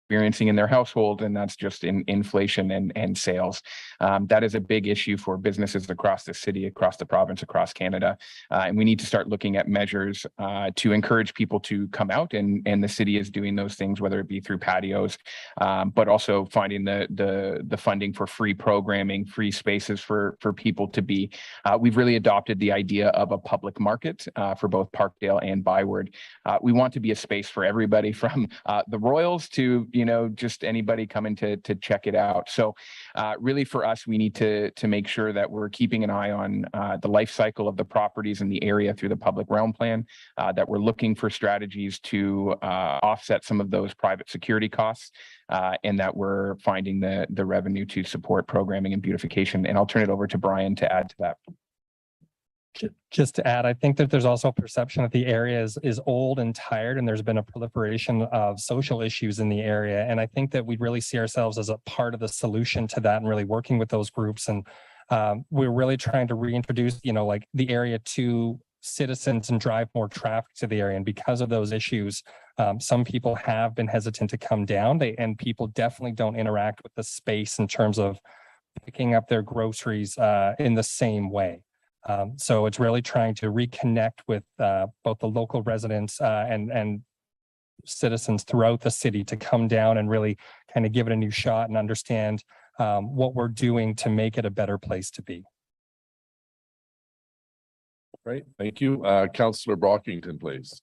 experiencing in their household, and that's just in inflation and sales. That is a big issue for businesses across the city, across the province, across Canada, and we need to start looking at measures to encourage people to come out, and the city is doing those things, whether it be through patios, but also finding the funding for free programming, free spaces for people to be. We've really adopted the idea of a public market for both Parkdale and Byward. We want to be a space for everybody, from the Royals to just anybody coming to check it out. So really for us, we need to make sure that we're keeping an eye on the life cycle of the properties in the area through the public realm plan, that we're looking for strategies to offset some of those private security costs, and that we're finding the revenue to support programming and beautification. And I'll turn it over to Brian to add to that. Just to add, I think that there's also a perception that the area is old and tired, and there's been a proliferation of social issues in the area. And I think that we really see ourselves as a part of the solution to that, and really working with those groups. And we're really trying to reintroduce, like the area to citizens and drive more traffic to the area. And because of those issues, some people have been hesitant to come down. And people definitely don't interact with the space in terms of picking up their groceries in the same way. So it's really trying to reconnect with both the local residents and citizens throughout the city to come down and really kind of give it a new shot and understand what we're doing to make it a better place to be. Great, thank you. Councillor Brockington, please.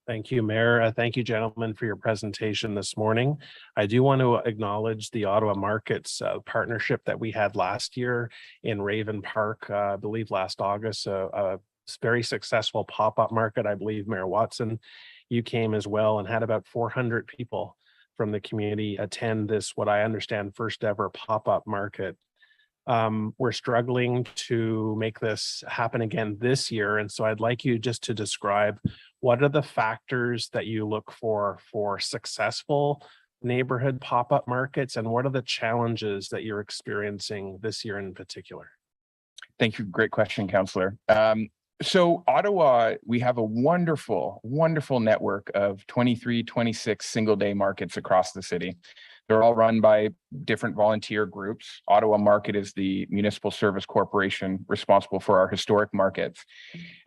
Thank you, Mayor. Thank you, gentlemen, for your presentation this morning. I do want to acknowledge the Ottawa Markets partnership that we had last year in Raven Park, I believe last August, a very successful pop-up market. I believe Mayor Watson, you came as well, and had about 400 people from the community attend this, what I understand, first ever pop-up market. We're struggling to make this happen again this year. And so I'd like you just to describe what are the factors that you look for successful neighborhood pop-up markets, and what are the challenges that you're experiencing this year in particular? Thank you. Great question, Councillor. So Ottawa, we have a wonderful, wonderful network of 23, 26 single day markets across the city. They're all run by different volunteer groups. Ottawa Market is the municipal service corporation responsible for our historic markets.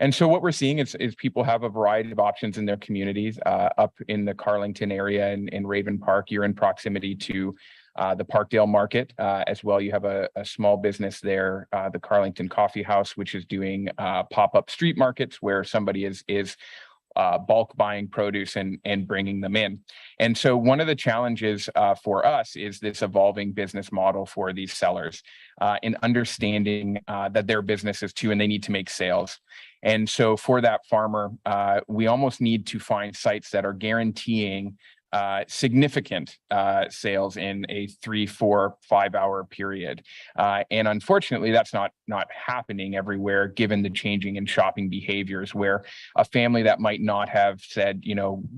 And so what we're seeing is people have a variety of options in their communities. Up in the Carlington area and in Raven Park, you're in proximity to the Parkdale Market. As well, you have a small business there, the Carlington Coffee House, which is doing pop-up street markets where somebody is bulk buying produce and bringing them in. And so one of the challenges for us is this evolving business model for these sellers in understanding that their businesses too, and they need to make sales. And so for that farmer, we almost need to find sites that are guaranteeing significant sales in a 3, 4, 5 hour period. And unfortunately, that's not happening everywhere, given the changing in shopping behaviors, where a family that might not have said,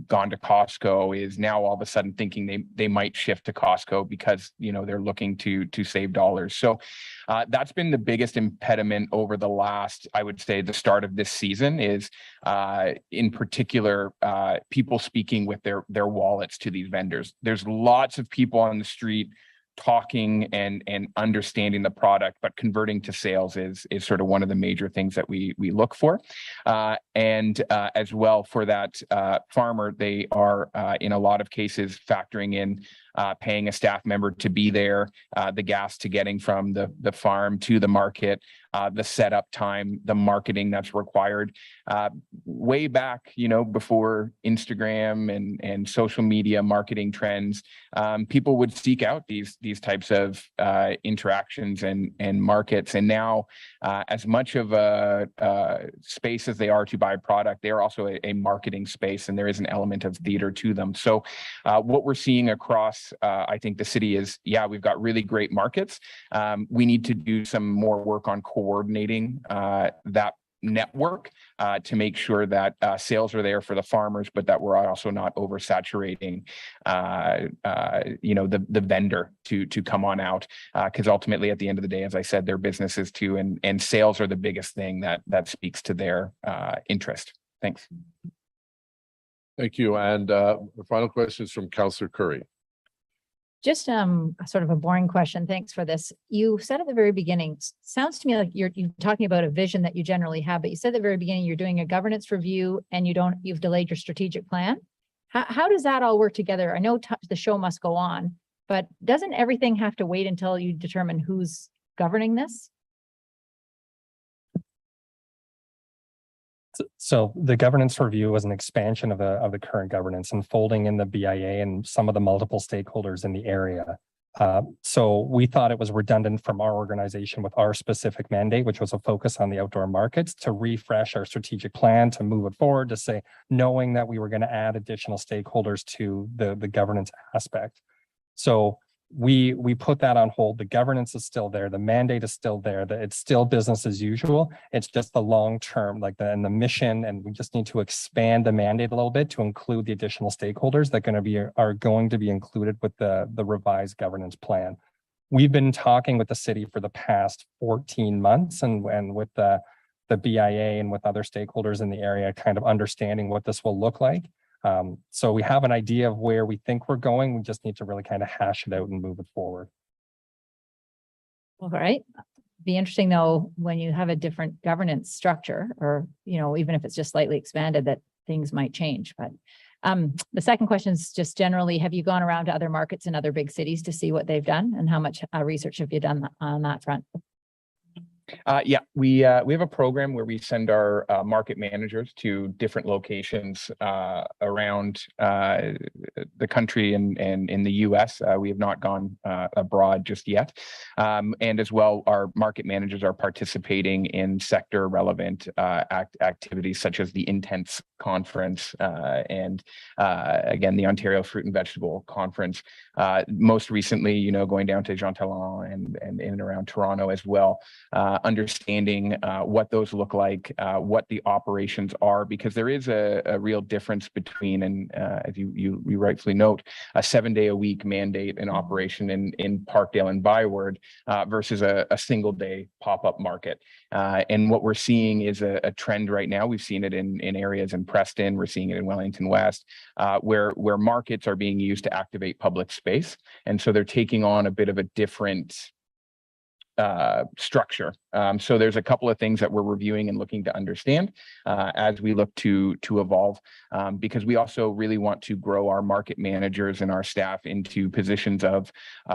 gone to Costco is now all of a sudden thinking they might shift to Costco because, they're looking to save dollars. So that's been the biggest impediment over the last, I would say, the start of this season is in particular, people speaking with their wallets to these vendors. There's lots of people on the street talking and understanding the product, but converting to sales is sort of one of the major things that we look for. And as well for that farmer, they are in a lot of cases factoring in paying a staff member to be there, the gas to getting from the farm to the market, the setup time, the marketing that's required. Way back, before Instagram and social media marketing trends, people would seek out these types of interactions and markets. And now, as much of a space as they are to buy a product, they are also a marketing space, and there is an element of theater to them. So what we're seeing across, I think, the city is, we've got really great markets. We need to do some more work on coordinating that network to make sure that sales are there for the farmers, but that we're also not oversaturating the vendor to come on out, because ultimately at the end of the day, as I said, their businesses too, and sales are the biggest thing that speaks to their interest. Thanks. Thank you. And the final question is from Councillor Curry. Just sort of a boring question. Thanks for this. You said at the very beginning, sounds to me like you're talking about a vision that you generally have, but you said at the very beginning you're doing a governance review and you've delayed your strategic plan. How does that all work together? I know the show must go on, but doesn't everything have to wait until you determine who's governing this? So the governance review was an expansion of the current governance and folding in the BIA and some of the multiple stakeholders in the area. So we thought it was redundant from our organization with our specific mandate, which was a focus on the outdoor markets, to refresh our strategic plan, to move it forward, to say, knowing that we were going to add additional stakeholders to the governance aspect. So we put that on hold. The governance is still there. The mandate is still there. That it's still business as usual. It's just the long term, and the mission, and we just need to expand the mandate a little bit to include the additional stakeholders that are going to be included with the revised governance plan. We've been talking with the city for the past 14 months and with the BIA and with other stakeholders in the area, kind of understanding what this will look like. So we have an idea of where we think we're going. We just need to really kind of hash it out and move it forward. All right. Be interesting though, when you have a different governance structure, or, even if it's just slightly expanded, that things might change. But the second question is just generally, have you gone around to other markets in other big cities to see what they've done, and how much research have you done on that front? Yeah, we have a program where we send our market managers to different locations around the country and in the US. We have not gone abroad just yet. And as well, our market managers are participating in sector relevant activities such as the Intense Conference and again, the Ontario Fruit and Vegetable Conference. Most recently, going down to Jean Talon and in and around Toronto as well. Understanding what those look like, what the operations are, because there is a real difference between, and as you rightfully note, a 7-day-a-week mandate and operation in Parkdale and Byward versus a single-day pop-up market. And what we're seeing is a trend right now. We've seen it in areas in Preston. We're seeing it in Wellington West, where markets are being used to activate public space. And so they're taking on a bit of a different structure. So there's a couple of things that we're reviewing and looking to understand as we look to evolve, because we also really want to grow our market managers and our staff into positions of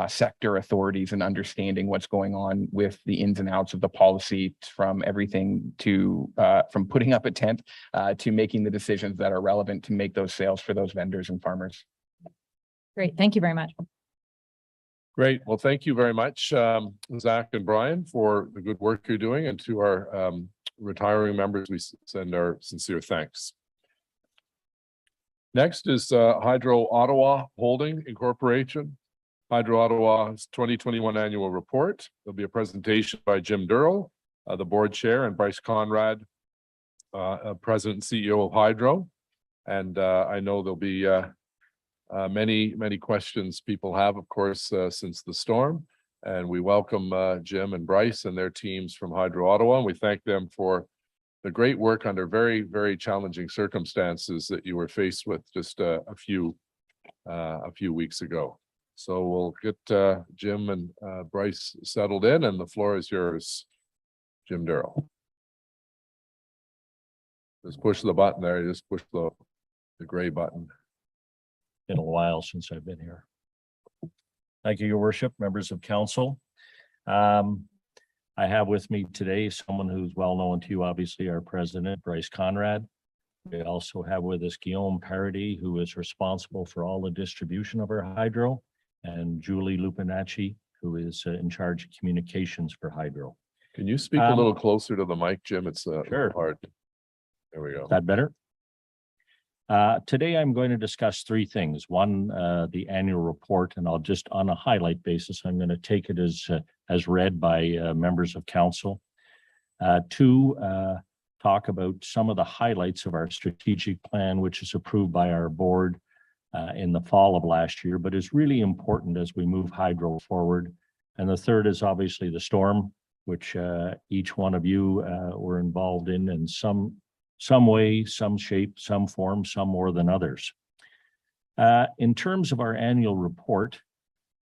sector authorities and understanding what's going on with the ins and outs of the policy, from everything to from putting up a tent to making the decisions that are relevant to make those sales for those vendors and farmers. Great. Thank you very much. Great. Well, thank you very much, Zach and Brian, for the good work you're doing. And to our retiring members, we send our sincere thanks. Next is Hydro Ottawa Holding Incorporation. Hydro Ottawa's 2021 annual report. There'll be a presentation by Jim Durrell, the board chair, and Bryce Conrad, president and CEO of Hydro. And I know there'll be many questions people have, of course, since the storm, and we welcome Jim and Bryce and their teams from Hydro Ottawa, and we thank them for the great work under very challenging circumstances that you were faced with just a few weeks ago. So we'll get Jim and Bryce settled in, and the floor is yours, Jim Durrell. Just push the button there. You just push the gray button. Been a while since I've been here. Thank you, Your Worship, members of council. I have with me today someone who's well known to you, obviously, our president, Bryce Conrad. We also have with us Guillaume Paradis, who is responsible for all the distribution of our hydro, and Julie Lupinacci, who is in charge of communications for Hydro. Can you speak a little closer to the mic, Jim? It's sure. Hard. There we go. Is that better? Today, I'm going to discuss three things. One, the annual report, and I'll just, on a highlight basis, I'm going to take it as read by members of council. Two, talk about some of the highlights of our strategic plan, which is approved by our board in the fall of last year, but is really important as we move Hydro forward. And the third is obviously the storm, which each one of you were involved in some some way, some shape, some form, some more than others. In terms of our annual report,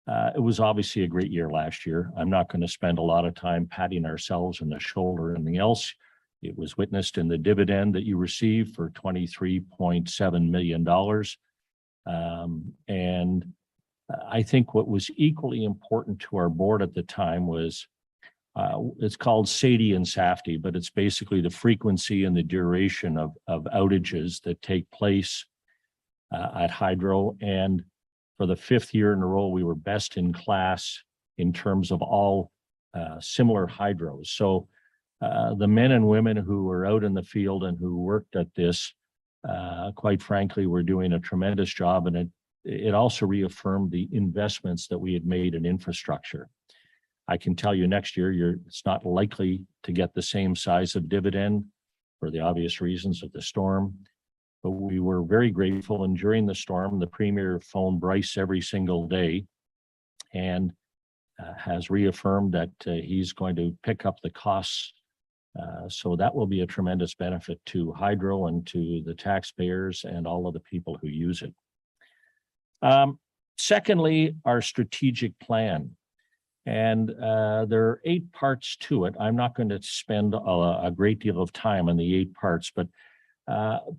it was obviously a great year last year. I'm not going to spend a lot of time patting ourselves on the shoulder or anything else. It was witnessed in the dividend that you received for $23.7 million. And I think what was equally important to our board at the time was it's called SAIDI and SAFTI, but it's basically the frequency and the duration of outages that take place at Hydro. And for the 5th year in a row, we were best in class in terms of all similar hydros. So the men and women who were out in the field and who worked at this, quite frankly, were doing a tremendous job. And it also reaffirmed the investments that we had made in infrastructure. I can tell you next year, it's not likely to get the same size of dividend for the obvious reasons of the storm. But we were very grateful. And during the storm, the Premier phoned Bryce every single day and has reaffirmed that he's going to pick up the costs. So that will be a tremendous benefit to Hydro and to the taxpayers and all of the people who use it. Secondly, our strategic plan. And there are 8 parts to it. I'm not going to spend a great deal of time on the 8 parts, but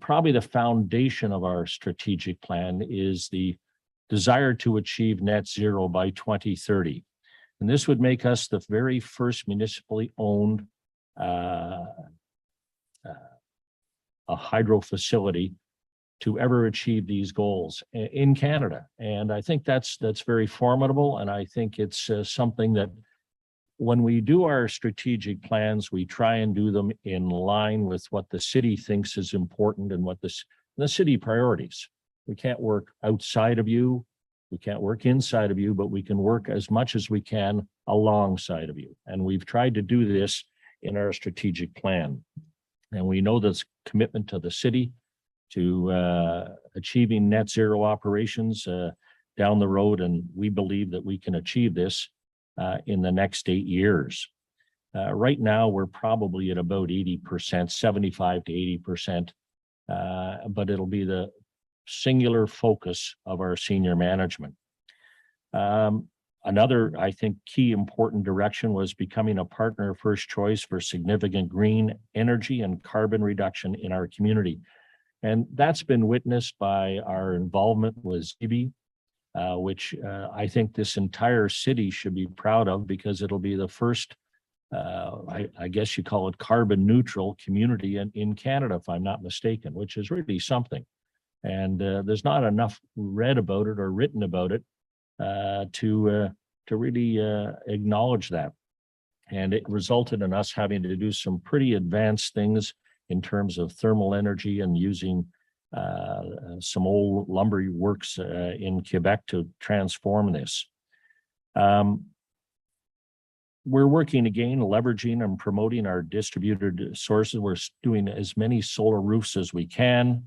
probably the foundation of our strategic plan is the desire to achieve net zero by 2030. And this would make us the very first municipally owned a hydro facility to ever achieve these goals in Canada. And I think that's very formidable. And I think it's something that when we do our strategic plans, we try and do them in line with what the city thinks is important and what the city priorities. We can't work outside of you. We can't work inside of you, but we can work as much as we can alongside of you. And we've tried to do this in our strategic plan. And we know this commitment to the city to achieving net zero operations down the road. And we believe that we can achieve this in the next 8 years. Right now, we're probably at about 80%, 75 to 80%, but it'll be the singular focus of our senior management. Another, I think, key important direction was becoming a partner of first choice for significant green energy and carbon reduction in our community. And that's been witnessed by our involvement with ZB, which I think this entire city should be proud of, because it'll be the first, I guess you call it carbon neutral community in Canada, if I'm not mistaken, which is really something. And there's not enough read about it or written about it to really acknowledge that. And it resulted in us having to do some pretty advanced things in terms of thermal energy and using some old lumber works in Quebec to transform this. We're working again, leveraging and promoting our distributed sources. We're doing as many solar roofs as we can.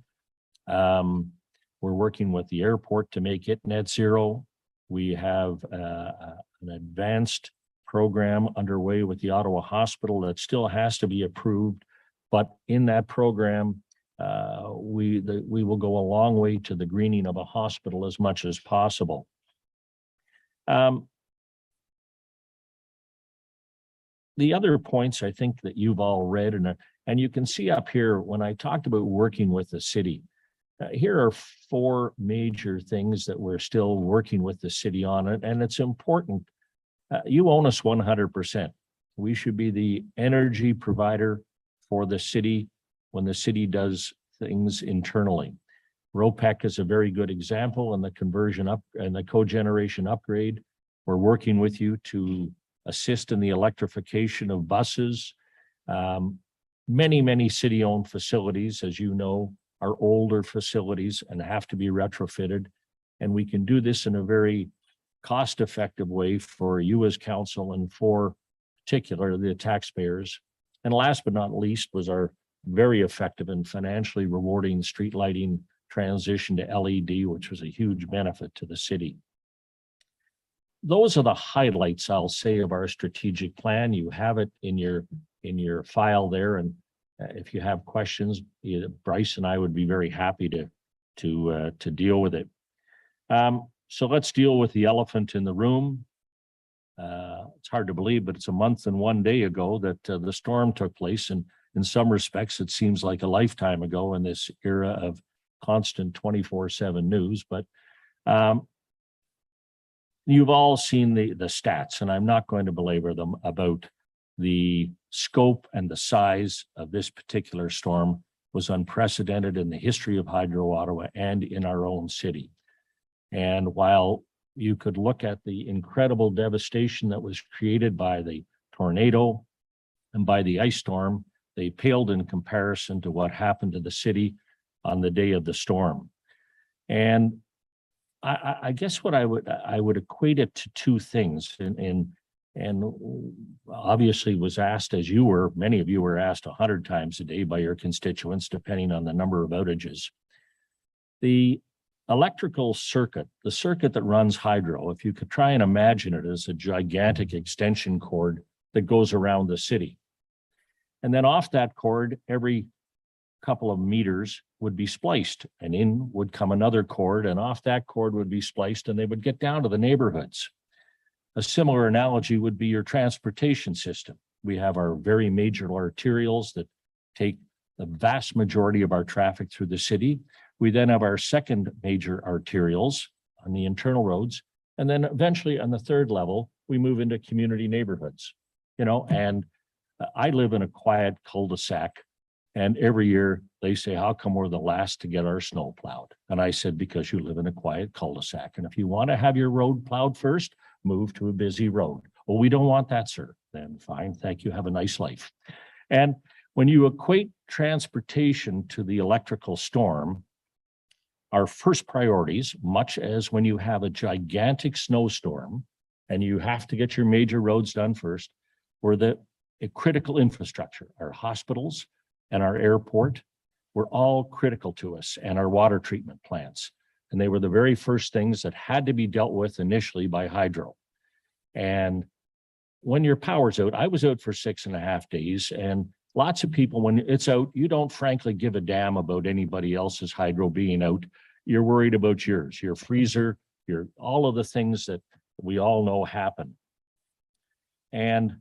We're working with the airport to make it net zero. We have an advanced program underway with the Ottawa Hospital that still has to be approved. But in that program, we will go a long way to the greening of a hospital as much as possible. The other points I think that you've all read, and you can see up here when I talked about working with the city, here are 4 major things that we're still working with the city on, and it's important. You own us 100%. We should be the energy provider for the city when the city does things internally. ROPEC is a very good example, and the conversion up and the cogeneration upgrade. We're working with you to assist in the electrification of buses. Many city-owned facilities, as you know, are older facilities and have to be retrofitted. And we can do this in a very cost-effective way for you as council and for particularly the taxpayers. And last but not least was our very effective and financially rewarding street lighting transition to LED, which was a huge benefit to the city. Those are the highlights, I'll say, of our strategic plan. You have it in your file there. And if you have questions, Bryce and I would be very happy to deal with it. So let's deal with the elephant in the room. It's hard to believe, but it's a month and 1 day ago that the storm took place. And in some respects, it seems like a lifetime ago in this era of constant 24/7 news. But you've all seen the stats, and I'm not going to belabor them about the scope and the size of this particular storm was unprecedented in the history of Hydro Ottawa and in our own city. And while you could look at the incredible devastation that was created by the tornado and by the ice storm, they paled in comparison to what happened to the city on the day of the storm. And I guess what I would equate it to two things, and obviously was asked, as you were, many of you were asked 100 times a day by your constituents, depending on the number of outages. The electrical circuit, the circuit that runs hydro, if you could try and imagine it as a gigantic extension cord that goes around the city. And then off that cord, every couple of meters would be spliced, and in would come another cord, and off that cord would be spliced, and they would get down to the neighborhoods. A similar analogy would be your transportation system. We have our very major arterials that take the vast majority of our traffic through the city. We then have our second major arterials on the internal roads. And then eventually on the third level, we move into community neighborhoods, and I live in a quiet cul-de-sac, and every year they say, how come we're the last to get our snow plowed? And I said, because you live in a quiet cul-de-sac. And if you want to have your road plowed first, move to a busy road. Well, we don't want that, sir. Then fine, thank you, have a nice life. And when you equate transportation to the electrical storm, our first priorities, much as when you have a gigantic snowstorm and you have to get your major roads done first, were the critical infrastructure. Our hospitals and our airport were all critical to us, and our water treatment plants. And they were the very first things that had to be dealt with initially by hydro. And when your power's out, I was out for 6.5 days, and lots of people, when it's out, you don't frankly give a damn about anybody else's hydro being out. You're worried about yours, your freezer, all of the things that we all know happen. And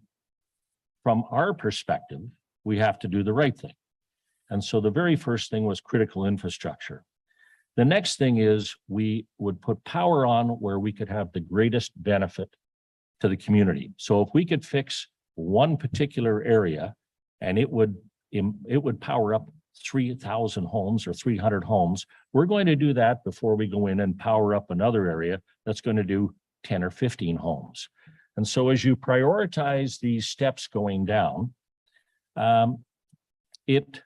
from our perspective, we have to do the right thing. And so the very first thing was critical infrastructure. The next thing is we would put power on where we could have the greatest benefit to the community. So if we could fix one particular area and it would power up 3,000 homes or 300 homes, we're going to do that before we go in and power up another area that's going to do 10 or 15 homes. And so as you prioritize these steps going down, it's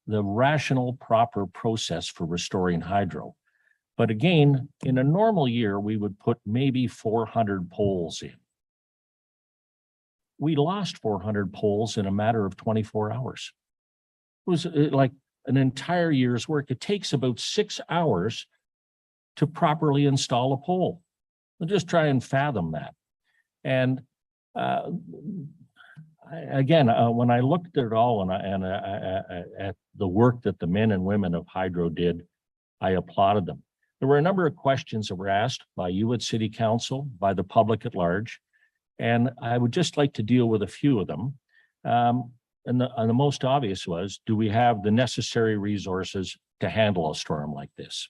the rational, proper process for restoring hydro. But again, in a normal year, we would put maybe 400 poles in. We lost 400 poles in a matter of 24 hours. It was like an entire year's work. It takes about 6 hours to properly install a pole. I'll just try and fathom that. And when I looked at it all and at the work that the men and women of Hydro did, I applauded them. There were a number of questions that were asked by you at City Council, by the public at large, and I would just like to deal with a few of them. And the most obvious was, do we have the necessary resources to handle a storm like this?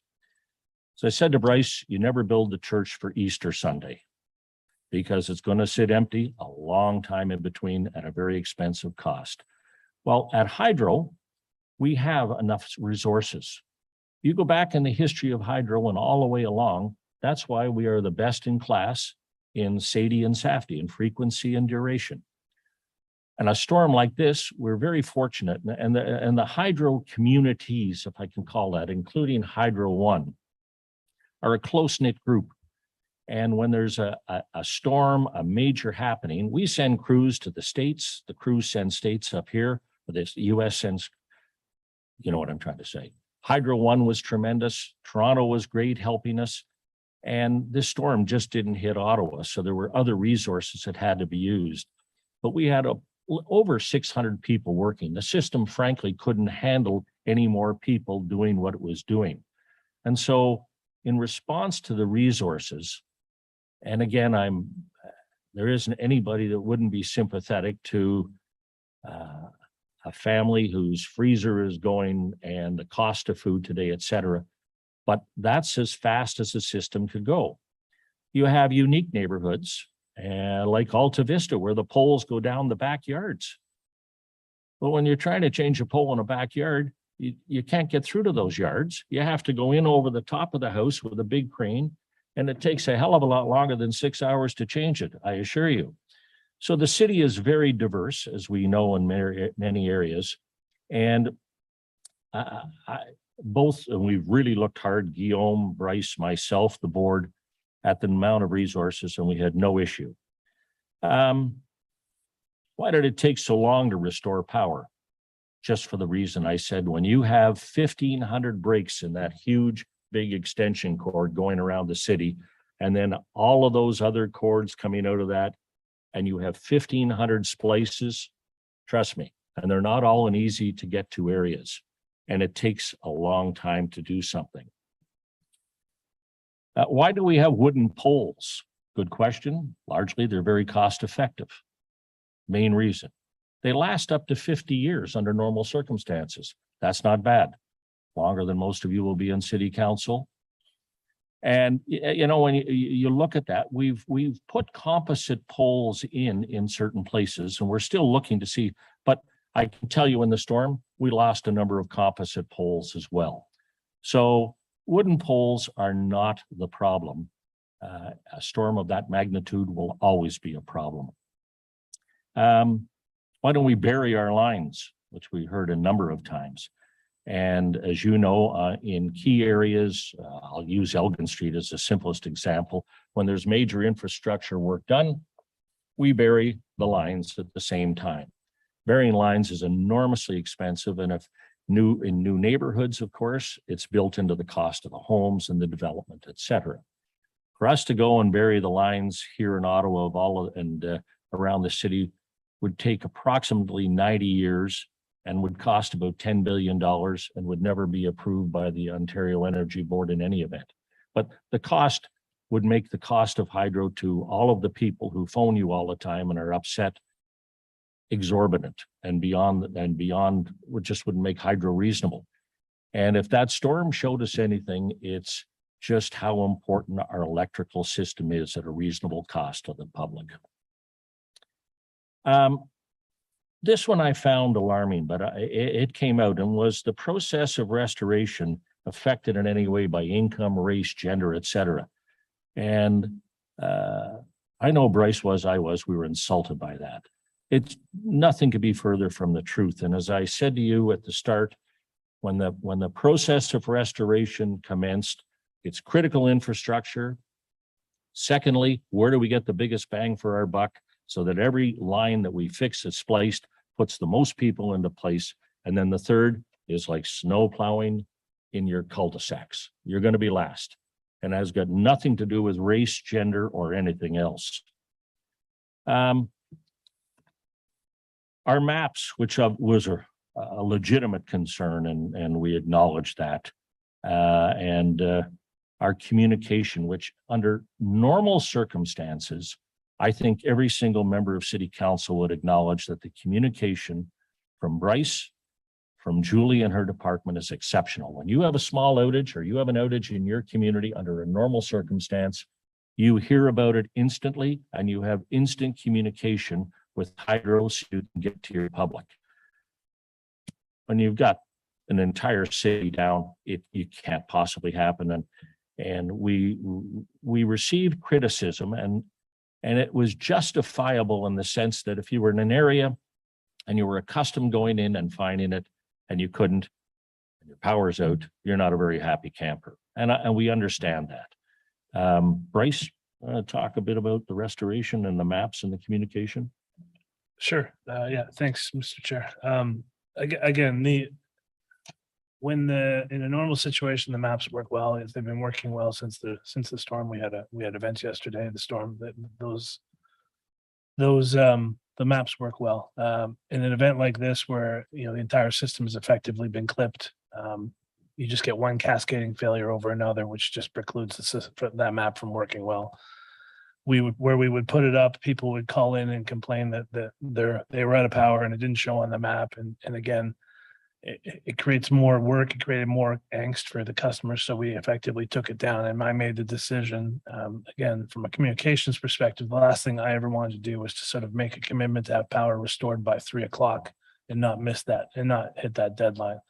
So I said to Bryce, you never build the church for Easter Sunday, because it's going to sit empty a long time in between at a very expensive cost. Well, at Hydro, we have enough resources. You go back in the history of Hydro and all the way along, that's why we are the best in class in SAIDI and SAFTI, in frequency and duration. And a storm like this, we're very fortunate. And the Hydro communities, if I can call that, including Hydro One, are a close-knit group. And when there's a storm, a major happening, we send crews to the States, the crews send states up here, the US sends, you know what I'm trying to say. Hydro One was tremendous. Toronto was great helping us. And this storm just didn't hit Ottawa. So there were other resources that had to be used. But we had over 600 people working. The system, frankly, couldn't handle any more people doing what it was doing. And so in response to the resources, and again, there isn't anybody that wouldn't be sympathetic to a family whose freezer is going and the cost of food today, et cetera. But that's as fast as the system could go. You have unique neighborhoods like Alta Vista, where the poles go down the backyards. But when you're trying to change a pole in a backyard, you can't get through to those yards. You have to go in over the top of the house with a big crane, and it takes a hell of a lot longer than 6 hours to change it, I assure you. So the city is very diverse, as we know in many areas. And we've really looked hard, Guillaume, Bryce, myself, the board, at the amount of resources, and we had no issue. Why did it take so long to restore power? Just for the reason I said, when you have 1,500 breaks in that huge, big extension cord going around the city, and then all of those other cords coming out of that, and you have 1,500 splices, trust me, and they're not all in easy to get to areas, and it takes a long time to do something. Why do we have wooden poles? Good question. Largely, they're very cost effective. Main reason. They last up to 50 years under normal circumstances. That's not bad. Longer than most of you will be in city council. And you know, when you look at that, we've put composite poles in certain places, and we're still looking to see, but I can tell you in the storm, we lost a number of composite poles as well. So wooden poles are not the problem. A storm of that magnitude will always be a problem. Why don't we bury our lines, which we heard a number of times? And as you know, in key areas, I'll use Elgin Street as the simplest example. When there's major infrastructure work done, we bury the lines at the same time. Burying lines is enormously expensive, and if in new neighborhoods, of course, it's built into the cost of the homes and the development, et cetera. For us to go and bury the lines here in Ottawa around the city would take approximately 90 years and would cost about $10 billion and would never be approved by the Ontario Energy Board in any event. But the cost would make the cost of hydro to all of the people who phone you all the time and are upset exorbitant and beyond, just wouldn't make hydro reasonable. And if that storm showed us anything, it's just how important our electrical system is at a reasonable cost to the public. This one I found alarming, but it came out, and was the process of restoration affected in any way by income, race, gender, et cetera. And I know Bryce we were insulted by that. It's nothing could be further from the truth. And as I said to you at the start, when the process of restoration commenced, it's critical infrastructure. Secondly, where do we get the biggest bang for our buck, so that every line that we fix is spliced, puts the most people into place. And then the third is like snow plowing in your cul-de-sacs. You're going to be last, and has got nothing to do with race, gender, or anything else. Our maps, which was a legitimate concern, and we acknowledge that, and our communication, which under normal circumstances, I think every single member of City Council would acknowledge that the communication from Bryce, from Julie and her department is exceptional. When you have a small outage, or you have an outage in your community under a normal circumstance, you hear about it instantly, and you have instant communication with hydro so you can get to your public. When you've got an entire city down, it can't possibly happen. And we received criticism, and it was justifiable in the sense that if you were in an area and you were accustomed going in and finding it, and you couldn't, and your power's out, you're not a very happy camper. And we understand that. Bryce, talk a bit about the restoration and the maps and the communication. Sure. Yeah, thanks, Mr. Chair. Again, in a normal situation, the maps work well. They've been working well since the storm. We had events yesterday. The storm, that those the maps work well. In an event like this where, the entire system has effectively been clipped, you just get one cascading failure over another, which just precludes the system, that map from working well. Where we would put it up, people would call in and complain that they were out of power and it didn't show on the map. And again, it creates more work, it created more angst for the customers. So we effectively took it down, and I made the decision, again, from a communications perspective, the last thing I ever wanted to do was to sort of make a commitment to have power restored by 3 o'clock and not miss that and not hit that deadline.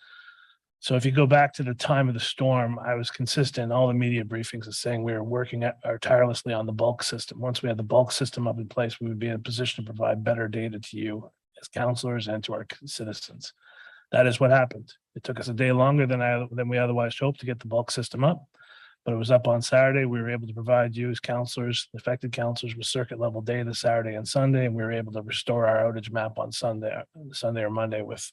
So if you go back to the time of the storm, I was consistent. All the media briefings are saying we were working tirelessly on the bulk system. Once we had the bulk system up in place, we would be in a position to provide better data to you as counselors and to our citizens. That is what happened. It took us a day longer than we otherwise hoped to get the bulk system up, but it was up on Saturday. We were able to provide you as counselors, affected counselors, with circuit level data Saturday and Sunday, and we were able to restore our outage map on Sunday or Monday with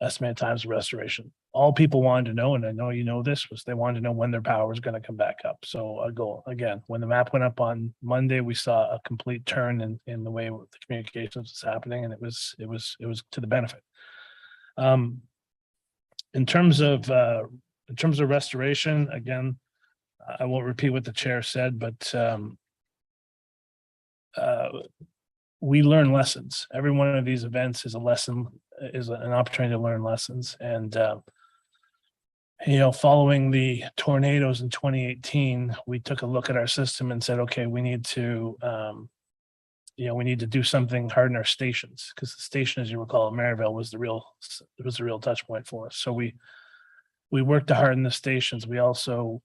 estimated times of restoration. All people wanted to know, and I know you know this, was they wanted to know when their power was going to come back up. So a goal again, when the map went up on Monday, we saw a complete turn in the way the communications was happening, and it was to the benefit. In terms of restoration, again, I won't repeat what the chair said, but we learn lessons. Every one of these events is a lesson, is an opportunity to learn lessons. And following the tornadoes in 2018, we took a look at our system and said, okay, we need to do something, harden our stations, because the station, as you recall, at Maryville was the real touch point for us. So we worked to harden the stations. We also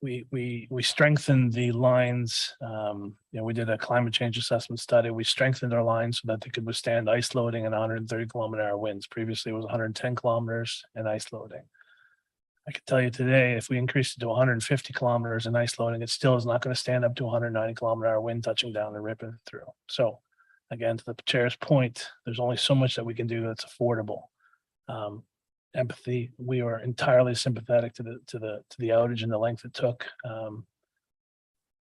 we strengthened the lines. We did a climate change assessment study. We strengthened our lines so that they could withstand ice loading and 130 kilometer-hour winds. Previously, it was 110 kilometers and ice loading. I can tell you today, if we increase it to 150 kilometers in ice loading, it still is not going to stand up to 190 kilometer-hour wind touching down and ripping through. So again, to the chair's point, there's only so much that we can do that's affordable. Empathy, we are entirely sympathetic to the outage and the length it took.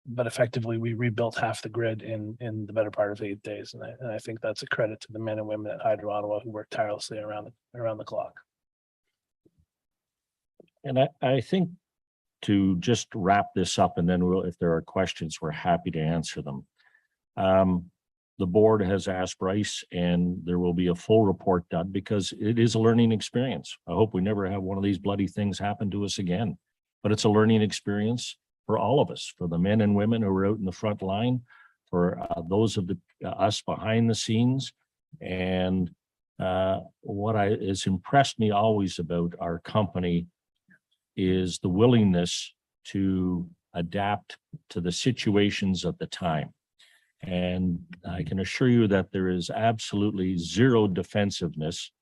But effectively, we rebuilt half the grid in the better part of 8 days. And I think that's a credit to the men and women at Hydro Ottawa who worked tirelessly around the clock. And I think to just wrap this up, and then if there are questions, we're happy to answer them. The board has asked Bryce, and there will be a full report done because it is a learning experience. I hope we never have one of these bloody things happen to us again, but it's a learning experience for all of us, for the men and women who are out in the front line, for those of us behind the scenes. And what has impressed me always about our company is the willingness to adapt to the situations of the time. And I can assure you that there is absolutely zero defensiveness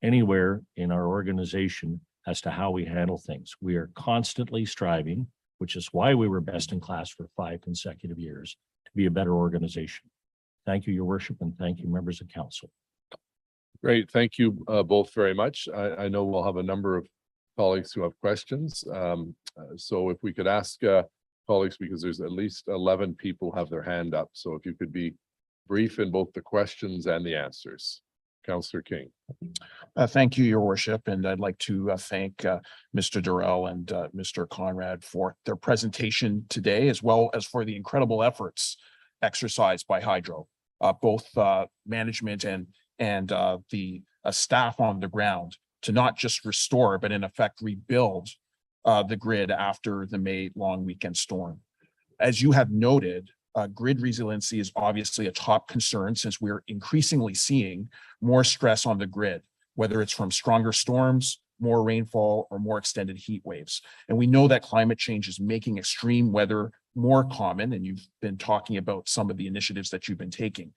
anywhere in our organization as to how we handle things. We are constantly striving, which is why we were best in class for 5 consecutive years, to be a better organization. Thank you, Your Worship, and thank you, members of council. Great. Thank you both very much. I know we'll have a number of colleagues who have questions. So if we could ask colleagues, because there's at least 11 people have their hand up. So if you could be brief in both the questions and the answers. Councillor King. Thank you, Your Worship, and I'd like to thank Mr. Durrell and Mr. Conrad for their presentation today, as well as for the incredible efforts exercised by Hydro, both management and the staff on the ground, to not just restore, but in effect rebuild the grid after the May long weekend storm. As you have noted, grid resiliency is obviously a top concern, since we're increasingly seeing more stress on the grid, whether it's from stronger storms, more rainfall, or more extended heat waves. And we know that climate change is making extreme weather more common, and you've been talking about some of the initiatives that you've been taking,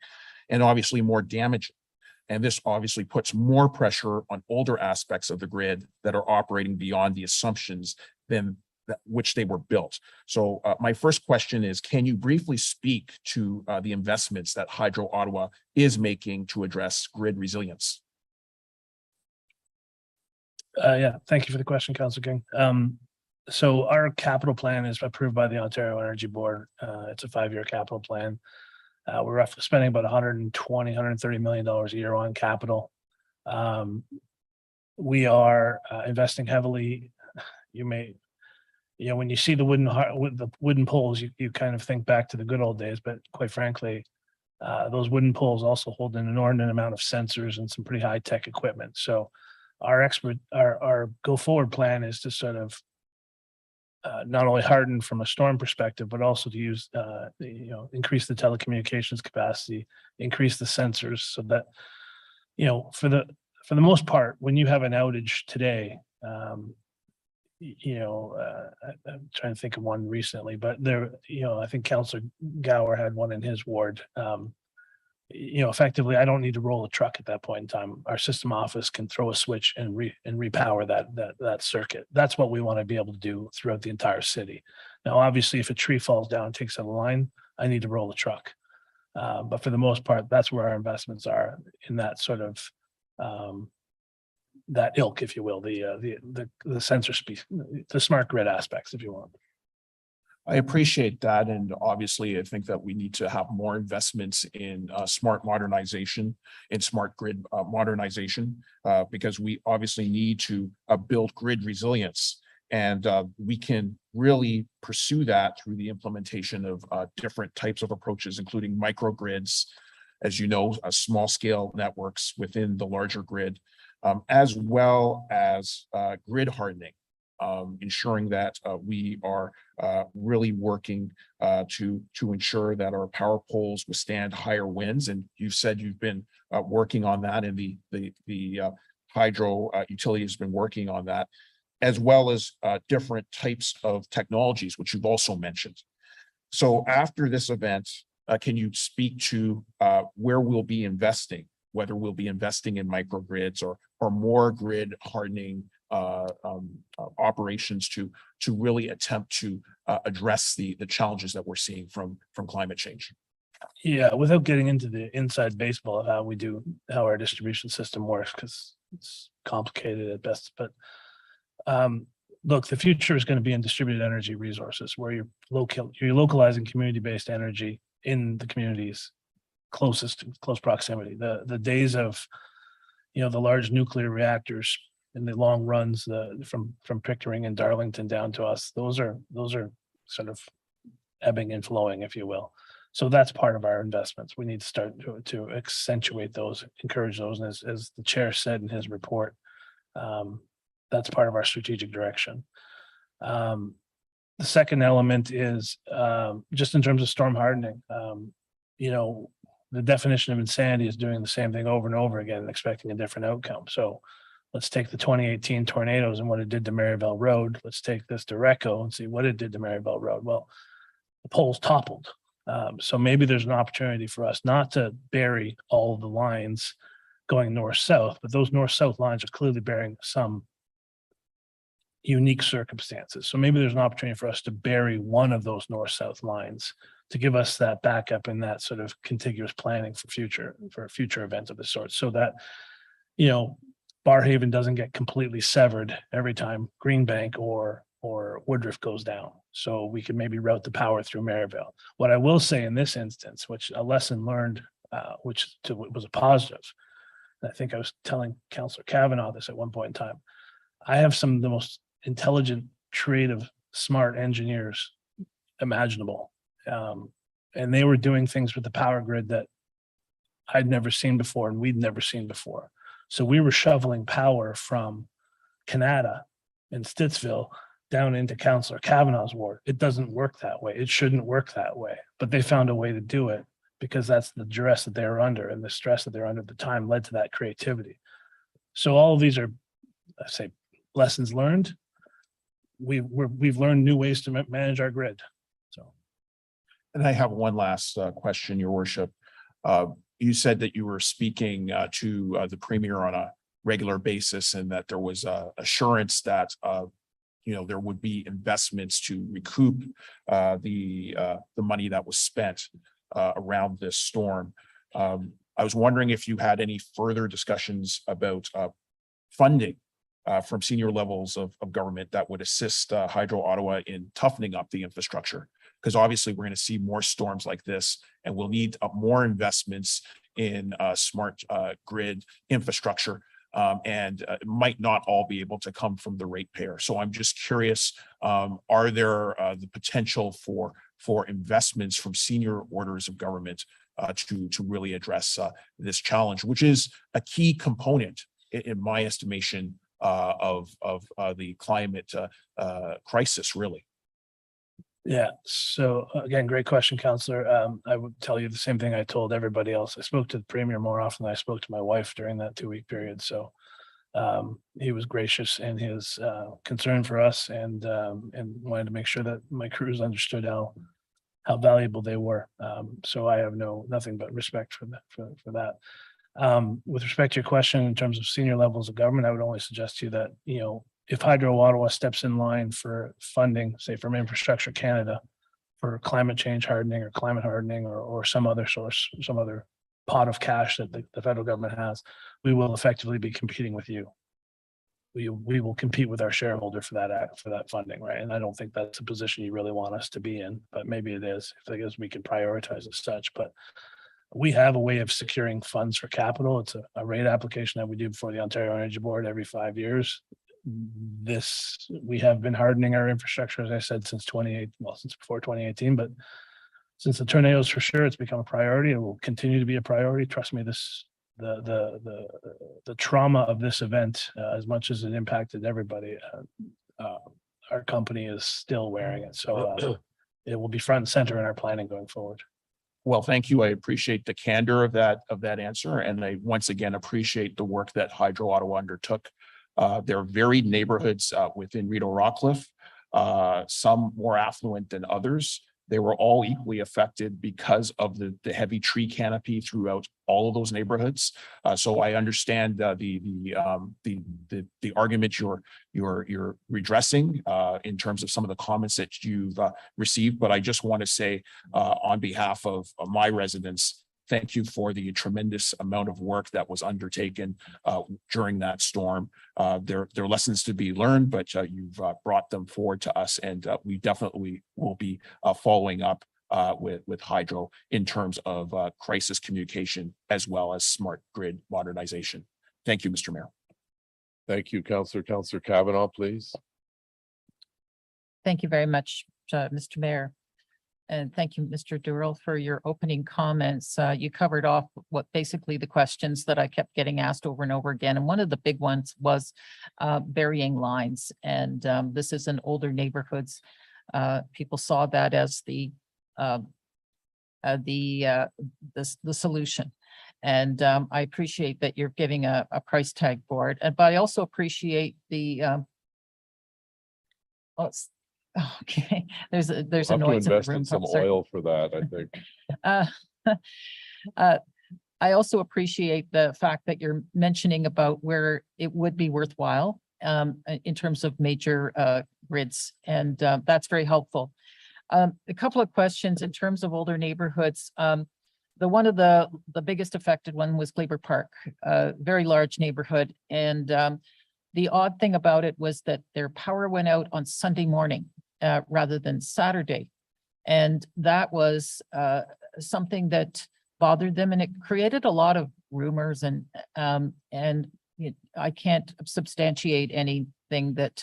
and obviously more damaging. And this obviously puts more pressure on older aspects of the grid that are operating beyond the assumptions than which they were built. So my first question is, can you briefly speak to the investments that Hydro Ottawa is making to address grid resilience? Yeah, thank you for the question, Councillor King. So our capital plan is approved by the Ontario Energy Board. It's a 5-year capital plan. We're roughly spending about 120, $130 million a year on capital. We are investing heavily. When you see the wooden poles, you kind of think back to the good old days, but quite frankly, those wooden poles also hold an inordinate amount of sensors and some pretty high tech equipment. So our go forward plan is to sort of not only harden from a storm perspective, but also to use, increase the telecommunications capacity, increase the sensors so that, for the most part, when you have an outage today, I'm trying to think of one recently, but I think Councillor Gower had one in his ward. Effectively, I don't need to roll a truck at that point in time. Our system office can throw a switch and repower that circuit. That's what we want to be able to do throughout the entire city. Now, obviously, if a tree falls down and takes out a line, I need to roll a truck. But for the most part, that's where our investments are in that sort of that ilk, if you will, the sensor speed, the smart grid aspects, if you want. I appreciate that. And obviously, I think that we need to have more investments in smart modernization, in smart grid modernization, because we obviously need to build grid resilience. And we can really pursue that through the implementation of different types of approaches, including microgrids, as you know, small scale networks within the larger grid, as well as grid hardening. Ensuring that we are really working to ensure that our power poles withstand higher winds. And you've said you've been working on that, and the hydro utility has been working on that, as well as different types of technologies, which you've also mentioned. So after this event, can you speak to where we'll be investing, whether we'll be investing in microgrids or more grid hardening operations to really attempt to address the challenges that we're seeing from climate change? Yeah, without getting into the inside baseball of how our distribution system works, because it's complicated at best. But look, the future is going to be in distributed energy resources, where you're localizing community-based energy in the communities close proximity. The days of the large nuclear reactors in the long runs, from Pickering and Darlington down to us, those are sort of ebbing and flowing, if you will. So that's part of our investments. We need to start to accentuate those, encourage those, and as the chair said in his report, that's part of our strategic direction. The second element is just in terms of storm hardening. The definition of insanity is doing the same thing over and over again and expecting a different outcome. So let's take the 2018 tornadoes and what it did to Maryville Road. Let's take this to Recco and see what it did to Maryville Road. Well, the poles toppled. So maybe there's an opportunity for us not to bury all of the lines going north-south, but those north-south lines are clearly bearing some unique circumstances. So maybe there's an opportunity for us to bury one of those north-south lines to give us that backup and that sort of contiguous planning for future events of this sort, so that, Barrhaven doesn't get completely severed every time Greenbank or Woodruff goes down. So we can maybe route the power through Maryville. What I will say in this instance, which a lesson learned, which was a positive, and I think I was telling Councillor Kavanaugh this at one point in time, I have some of the most intelligent, creative, smart engineers imaginable. And they were doing things with the power grid that I'd never seen before and we'd never seen before. So we were shoveling power from Canada and Stittsville down into Councillor Kavanaugh's ward. It doesn't work that way. It shouldn't work that way, but they found a way to do it because that's the duress that they were under, and the stress that they're under at the time led to that creativity. So all of these are, I say, lessons learned. We've learned new ways to manage our grid. So. And I have one last question, Your Worship. You said that you were speaking to the Premier on a regular basis, and that there was assurance that there would be investments to recoup the money that was spent around this storm. I was wondering if you had any further discussions about funding from senior levels of government that would assist Hydro Ottawa in toughening up the infrastructure. Because obviously we're going to see more storms like this, and we'll need more investments in smart grid infrastructure. And it might not all be able to come from the ratepayer. So I'm just curious, are there the potential for investments from senior orders of government to really address this challenge, which is a key component in my estimation of the climate crisis, really? Yeah, so again, great question, Counselor. I would tell you the same thing I told everybody else. I spoke to the Premier more often than I spoke to my wife during that 2-week period. So he was gracious in his concern for us, and wanted to make sure that my crews understood how valuable they were. So I have nothing but respect for that. With respect to your question in terms of senior levels of government, I would only suggest to you that, if Hydro Ottawa steps in line for funding, say from Infrastructure Canada, for climate change hardening or climate hardening or some other source, some other pot of cash that the federal government has, we will effectively be competing with you. We will compete with our shareholder for that funding, right? And I don't think that's a position you really want us to be in, but maybe it is, if I guess we can prioritize as such. But we have a way of securing funds for capital. It's a rate application that we do before the Ontario Energy Board every 5 years. We have been hardening our infrastructure, as I said, since before 2018, but since the tornadoes, for sure, it's become a priority. It will continue to be a priority. Trust me, the trauma of this event, as much as it impacted everybody, our company is still wearing it. So it will be front and center in our planning going forward. Well, thank you. I appreciate the candor of that answer. And I once again appreciate the work that Hydro Ottawa undertook. There are varied neighborhoods within Rideau Rockcliffe, some more affluent than others. They were all equally affected because of the heavy tree canopy throughout all of those neighborhoods. So I understand the argument you're redressing in terms of some of the comments that you've received. But I just want to say on behalf of my residents, thank you for the tremendous amount of work that was undertaken during that storm. There are lessons to be learned, but you've brought them forward to us, and we definitely will be following up with Hydro in terms of crisis communication as well as smart grid modernization. Thank you, Mr. Mayor. Thank you, Councillor. Councillor Kavanaugh, please. Thank you very much, Mr. Mayor. And thank you, Mr. Durrell, for your opening comments. You covered off what basically the questions that I kept getting asked over and over again. And one of the big ones was burying lines. And this is in older neighborhoods. People saw that as the solution. And I appreciate that you're giving a price tag for it. But I also appreciate the okay, there's a We'll have noise to invest in the room. in some Sorry. oil for that, I think. I also appreciate the fact that you're mentioning about where it would be worthwhile in terms of major grids, and that's very helpful. A couple of questions in terms of older neighborhoods. One of the biggest affected one was Kleber Park, a very large neighborhood, and the odd thing about it was that their power went out on Sunday morning rather than Saturday. And that was something that bothered them, and it created a lot of rumors and I can't substantiate anything that,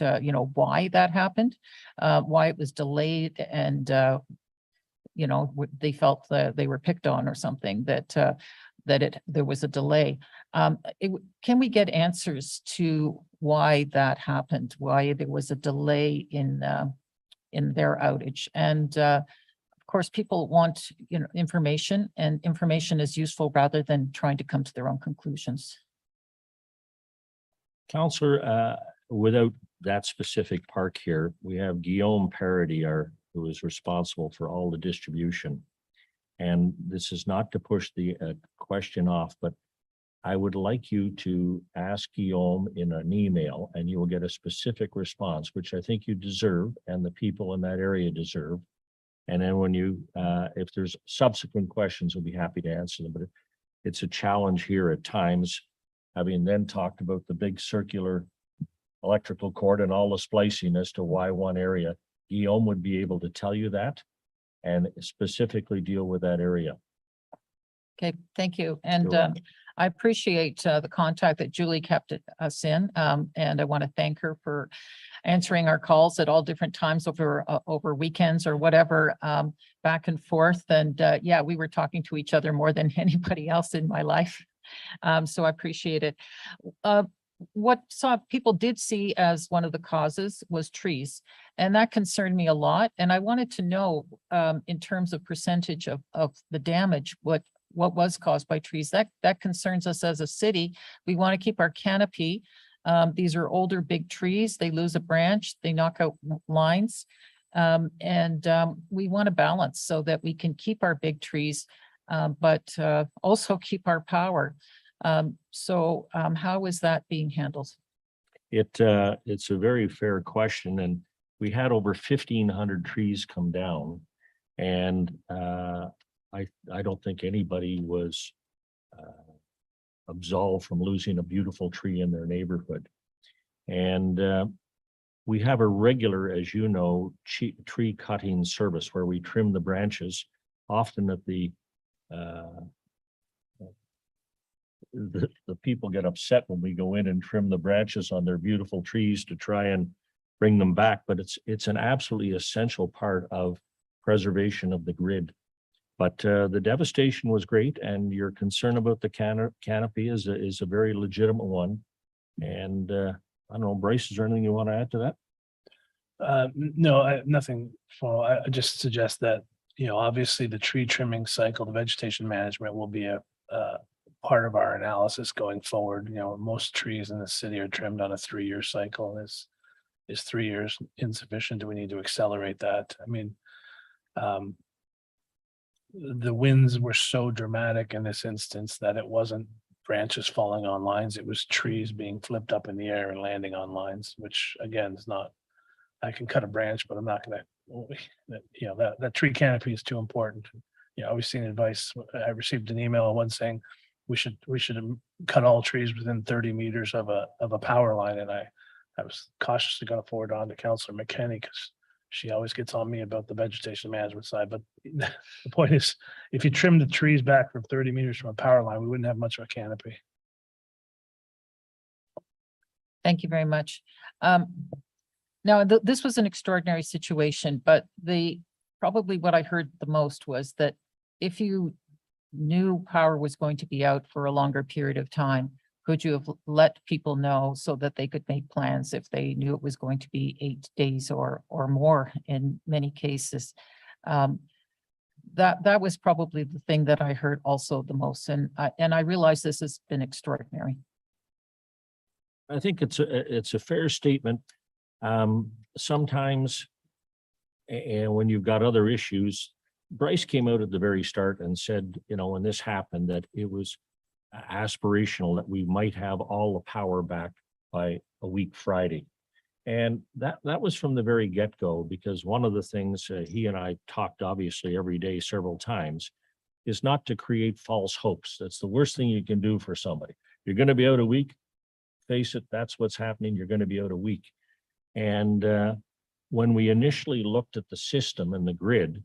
why that happened, why it was delayed, and, they felt that they were picked on or something, that there was a delay. Can we get answers to why that happened, why there was a delay in their outage? And of course, people want information, and information is useful rather than trying to come to their own conclusions. Councillor, without that specific park here, we have Guillaume Parody, who is responsible for all the distribution. And this is not to push the question off, but I would like you to ask Guillaume in an email, and you will get a specific response, which I think you deserve and the people in that area deserve. And then when if there's subsequent questions, we'll be happy to answer them. But it's a challenge here at times, having then talked about the big circular electrical cord and all the splicing as to why one area. Guillaume would be able to tell you that and specifically deal with that area. Okay, thank you. And You're welcome. I appreciate the contact that Julie kept us in. And I want to thank her for answering our calls at all different times over weekends or whatever, back and forth. And yeah, we were talking to each other more than anybody else in my life. So I appreciate it. What people did see as one of the causes was trees, and that concerned me a lot. And I wanted to know, in terms of percentage of the damage, what was caused by trees. That concerns us as a city. We want to keep our canopy. These are older, big trees. They lose a branch, they knock out lines. We want to balance so that we can keep our big trees, but also keep our power. How is that being handled? It's a very fair question, and we had over 1,500 trees come down, and I don't think anybody was absolved from losing a beautiful tree in their neighborhood. And we have a regular, as you know, tree cutting service where we trim the branches, often at the people get upset when we go in and trim the branches on their beautiful trees to try and bring them back, but it's an absolutely essential part of preservation of the grid. But the devastation was great, and your concern about the canopy is a very legitimate one. And I don't know, Bryce, is there anything you want to add to that? No, nothing. I just suggest that, obviously the tree trimming cycle, the vegetation management will be a part of our analysis going forward. Most trees in the city are trimmed on a 3-year cycle. Is 3 years insufficient? Do we need to accelerate that? I mean, the winds were so dramatic in this instance that it wasn't branches falling on lines. It was trees being flipped up in the air and landing on lines, which again is not, I can cut a branch, but I'm not going to, that tree canopy is too important. We've seen advice. I received an email once saying we should cut all trees within 30 meters of a power line. And I was cautiously going to forward on to Councillor McKenney because she always gets on me about the vegetation management side. But the point is, if you trim the trees back from 30 meters from a power line, we wouldn't have much of a canopy. Thank you very much. Now, this was an extraordinary situation, but probably what I heard the most was that if you knew power was going to be out for a longer period of time, could you have let people know so that they could make plans if they knew it was going to be 8 days or more in many cases? That was probably the thing that I heard also the most. And I realize this has been extraordinary. I think it's a fair statement. Sometimes, and when you've got other issues, Bryce came out at the very start and said, when this happened, that it was aspirational that we might have all the power back by a week Friday. And that was from the very get-go, because one of the things he and I talked obviously every day several times is not to create false hopes. That's the worst thing you can do for somebody. You're going to be out a week. Face it, that's what's happening. You're going to be out a week. And when we initially looked at the system and the grid,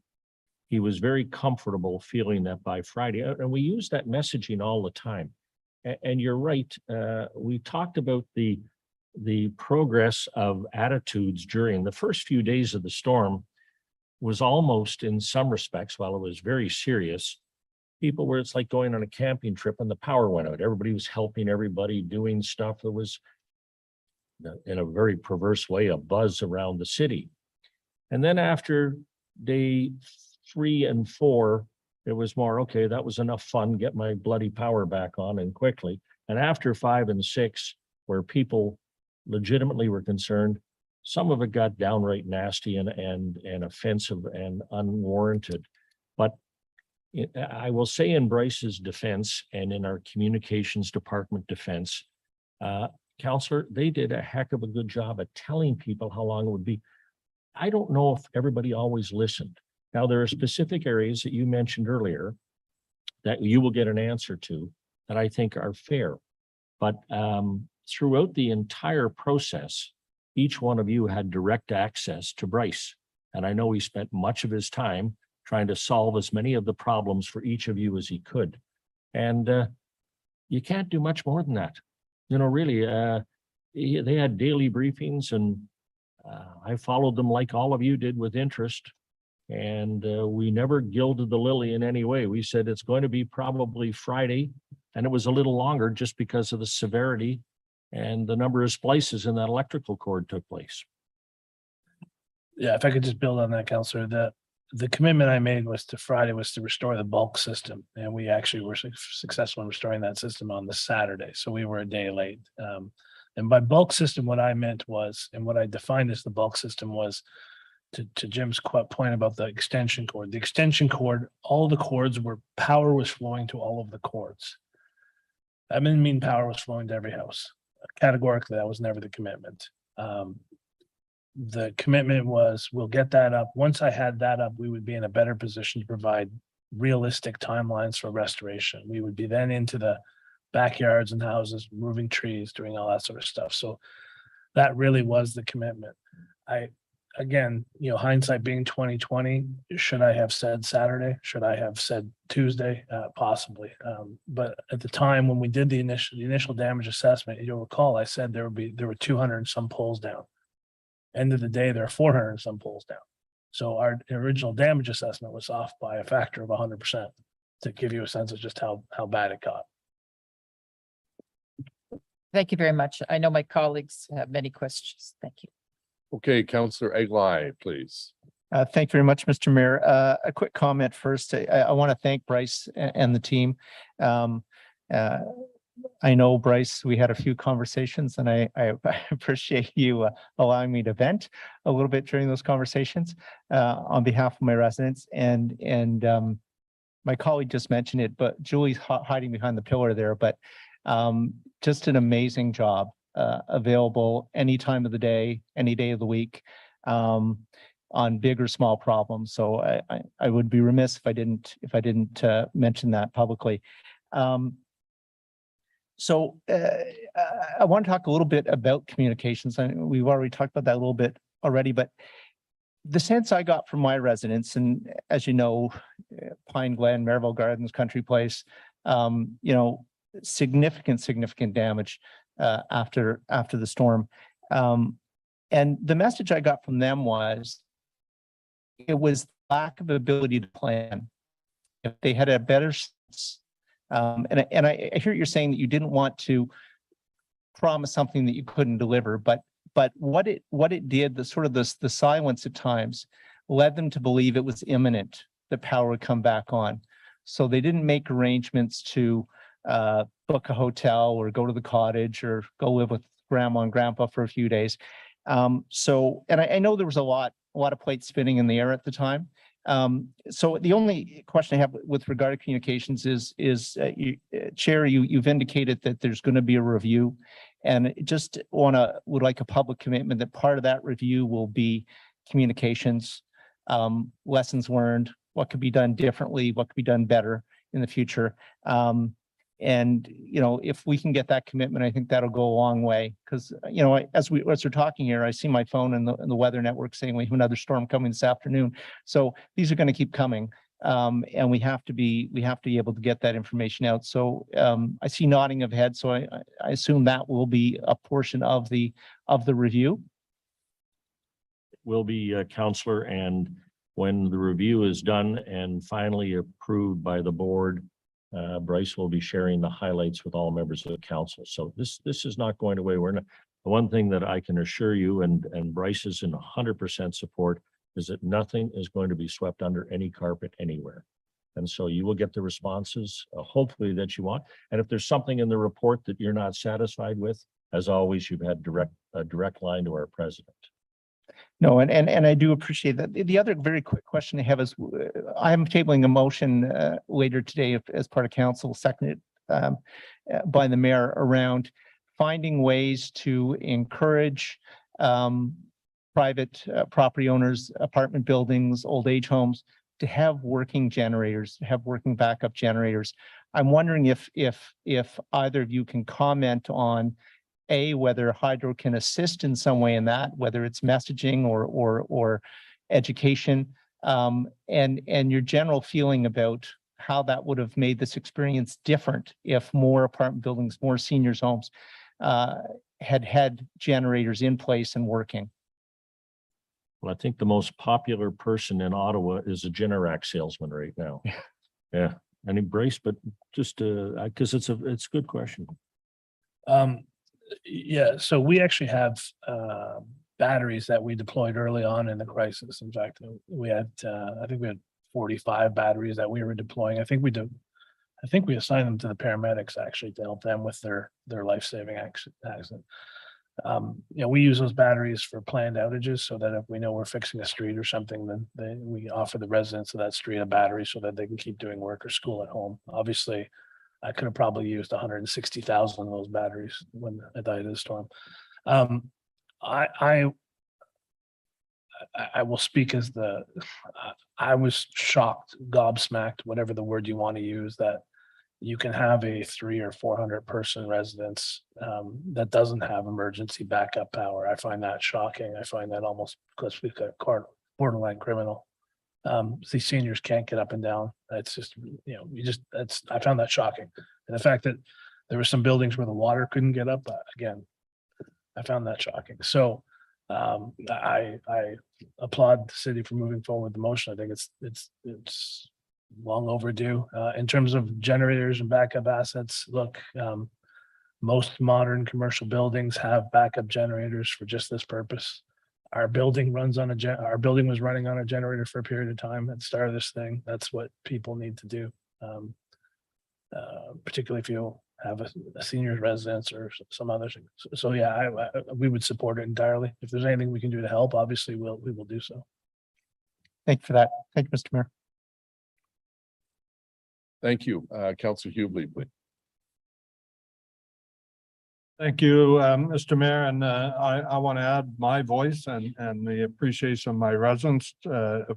he was very comfortable feeling that by Friday, and we use that messaging all the time. And you're right. We talked about the progress of attitudes during the first few days of the storm was almost, in some respects, while it was very serious, people where it's like going on a camping trip and the power went out. Everybody was helping everybody, doing stuff. There was, in a very perverse way, a buzz around the city. And then after day 3 and 4, it was more, okay, that was enough fun, get my bloody power back on and quickly. And after 5 and 6, where people legitimately were concerned, some of it got downright nasty and offensive and unwarranted. But I will say, in Bryce's defense and in our communications department defense, Councillor, they did a heck of a good job at telling people how long it would be. I don't know if everybody always listened. Now, there are specific areas that you mentioned earlier that you will get an answer to that I think are fair. But throughout the entire process, each one of you had direct access to Bryce. And I know he spent much of his time trying to solve as many of the problems for each of you as he could. And you can't do much more than that. You know, really, they had daily briefings, and I followed them like all of you did with interest. And we never gilded the lily in any way. We said it's going to be probably Friday, and it was a little longer just because of the severity and the number of splices in that electrical cord took place. Yeah, if I could just build on that, Counselor, the commitment I made was to Friday was to restore the bulk system. And we actually were successful in restoring that system on the Saturday. So we were a day late. And by bulk system, what I meant was, and what I defined as the bulk system was, to Jim's point about the extension cord. The extension cord, all the cords were, power was flowing to all of the cords. That didn't mean power was flowing to every house. Categorically, that was never the commitment. The commitment was, we'll get that up. Once I had that up, we would be in a better position to provide realistic timelines for restoration. We would be then into the backyards and houses, moving trees, doing all that sort of stuff. So that really was the commitment. Again, you know, hindsight being 2020, should I have said Saturday? Should I have said Tuesday? Possibly. But at the time when we did the initial damage assessment, you'll recall I said there were 200 and some poles down. End of the day, there are 400 and some poles down. So our original damage assessment was off by a factor of 100%, to give you a sense of just how bad it got. Thank you very much. I know my colleagues have many questions. Thank you. Okay, Councillor Eglai, please. Thank you very much, Mr. Mayor. A quick comment first. I want to thank Bryce and the team. I know, Bryce, we had a few conversations, and I appreciate you allowing me to vent a little bit during those conversations on behalf of my residents. And my colleague just mentioned it, but Julie's hiding behind the pillar there, but just an amazing job, available any time of the day, any day of the week, on big or small problems. So I would be remiss if I didn't mention that publicly. So I want to talk a little bit about communications. We've already talked about that a little bit already, but the sense I got from my residents, and as you know, Pine Glen, Maryville Gardens, Country Place, you know, significant damage after the storm. And the message I got from them was, it was lack of ability to plan. If they had a better sense, and I hear you're saying that you didn't want to promise something that you couldn't deliver, but what it did, the silence at times led them to believe it was imminent that power would come back on. So they didn't make arrangements to book a hotel or go to the cottage or go live with grandma and grandpa for a few days. So, and I know there was a lot of plates spinning in the air at the time. So the only question I have with regard to communications is Chair, you've indicated that there's going to be a review, and just would like a public commitment that part of that review will be communications, lessons learned, what could be done differently, what could be done better in the future. And, you know, if we can get that commitment, I think that'll go a long way, because, you know, as we're talking here, I see my phone and the weather network saying we have another storm coming this afternoon. So these are going to keep coming. And we have to be able to get that information out. So I see nodding of head. So I assume that will be a portion of the review. Will be, Councillor, and when the review is done and finally approved by the board, Bryce will be sharing the highlights with all members of the council. So this is not going away. The one thing that I can assure you, and Bryce is in 100% support, is that nothing is going to be swept under any carpet anywhere. And so you will get the responses, hopefully, that you want. And if there's something in the report that you're not satisfied with, as always, you've had a direct line to our president. No, and I do appreciate that. The other very quick question I have is, I'm tabling a motion later today as part of council, seconded by the mayor, around finding ways to encourage private property owners, apartment buildings, old age homes, to have working generators, to have working backup generators. I'm wondering if either of you can comment on whether hydro can assist in some way in that, whether it's messaging or education, and your general feeling about how that would have made this experience different if more apartment buildings, more seniors homes had generators in place and working. Well, I think the most popular person in Ottawa is a Generac salesman right now. Yeah, and embrace, but just because it's a good question. Yeah, so we actually have batteries that we deployed early on in the crisis. In fact, we had I think we had 45 batteries that we were deploying. I think we assigned them to the paramedics actually to help them with their life-saving accident. We use those batteries for planned outages so that if we know we're fixing a street or something, then we offer the residents of that street a battery so that they can keep doing work or school at home. Obviously, I could have probably used 160,000 of those batteries when at the height of the storm. I will speak as I was shocked, gobsmacked, whatever the word you want to use, that you can have a 300 or 400 person residence that doesn't have emergency backup power. I find that shocking. I find that almost borderline criminal. These seniors can't get up and down. That's just, I found that shocking. And the fact that there were some buildings where the water couldn't get up, again, I found that shocking. So I applaud the city for moving forward with the motion. I think it's long overdue. In terms of generators and backup assets, look, most modern commercial buildings have backup generators for just this purpose. Our building was running on a generator for a period of time at the start of this thing. That's what people need to do. Particularly if you have a senior residence or some others. So yeah, we would support it entirely. If there's anything we can do to help, obviously we will do so. Thank you for that. Thank you, Mr. Mayor. Thank you. Councillor Hubley, please. Thank you, Mr. Mayor, and I want to add my voice and the appreciation of my residents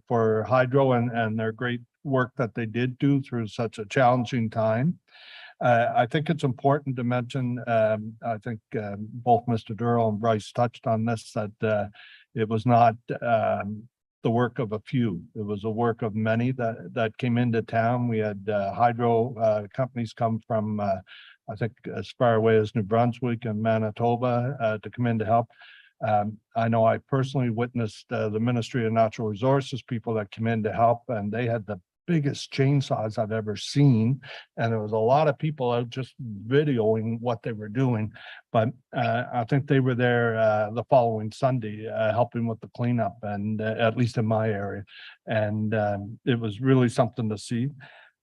for Hydro and their great work that they did do through such a challenging time. I think it's important to mention, I think both Mr. Durrell and Bryce touched on this, that it was not the work of a few. It was a work of many that came into town. We had hydro companies come from I think as far away as New Brunswick and Manitoba to come in to help. I know I personally witnessed the Ministry of Natural Resources people that came in to help, and they had the biggest chainsaws I've ever seen. And there was a lot of people out just videoing what they were doing. But I think they were there the following Sunday helping with the cleanup, and at least in my area. And it was really something to see.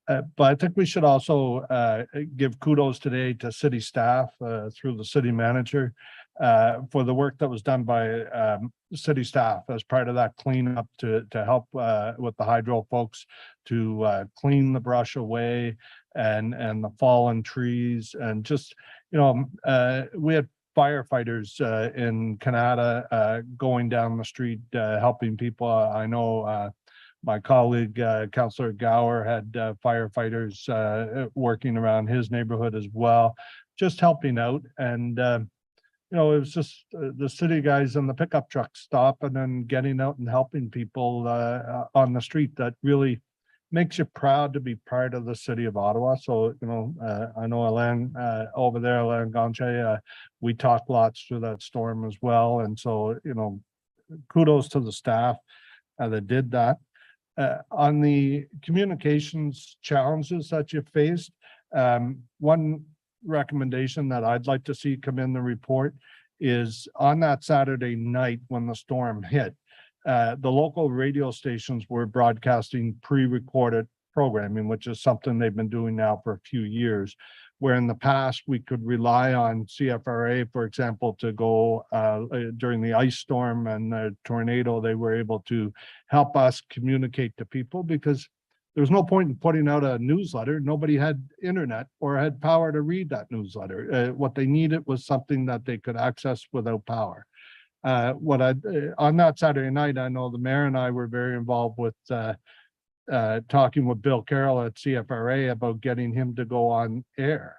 But I think we should also give kudos today to city staff through the city manager for the work that was done by city staff as part of that cleanup to help with the hydro folks to clean the brush away and the fallen trees, and just, we had firefighters in Canada going down the street helping people. I know my colleague, Councillor Gower, had firefighters working around his neighborhood as well, just helping out. And, it was just the city guys and the pickup truck stopping and getting out and helping people on the street. That really makes you proud to be part of the city of Ottawa. So, I know Alain over there, Alain Ganche, we talked lots through that storm as well. And so, kudos to the staff that did that. On the communications challenges that you faced, one recommendation that I'd like to see come in the report is on that Saturday night when the storm hit, the local radio stations were broadcasting pre-recorded programming, which is something they've been doing now for a few years, where in the past we could rely on CFRA, for example, to go during the ice storm and the tornado. They were able to help us communicate to people because there was no point in putting out a newsletter. Nobody had internet or had power to read that newsletter. What they needed was something that they could access without power. On that Saturday night, I know the mayor and I were very involved with talking with Bill Carroll at CFRA about getting him to go on air.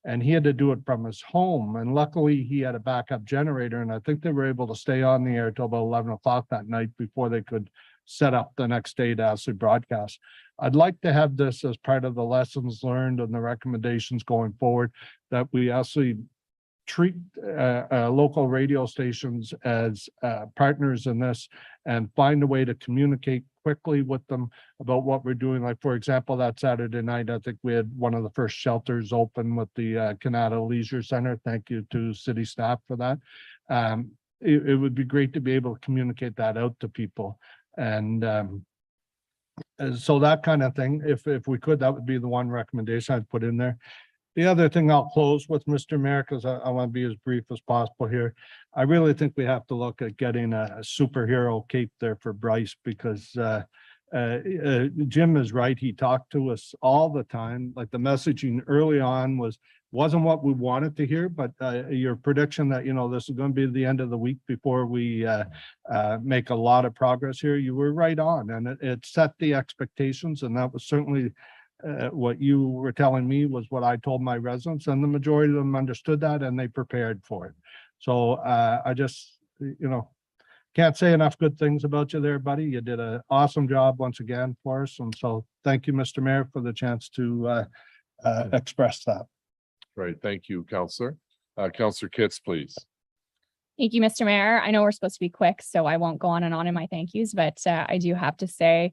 and he had to do it from his home. And luckily he had a backup generator, and I think they were able to stay on the air till about 11 o'clock that night before they could set up the next day to actually broadcast. I'd like to have this as part of the lessons learned and the recommendations going forward, that we actually treat local radio stations as partners in this and find a way to communicate quickly with them about what we're doing. Like, for example, that Saturday night, I think we had one of the first shelters open with the Canada Leisure Center. Thank you to city staff for that. It would be great to be able to communicate that out to people. And so that kind of thing, if we could, that would be the one recommendation I'd put in there. The other thing I'll close with, Mr. Mayor, because I want to be as brief as possible here. I really think we have to look at getting a superhero cape there for Bryce, because Jim is right. He talked to us all the time. Like, the messaging early on wasn't what we wanted to hear, but your prediction that, this is going to be the end of the week before we make a lot of progress here, you were right on, and it set the expectations, and that was certainly what you were telling me was what I told my residents, and the majority of them understood that and they prepared for it. So I just, can't say enough good things about you there, buddy. You did an awesome job once again for us. And so thank you, Mr. Mayor, for the chance to express that. Right. Thank you, Councillor. Councillor Kitts, please. Thank you, Mr. Mayor. I know we're supposed to be quick, so I won't go on and on in my thank yous, but I do have to say,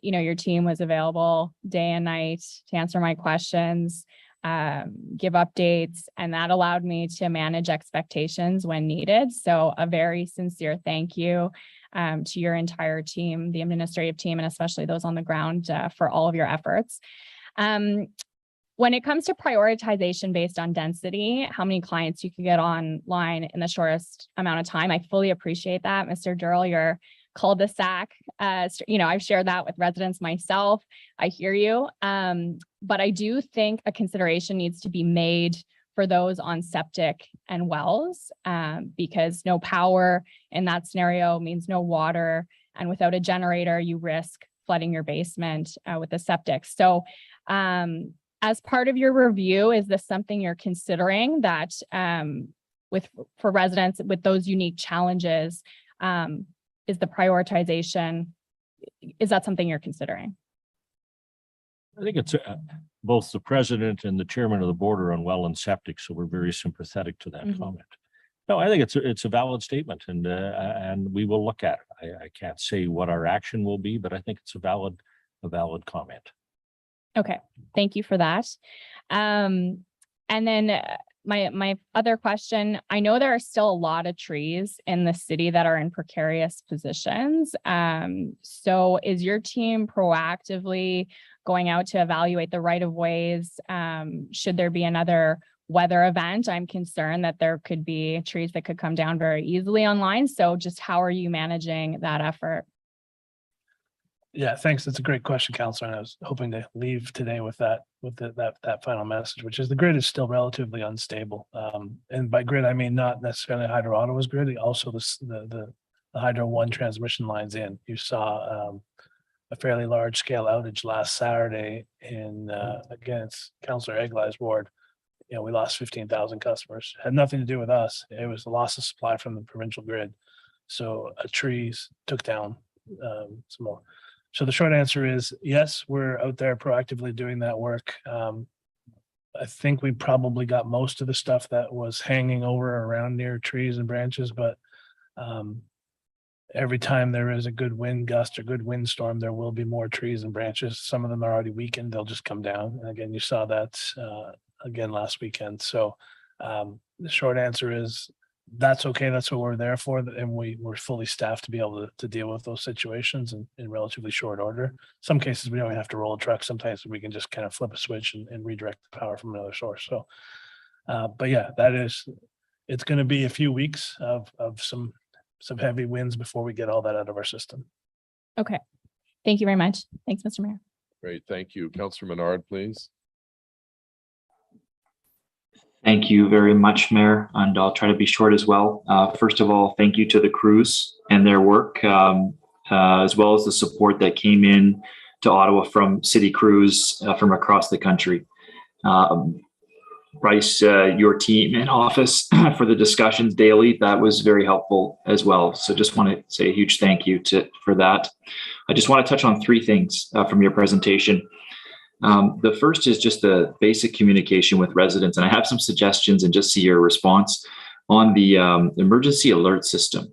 your team was available day and night to answer my questions, give updates, and that allowed me to manage expectations when needed. So a very sincere thank you to your entire team, the administrative team, and especially those on the ground for all of your efforts. When it comes to prioritization based on density, how many clients you can get online in the shortest amount of time, I fully appreciate that. Mr. Durrell, your cul-de-sac, I've shared that with residents myself. I hear you. But I do think a consideration needs to be made for those on septic and wells, because no power in that scenario means no water. And without a generator, you risk flooding your basement with the septic. So as part of your review, is this something you're considering that for residents with those unique challenges, is the prioritization, is that something you're considering? I think it's both the president and the chairman of the board are on well and septic, so we're very sympathetic to that comment. No, I think it's a valid statement, and we will look at it. I can't say what our action will be, but I think it's a valid comment. Okay, thank you for that. And then my other question, I know there are still a lot of trees in the city that are in precarious positions. So is your team proactively going out to evaluate the right of ways? Should there be another weather event? I'm concerned that there could be trees that could come down very easily online. So just how are you managing that effort? Yeah, thanks. That's a great question, Councillor. And I was hoping to leave today with that final message, which is the grid is still relatively unstable. And by grid, I mean not necessarily Hydro Ottawa's grid, also the Hydro One transmission lines in. You saw a fairly large scale outage last Saturday in against Councillor Eglei's ward. We lost 15,000 customers. Had nothing to do with us. It was the loss of supply from the provincial grid. So trees took down some more. So the short answer is yes, we're out there proactively doing that work. I think we probably got most of the stuff that was hanging over around near trees and branches, but every time there is a good wind gust or good windstorm, there will be more trees and branches. Some of them are already weakened, they'll just come down. And again, you saw that again last weekend. So the short answer is that's okay. That's what we're there for. And we're fully staffed to be able to deal with those situations in relatively short order. Some cases we don't even have to roll a truck. Sometimes we can just kind of flip a switch and redirect the power from another source. So, but yeah, it's going to be a few weeks of some heavy winds before we get all that out of our system. Okay. Thank you very much. Thanks, Mr. Mayor. Great. Thank you. Councillor Menard, please. Thank you very much, Mayor, and I'll try to be short as well. First of all, thank you to the crews and their work, as well as the support that came in to Ottawa from city crews from across the country. Bryce, your team and office for the discussions daily. That was very helpful as well. So just want to say a huge thank you for that. I just want to touch on three things from your presentation. The first is just the basic communication with residents, and I have some suggestions and just see your response on the emergency alert system.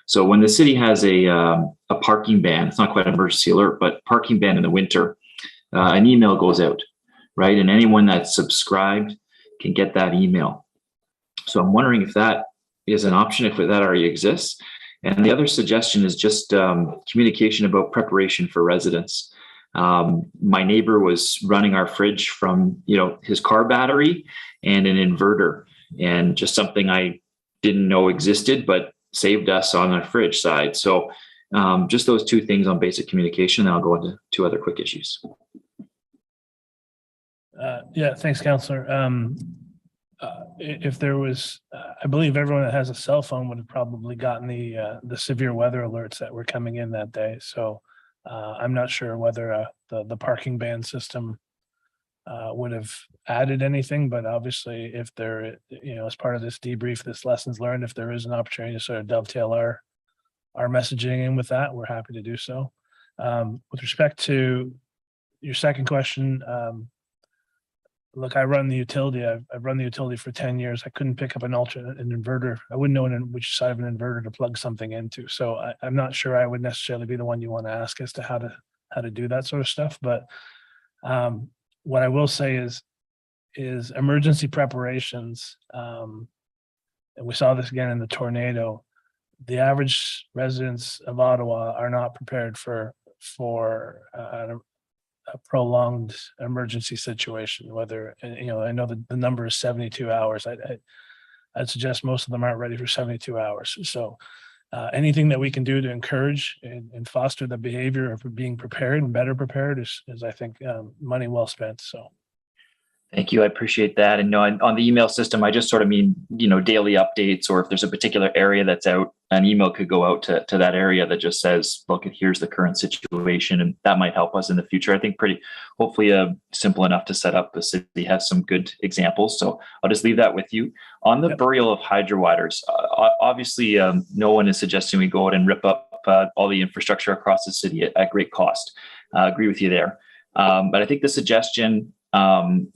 So when the city has a parking ban, it's not quite an emergency alert, but parking ban in the winter, an email goes out, right? And anyone that's subscribed can get that email. So I'm wondering if that is an option, if that already exists. And the other suggestion is just communication about preparation for residents. My neighbor was running our fridge from, his car battery and an inverter, and just something I didn't know existed, but saved us on our fridge side. So just those two things on basic communication, and I'll go into two other quick issues. Yeah, thanks, Councillor. If there was, I believe everyone that has a cell phone would have probably gotten the severe weather alerts that were coming in that day. So I'm not sure whether the parking ban system would have added anything, but obviously if there, as part of this debrief, this lessons learned, if there is an opportunity to sort of dovetail our messaging in with that, we're happy to do so. With respect to your second question, look, I run the utility. I've run the utility for 10 years. I couldn't pick up an inverter. I wouldn't know which side of an inverter to plug something into. So I'm not sure I would necessarily be the one you want to ask as to how to do that sort of stuff. But what I will say is emergency preparations, and we saw this again in the tornado. The average residents of Ottawa are not prepared for a prolonged emergency situation, whether, I know the number is 72 hours. I'd suggest most of them aren't ready for 72 hours. So anything that we can do to encourage and foster the behavior of being prepared and better prepared is I think, money well spent. So. Thank you. I appreciate that. And no, on the email system, I just sort of mean, daily updates, or if there's a particular area that's out, an email could go out to that area that just says, look, here's the current situation. And that might help us in the future. I think hopefully simple enough to set up. The city has some good examples. So I'll just leave that with you. On the burial of hydro wires, obviously, no one is suggesting we go out and rip up all the infrastructure across the city at great cost. I agree with you there. But I think the suggestion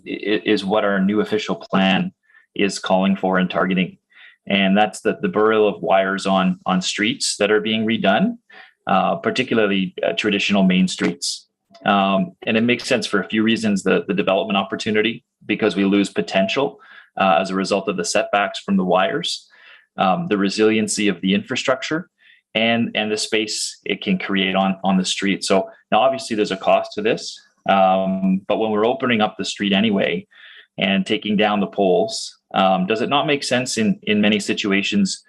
is what our new official plan is calling for and targeting. And that's the burial of wires on streets that are being redone, particularly traditional main streets. And it makes sense for a few reasons. The development opportunity, because we lose potential as a result of the setbacks from the wires, the resiliency of the infrastructure, and the space it can create on the street. So now obviously there's a cost to this. But when we're opening up the street anyway and taking down the poles, does it not make sense in many situations,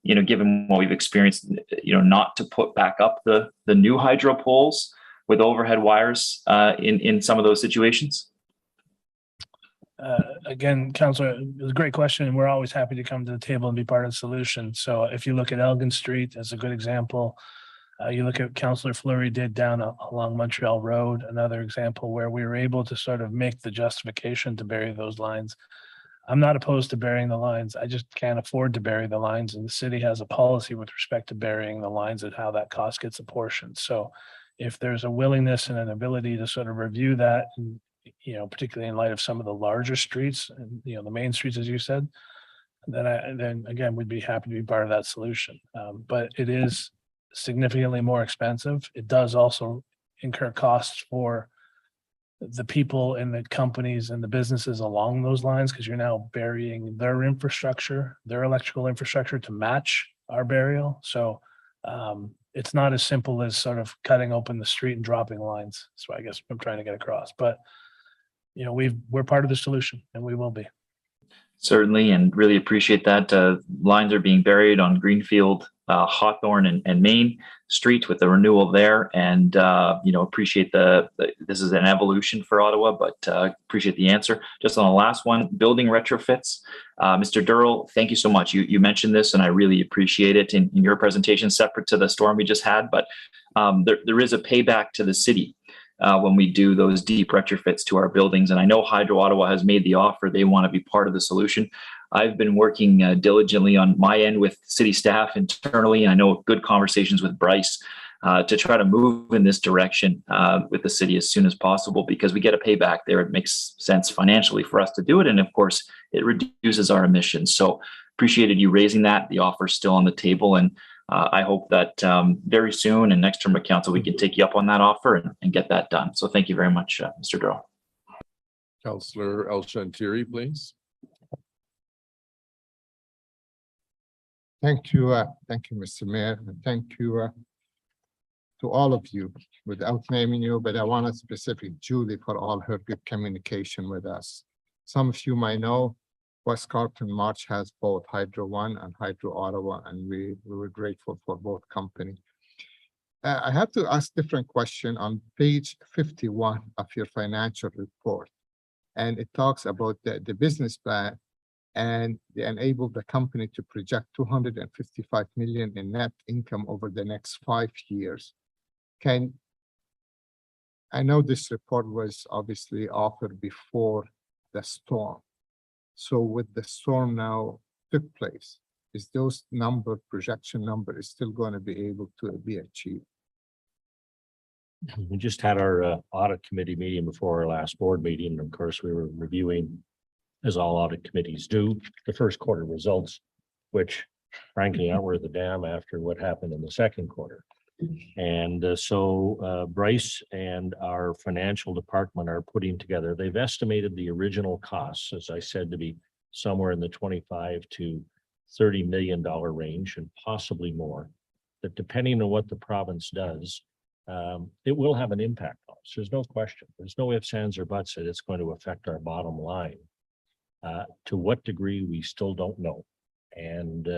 given what we've experienced, not to put back up the new hydro poles with overhead wires in some of those situations? Again, Councillor, it was a great question, and we're always happy to come to the table and be part of the solution. So if you look at Elgin Street as a good example, you look at Councillor Fleury did down along Montreal Road, another example where we were able to sort of make the justification to bury those lines. I'm not opposed to burying the lines. I just can't afford to bury the lines, and the city has a policy with respect to burying the lines and how that cost gets apportioned. So if there's a willingness and an ability to sort of review that, and, particularly in light of some of the larger streets and, the main streets, as you said, then again, we'd be happy to be part of that solution. But it is significantly more expensive. It does also incur costs for the people and the companies and the businesses along those lines, because you're now burying their infrastructure, their electrical infrastructure to match our burial. So it's not as simple as sort of cutting open the street and dropping lines. So I guess I'm trying to get across, but we're part of the solution, and we will be. Certainly, and really appreciate that. Lines are being buried on Greenfield, Hawthorne and Main Street with the renewal there, and appreciate this is an evolution for Ottawa, but appreciate the answer. Just on the last one, building retrofits, Mr. Durrell, thank you so much. You mentioned this, and I really appreciate it in your presentation, separate to the storm we just had, but there is a payback to the city when we do those deep retrofits to our buildings. And I know Hydro Ottawa has made the offer. They want to be part of the solution. I've been working diligently on my end with city staff internally. I know good conversations with Bryce to try to move in this direction with the city as soon as possible, because we get a payback there. It makes sense financially for us to do it. And of course, it reduces our emissions. So appreciated you raising that. The offer is still on the table. And I hope that very soon and next term of council, we can take you up on that offer and get that done. So thank you very much, Mr. Darrell. Councillor El Shantiri, please. Thank you, Mr. Mayor, and thank you to all of you, without naming you, but I want to specifically Julie for all her good communication with us. Some of you might know West Carleton March has both Hydro One and Hydro Ottawa, and we were grateful for both companies. I have to ask different question on page 51 of your financial report, and it talks about the business plan, and they enable the company to project 255 million in net income over the next 5 years. I know this report was obviously offered before the storm. So with the storm now took place, is those projection number is still going to be able to be achieved? We just had our audit committee meeting before our last board meeting. And of course, we were reviewing, as all audit committees do, the first quarter results, which frankly aren't worth a damn after what happened in the second quarter. And so Bryce and our financial department are putting together, they've estimated the original costs, as I said, to be somewhere in the 25 to $30 million range and possibly more, that depending on what the province does, it will have an impact on us. There's no question. There's no ifs, ands, or buts that it's going to affect our bottom line. To what degree, we still don't know. And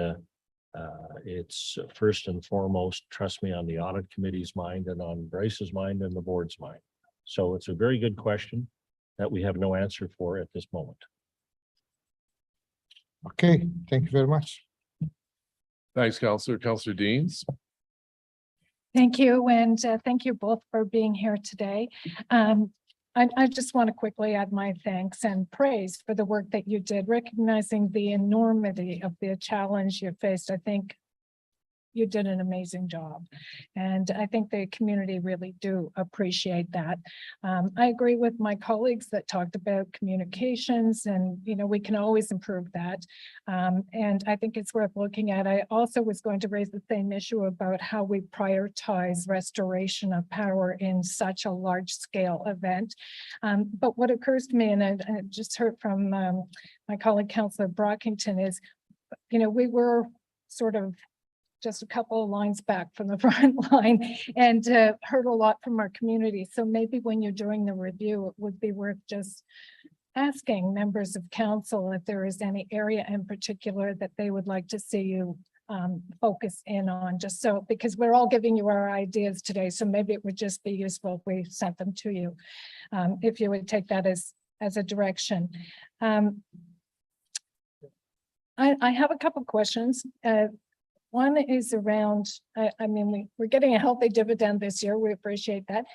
it's first and foremost, trust me, on the audit committee's mind and on Bryce's mind and the board's mind. So it's a very good question that we have no answer for at this moment. Okay, thank you very much. Thanks, Councillor. Councillor Deans. Thank you, and thank you both for being here today. I just want to quickly add my thanks and praise for the work that you did, recognizing the enormity of the challenge you faced. I think you did an amazing job, and I think the community really do appreciate that. I agree with my colleagues that talked about communications, and we can always improve that. And I think it's worth looking at. I also was going to raise the same issue about how we prioritize restoration of power in such a large scale event. But what occurs to me, and I just heard from my colleague Councillor Brockington, is, we were sort of just a couple of lines back from the front line and heard a lot from our community. So maybe when you're doing the review, it would be worth just asking members of council if there is any area in particular that they would like to see you focus in on, just so, because we're all giving you our ideas today. So maybe it would just be useful if we sent them to you, if you would take that as a direction. I have a couple questions. One is around, we're getting a healthy dividend this year. We appreciate that.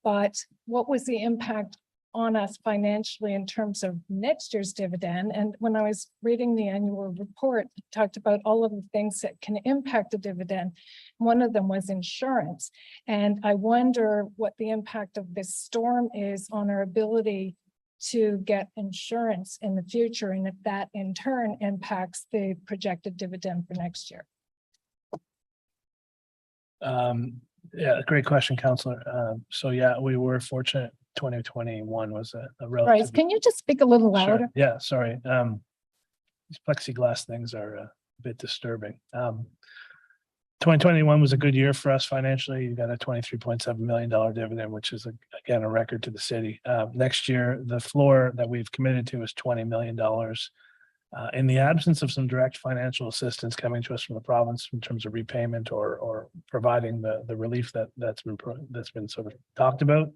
But what was the impact on us financially in terms of next year's dividend? And when I was reading the annual report, it talked about all of the things that can impact a dividend. One of them was insurance. And I wonder what the impact of this storm is on our ability to get insurance in the future, and if that in turn impacts the projected dividend for next year. Yeah, great question, Councillor. So yeah, we were fortunate. 2021 was a relative. Bryce, can you just speak a little louder? Sure. Yeah, sorry. These plexiglass things are a bit disturbing. 2021 was a good year for us financially. You got a $23.7 million dividend, which is again a record to the city. Next year, the floor that we've committed to is $20 million. In the absence of some direct financial assistance coming to us from the province in terms of repayment or providing the relief that's been sort of talked about,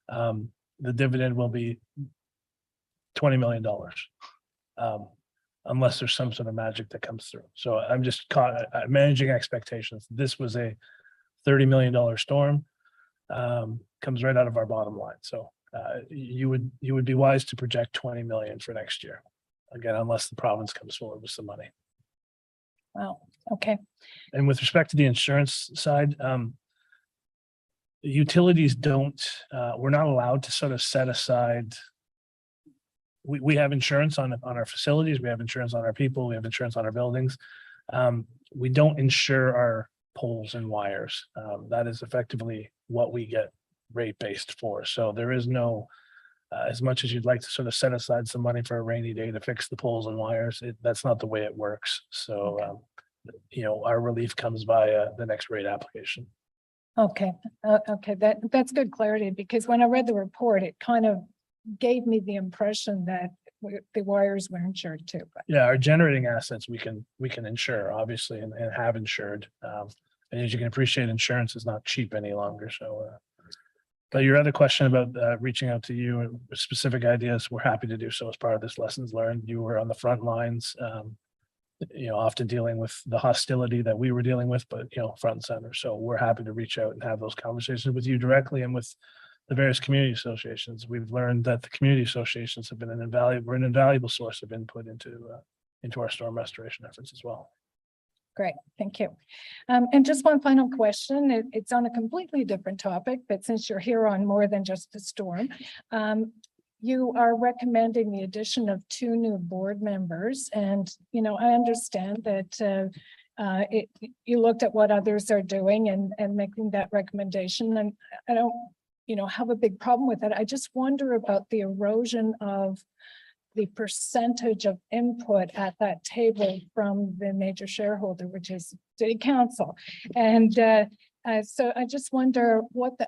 the dividend will be $20 million. Unless there's some sort of magic that comes through. So I'm just managing expectations. This was a $30 million storm. comes right out of our bottom line. So you would be wise to project 20 million for next year. Again, unless the province comes forward with some money. Wow, okay. And with respect to the insurance side, utilities don't, we're not allowed to sort of set aside. We have insurance on our facilities, we have insurance on our people, we have insurance on our buildings. We don't insure our poles and wires. That is effectively what we get rate based for. So there is no, as much as you'd like to sort of set aside some money for a rainy day to fix the poles and wires, that's not the way it works. So, our relief comes via the next rate application. Okay, okay, that's good clarity, because when I read the report, it kind of gave me the impression that the wires were insured too. But Yeah, our generating assets, we can insure, obviously, and have insured. And as you can appreciate, insurance is not cheap any longer. So, but your other question about reaching out to you and specific ideas, we're happy to do so as part of this lessons learned. You were on the front lines, often dealing with the hostility that we were dealing with, but front and center. So we're happy to reach out and have those conversations with you directly and with the various community associations. We've learned that the community associations have been an invaluable source of input into our storm restoration efforts as well. great, thank you. And just one final question. It's on a completely different topic, but since you're here on more than just the storm, you are recommending the addition of 2 new board members. And, I understand that you looked at what others are doing and making that recommendation. And I don't, have a big problem with it. I just wonder about the erosion of the percentage of input at that table from the major shareholder, which is city council. And so I just wonder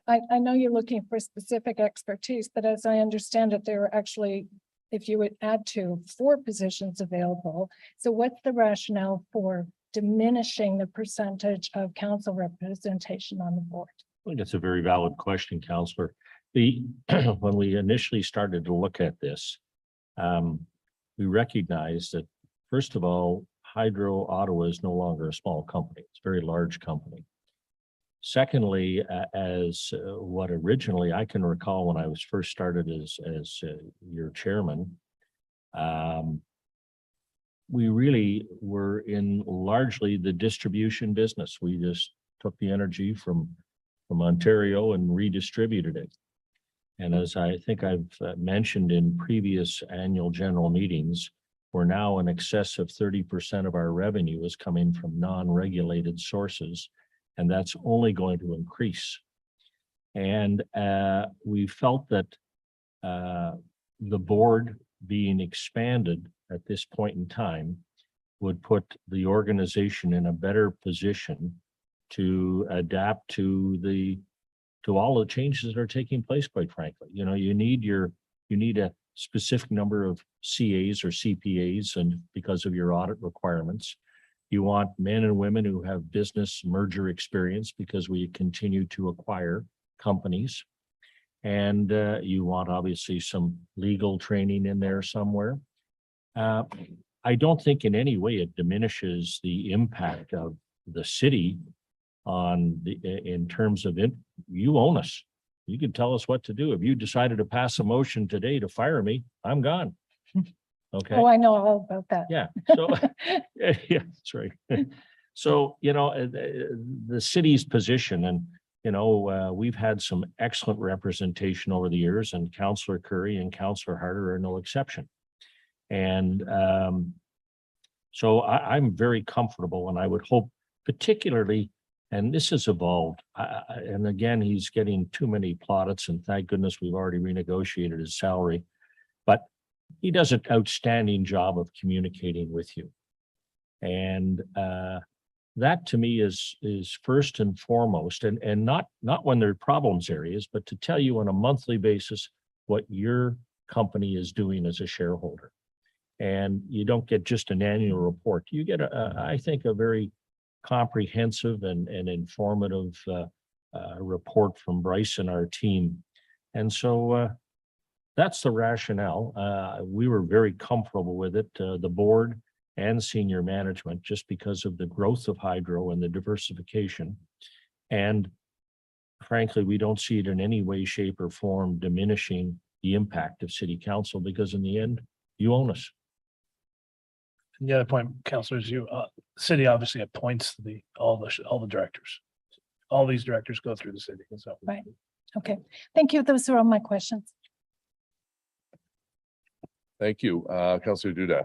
I know you're looking for specific expertise, but as I understand it, there are actually, if you would add to 4 positions available. So what's the rationale for diminishing the percentage of council representation on the board? I think it's a very valid question, Councillor. When we initially started to look at this, we recognized that, first of all, Hydro Ottawa is no longer a small company. It's a very large company. Secondly, as what originally I can recall when I was first started as your chairman, we really were in largely the distribution business. We just took the energy from Ontario and redistributed it. And as I think I've mentioned in previous annual general meetings, we're now in excess of 30% of our revenue is coming from non-regulated sources, and that's only going to increase. And we felt that the board being expanded at this point in time would put the organization in a better position to adapt to all the changes that are taking place, quite frankly. You need a specific number of CAs or CPAs, and because of your audit requirements, you want men and women who have business merger experience because we continue to acquire companies. And you want obviously some legal training in there somewhere. I don't think in any way it diminishes the impact of the city in terms of it. You own us. You can tell us what to do. If you decided to pass a motion today to fire me, I'm gone. Okay. Oh, I know all about that. Yeah. So yeah, that's right. So, the city's position, and we've had some excellent representation over the years, and Councillor Curry and Councillor Harder are no exception. And so I'm very comfortable, and I would hope particularly, and this has evolved, and again, he's getting too many plaudits, and thank goodness we've already renegotiated his salary, but he does an outstanding job of communicating with you. And that to me is first and foremost, and not when there are problems areas, but to tell you on a monthly basis what your company is doing as a shareholder. And you don't get just an annual report. You get, I think, a very comprehensive and informative report from Bryce and our team. And so that's the rationale. We were very comfortable with it, the board and senior management, just because of the growth of Hydro and the diversification. And frankly, we don't see it in any way, shape, or form diminishing the impact of city council, because in the end, you own us. And the other point, councilors, city obviously appoints all the directors. All these directors go through the city, so. Right. Okay, thank you. Those are all my questions. Thank you. Councillor Duda.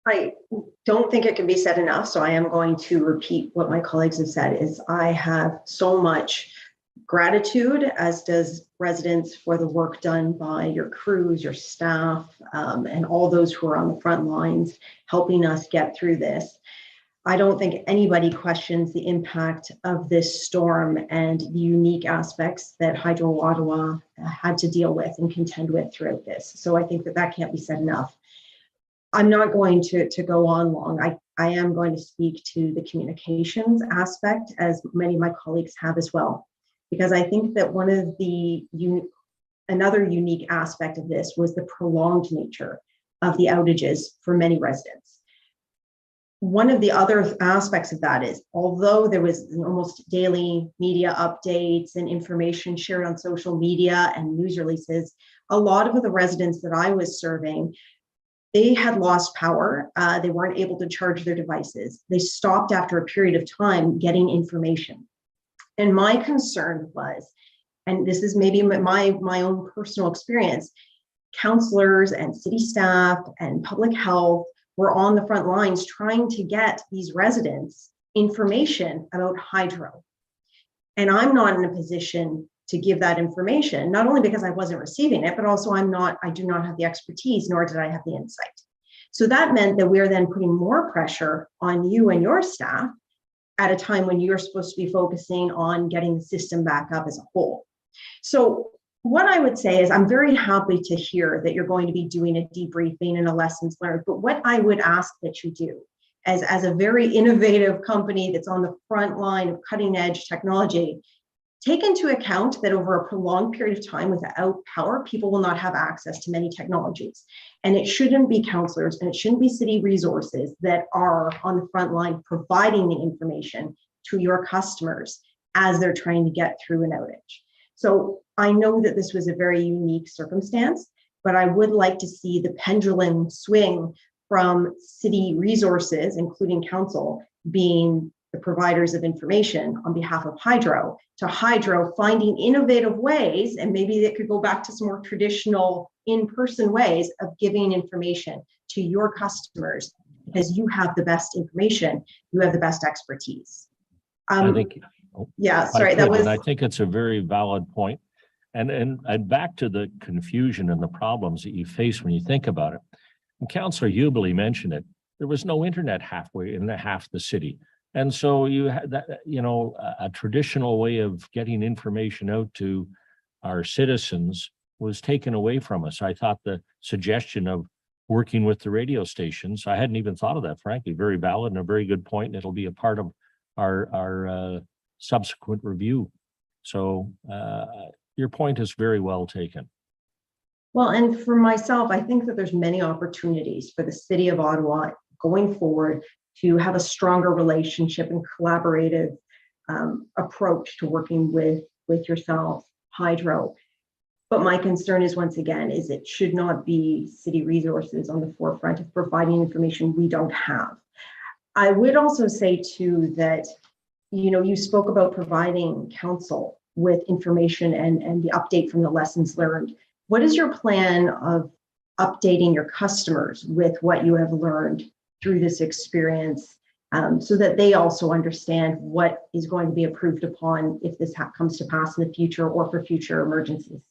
I don't think it can be said enough, so I am going to repeat what my colleagues have said. Is I have so much gratitude, as does residents, for the work done by your crews, your staff, and all those who are on the front lines helping us get through this. I don't think anybody questions the impact of this storm and the unique aspects that Hydro Ottawa had to deal with and contend with throughout this. So I think that can't be said enough. I'm not going to go on long. I am going to speak to the communications aspect, as many of my colleagues have as well, because I think that one of the another unique aspect of this was the prolonged nature of the outages for many residents. One of the other aspects of that is, although there was almost daily media updates and information shared on social media and news releases, a lot of the residents that I was serving, they had lost power. They weren't able to charge their devices. They stopped after a period of time getting information. And my concern was, and this is maybe my own personal experience, councillors and city staff and public health were on the front lines trying to get these residents information about hydro. And I'm not in a position to give that information, not only because I wasn't receiving it, but also I do not have the expertise, nor did I have the insight. So that meant that we're then putting more pressure on you and your staff at a time when you're supposed to be focusing on getting the system back up as a whole. So what I would say is, I'm very happy to hear that you're going to be doing a debriefing and a lessons learned, but what I would ask that you do as a very innovative company that's on the front line of cutting edge technology, take into account that over a prolonged period of time without power, people will not have access to many technologies. And it shouldn't be councillors and it shouldn't be city resources that are on the front line providing the information to your customers as they're trying to get through an outage. So I know that this was a very unique circumstance, but I would like to see the pendulum swing from city resources, including council, being the providers of information on behalf of hydro, to hydro finding innovative ways, and maybe it could go back to some more traditional in-person ways of giving information to your customers, because you have the best information, you have the best expertise. I think. Yeah, sorry, that was. And I think it's a very valid point. And back to the confusion and the problems that you face when you think about it. And Councillor Hubely mentioned it. There was no internet halfway in half the city. And so you had that, a traditional way of getting information out to our citizens was taken away from us. I thought the suggestion of working with the radio stations, I hadn't even thought of that, frankly, very valid and a very good point. And it'll be a part of our subsequent review. So your point is very well taken. Well, and for myself, I think that there's many opportunities for the city of Ottawa going forward to have a stronger relationship and collaborative approach to working with yourself, Hydro. But my concern is, once again, is it should not be city resources on the forefront of providing information we don't have. I would also say too that, you spoke about providing council with information and the update from the lessons learned. What is your plan of updating your customers with what you have learned through this experience, so that they also understand what is going to be approved upon if this comes to pass in the future or for future emergencies?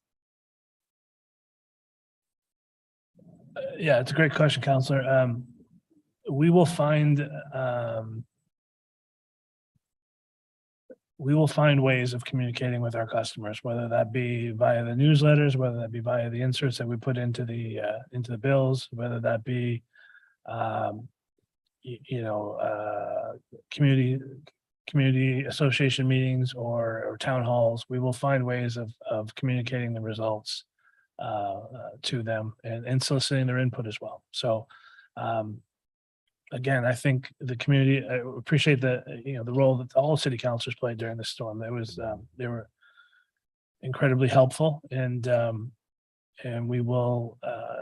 Yeah, it's a great question, Councillor. We will find ways of communicating with our customers, whether that be via the newsletters, whether that be via the inserts that we put into the bills, whether that be community association meetings or town halls. We will find ways of communicating the results to them and soliciting their input as well. So again, I think the community, I appreciate the, the role that all city councilors played during the storm. It was, they were incredibly helpful and we will,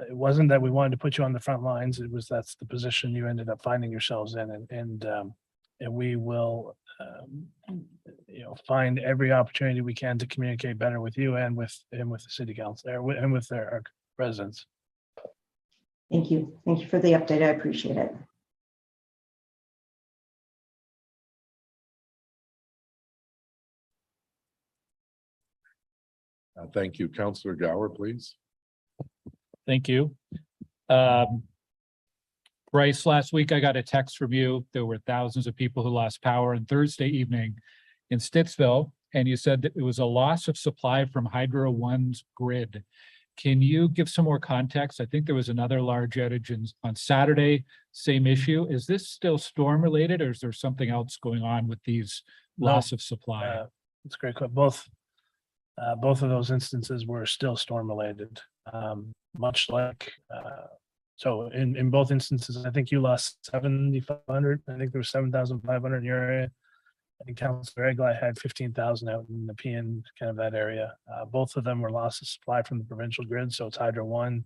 it wasn't that we wanted to put you on the front lines. It was, that's the position you ended up finding yourselves in and we will, find every opportunity we can to communicate better with you and with the city council and with our residents. Thank you. Thank you for the update. I appreciate it. Thank you. Councillor Gower, please. Thank you. Bryce, last week I got a text from you. There were thousands of people who lost power on Thursday evening in Stittsville, and you said that it was a loss of supply from Hydro One's grid. Can you give some more context? I think there was another large outage on Saturday, same issue. Is this still storm related or is there something else going on with these loss of supply? It's a great question. Both of those instances were still storm related. Much like, so in both instances, I think you lost 7,500. I think there was 7,500 in your area. I think Councillor Egli had 15,000 out in the PN kind of that area. Both of them were loss of supply from the provincial grid. So it's Hydro One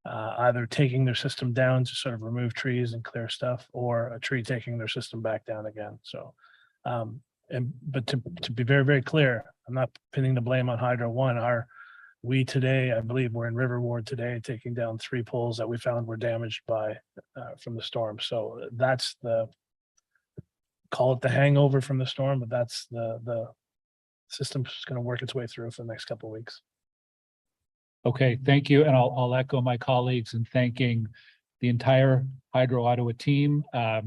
either taking their system down to sort of remove trees and clear stuff, or a tree taking their system back down again. So, but to be very, very clear, I'm not pinning the blame on Hydro One. We today, I believe we're in River Ward today, taking down 3 poles that we found were damaged by from the storm. So that's call it the hangover from the storm, but that's the system's going to work its way through for the next couple of weeks. Okay, thank you. And I'll echo my colleagues in thanking the entire Hydro Ottawa team. I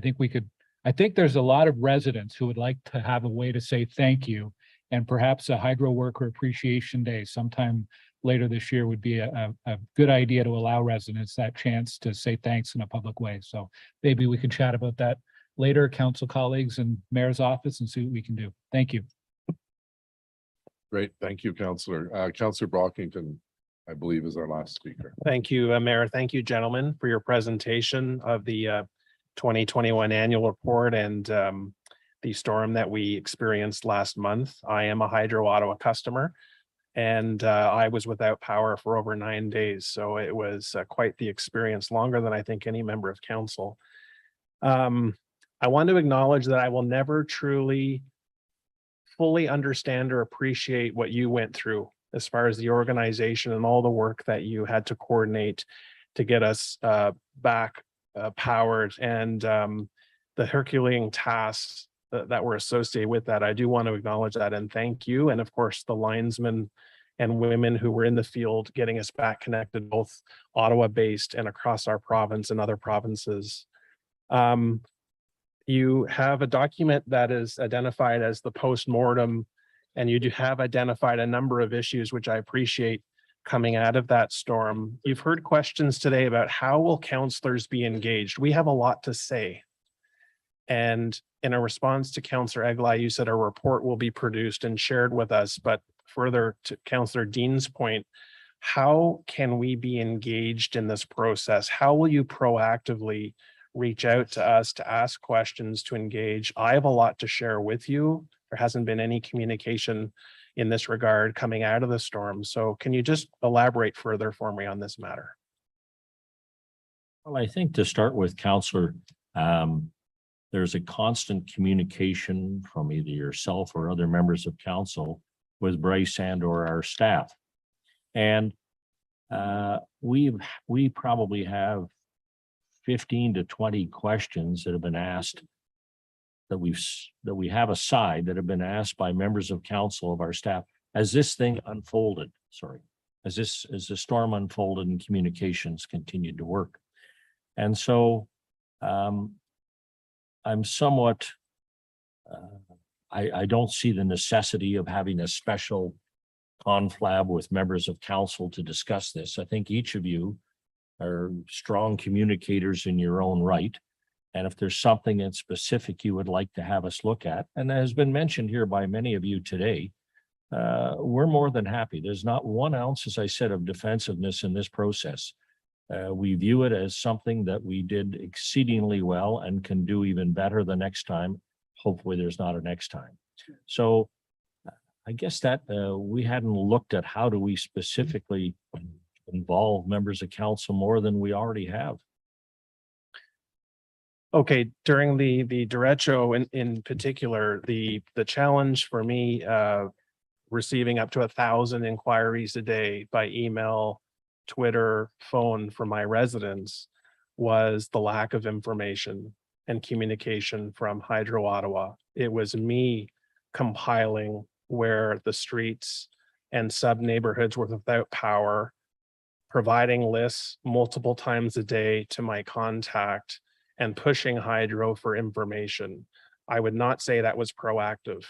think there's a lot of residents who would like to have a way to say thank you, and perhaps a Hydro Worker Appreciation Day sometime later this year would be a good idea to allow residents that chance to say thanks in a public way. So maybe we can chat about that later, council colleagues and mayor's office, and see what we can do. Thank you. Great. Thank you, Councillor. Councillor Brockington, I believe, is our last speaker. Thank you, Mayor. Thank you, gentlemen, for your presentation of the 2021 annual report and the storm that we experienced last month. I am a Hydro Ottawa customer, and I was without power for over 9 days. So it was quite the experience, longer than I think any member of council. I want to acknowledge that I will never truly fully understand or appreciate what you went through as far as the organization and all the work that you had to coordinate to get us back powered, and the Herculean tasks that were associated with that. I do want to acknowledge that and thank you. And of course, the linesmen and women who were in the field getting us back connected, both Ottawa based and across our province and other provinces. You have a document that is identified as the post-mortem, and you do have identified a number of issues, which I appreciate coming out of that storm. You've heard questions today about how will councillors be engaged? We have a lot to say. And in a response to Councillor Egli, you said a report will be produced and shared with us. But further to Councillor Dean's point, how can we be engaged in this process? How will you proactively reach out to us to ask questions, to engage? I have a lot to share with you. There hasn't been any communication in this regard coming out of the storm. So can you just elaborate further for me on this matter? Well, I think to start with, Councillor, there's a constant communication from either yourself or other members of council with Bryce and or our staff. And we probably have 15 to 20 questions that have been asked that we have aside that have been asked by members of council of our staff as this thing unfolded. As the storm unfolded and communications continued to work. And so I'm somewhat, I don't see the necessity of having a special conflab with members of council to discuss this. I think each of you are strong communicators in your own right. And if there's something in specific you would like to have us look at, and has been mentioned here by many of you today, we're more than happy. There's not 1 ounce, as I said, of defensiveness in this process. We view it as something that we did exceedingly well and can do even better the next time. Hopefully there's not a next time. So I guess that we hadn't looked at how do we specifically involve members of council more than we already have. Okay, during the derecho in particular, the challenge for me, receiving up to 1,000 inquiries a day by email, Twitter, phone from my residents was the lack of information and communication from Hydro Ottawa. It was me compiling where the streets and sub neighborhoods were without power, providing lists multiple times a day to my contact and pushing Hydro for information. I would not say that was proactive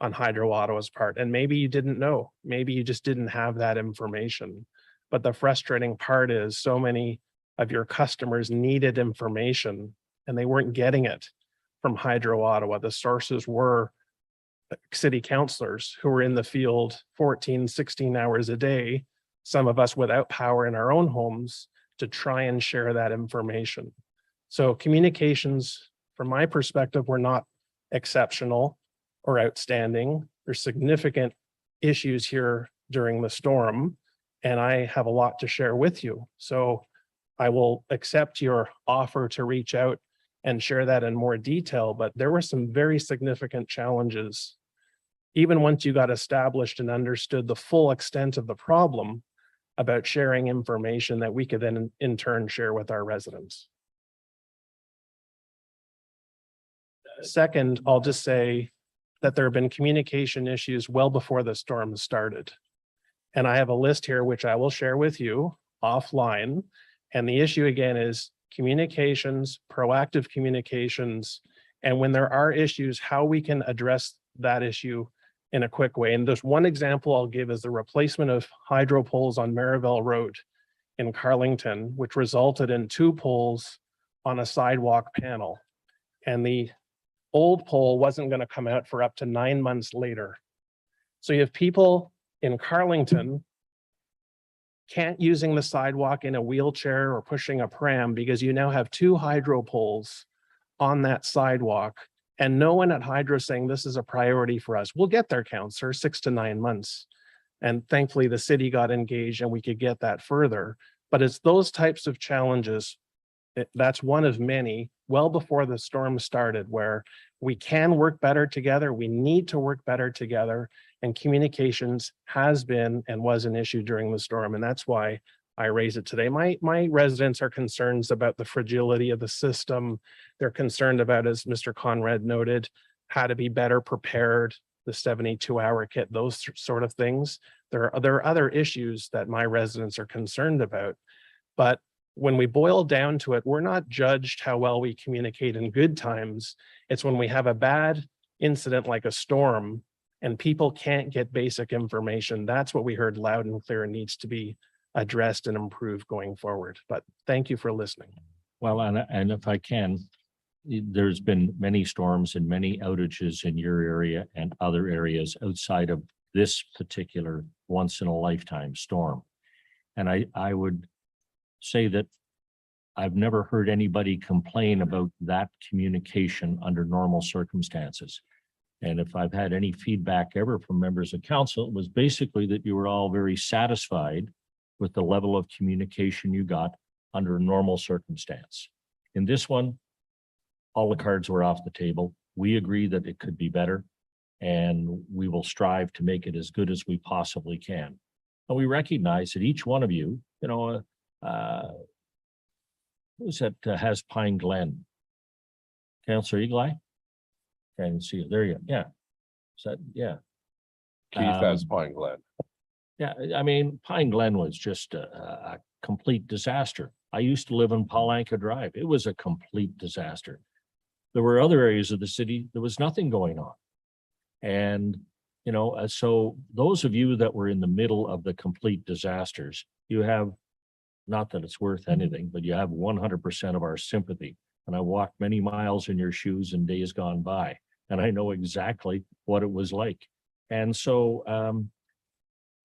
on Hydro Ottawa's part. And maybe you didn't know, maybe you just didn't have that information. But the frustrating part is so many of your customers needed information and they weren't getting it from Hydro Ottawa. The sources were city councillors who were in the field 14, 16 hours a day, some of us without power in our own homes, to try and share that information. So communications, from my perspective, were not exceptional or outstanding. There's significant issues here during the storm, and I have a lot to share with you. So I will accept your offer to reach out and share that in more detail, but there were some very significant challenges. Even once you got established and understood the full extent of the problem, about sharing information that we could then in turn share with our residents. Second, I'll just say that there have been communication issues well before the storm started. And I have a list here, which I will share with you offline. And the issue again is communications, proactive communications, and when there are issues, how we can address that issue in a quick way. And there's one example I'll give is the replacement of hydro poles on Maryville Road in Carlington, which resulted in 2 poles on a sidewalk panel. And the old pole wasn't going to come out for up to 9 months later. So you have people in Carlington can't using the sidewalk in a wheelchair or pushing a pram because you now have 2 hydro poles on that sidewalk. And no one at Hydro saying this is a priority for us. We'll get there, councillor, 6 to 9 months. And thankfully the city got engaged and we could get that further. But it's those types of challenges, that's one of many, well before the storm started, where we can work better together. We need to work better together. And communications has been and was an issue during the storm. And that's why I raise it today. My residents are concerned about the fragility of the system. They're concerned about, as Mr. Conrad noted, how to be better prepared, the 72-hour kit, those sort of things. There are other issues that my residents are concerned about. But when we boil down to it, we're not judged how well we communicate in good times. It's when we have a bad incident like a storm and people can't get basic information. That's what we heard loud and clear needs to be addressed and improved going forward. But thank you for listening. Well, and if I can, there's been many storms and many outages in your area and other areas outside of this particular once in a lifetime storm. And I would say that I've never heard anybody complain about that communication under normal circumstances. And if I've had any feedback ever from members of council, it was basically that you were all very satisfied with the level of communication you got under a normal circumstance. In this one, all the cards were off the table. We agree that it could be better, and we will strive to make it as good as we possibly can. And we recognize that each one of you, who's that has Pine Glen? Councillor Eagle Eye? Can see it. There you go. Yeah. Is that, yeah. Keith has Pine Glen. Yeah, I mean, Pine Glen was just a complete disaster. I used to live on Palanca Drive. It was a complete disaster. There were other areas of the city, there was nothing going on. And, so those of you that were in the middle of the complete disasters, you have, not that it's worth anything, but you have 100% of our sympathy. And I walked many miles in your shoes in days gone by, and I know exactly what it was like. And so,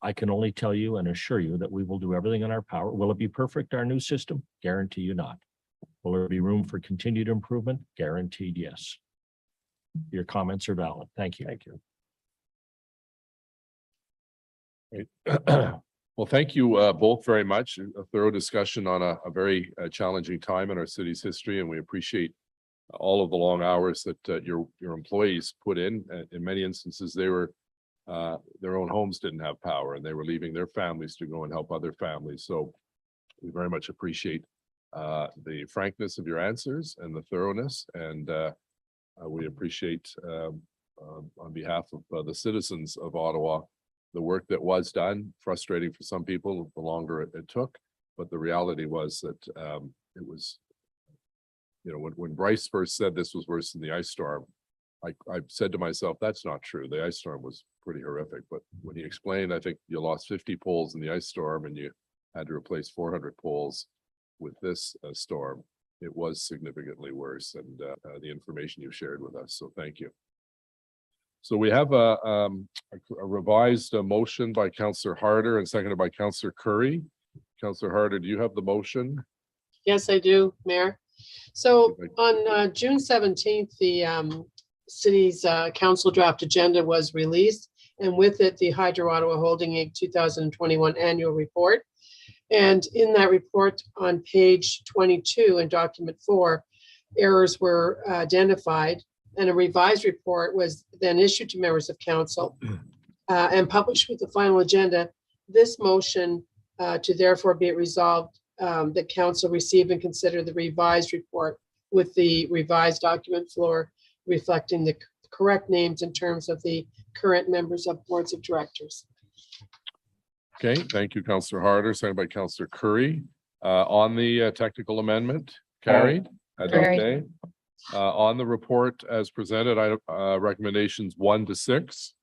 I can only tell you and assure you that we will do everything in our power. Will it be perfect, our new system? Guarantee you not. Will there be room for continued improvement? Guaranteed, yes. Your comments are valid. Thank you. Thank you. Well, thank you both very much. A thorough discussion on a very challenging time in our city's history, and we appreciate all of the long hours that your employees put in. In many instances, they were their own homes didn't have power, and they were leaving their families to go and help other families. So we very much appreciate the frankness of your answers and the thoroughness, and we appreciate on behalf of the citizens of Ottawa the work that was done. Frustrating for some people, the longer it took, but the reality was that it was, you know, when Bryce first said this was worse than the ice storm, I said to myself, that's not true. The ice storm was pretty horrific, but when he explained, I think you lost 50 poles in the ice storm and you had to replace 400 poles with this storm, it was significantly worse, and the information you shared with us. So thank you. So we have a revised motion by Councillor Harder and seconded by Councillor Curry. Councillor Harder, do you have the motion? Yes, I do, Mayor. So on June 17th, the city's council draft agenda was released, and with it, the Hydro Ottawa Holding Inc. 2021 annual report. And in that report on page 22 in document 4, errors were identified, and a revised report was then issued to members of council and published with the final agenda. This motion to therefore be it resolved that council receive and consider the revised report with the revised document floor reflecting the correct names in terms of the current members of boards of directors. Okay, thank you, Councillor Harder, seconded by Councillor Curry. On the technical amendment, carried. Carried. On the report as presented, recommendations 1 to 6.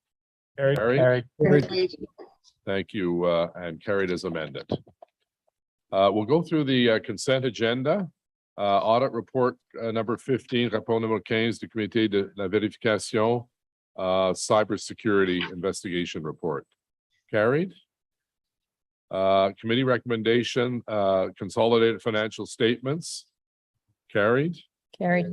Carried. Thank you, and carried as amended. We'll go through the consent agenda. Audit report number 15, rapport numéro 15 du comité de la vérification, cybersecurity investigation report. Carried. Committee recommendation, consolidated financial statements. Carried. Carried.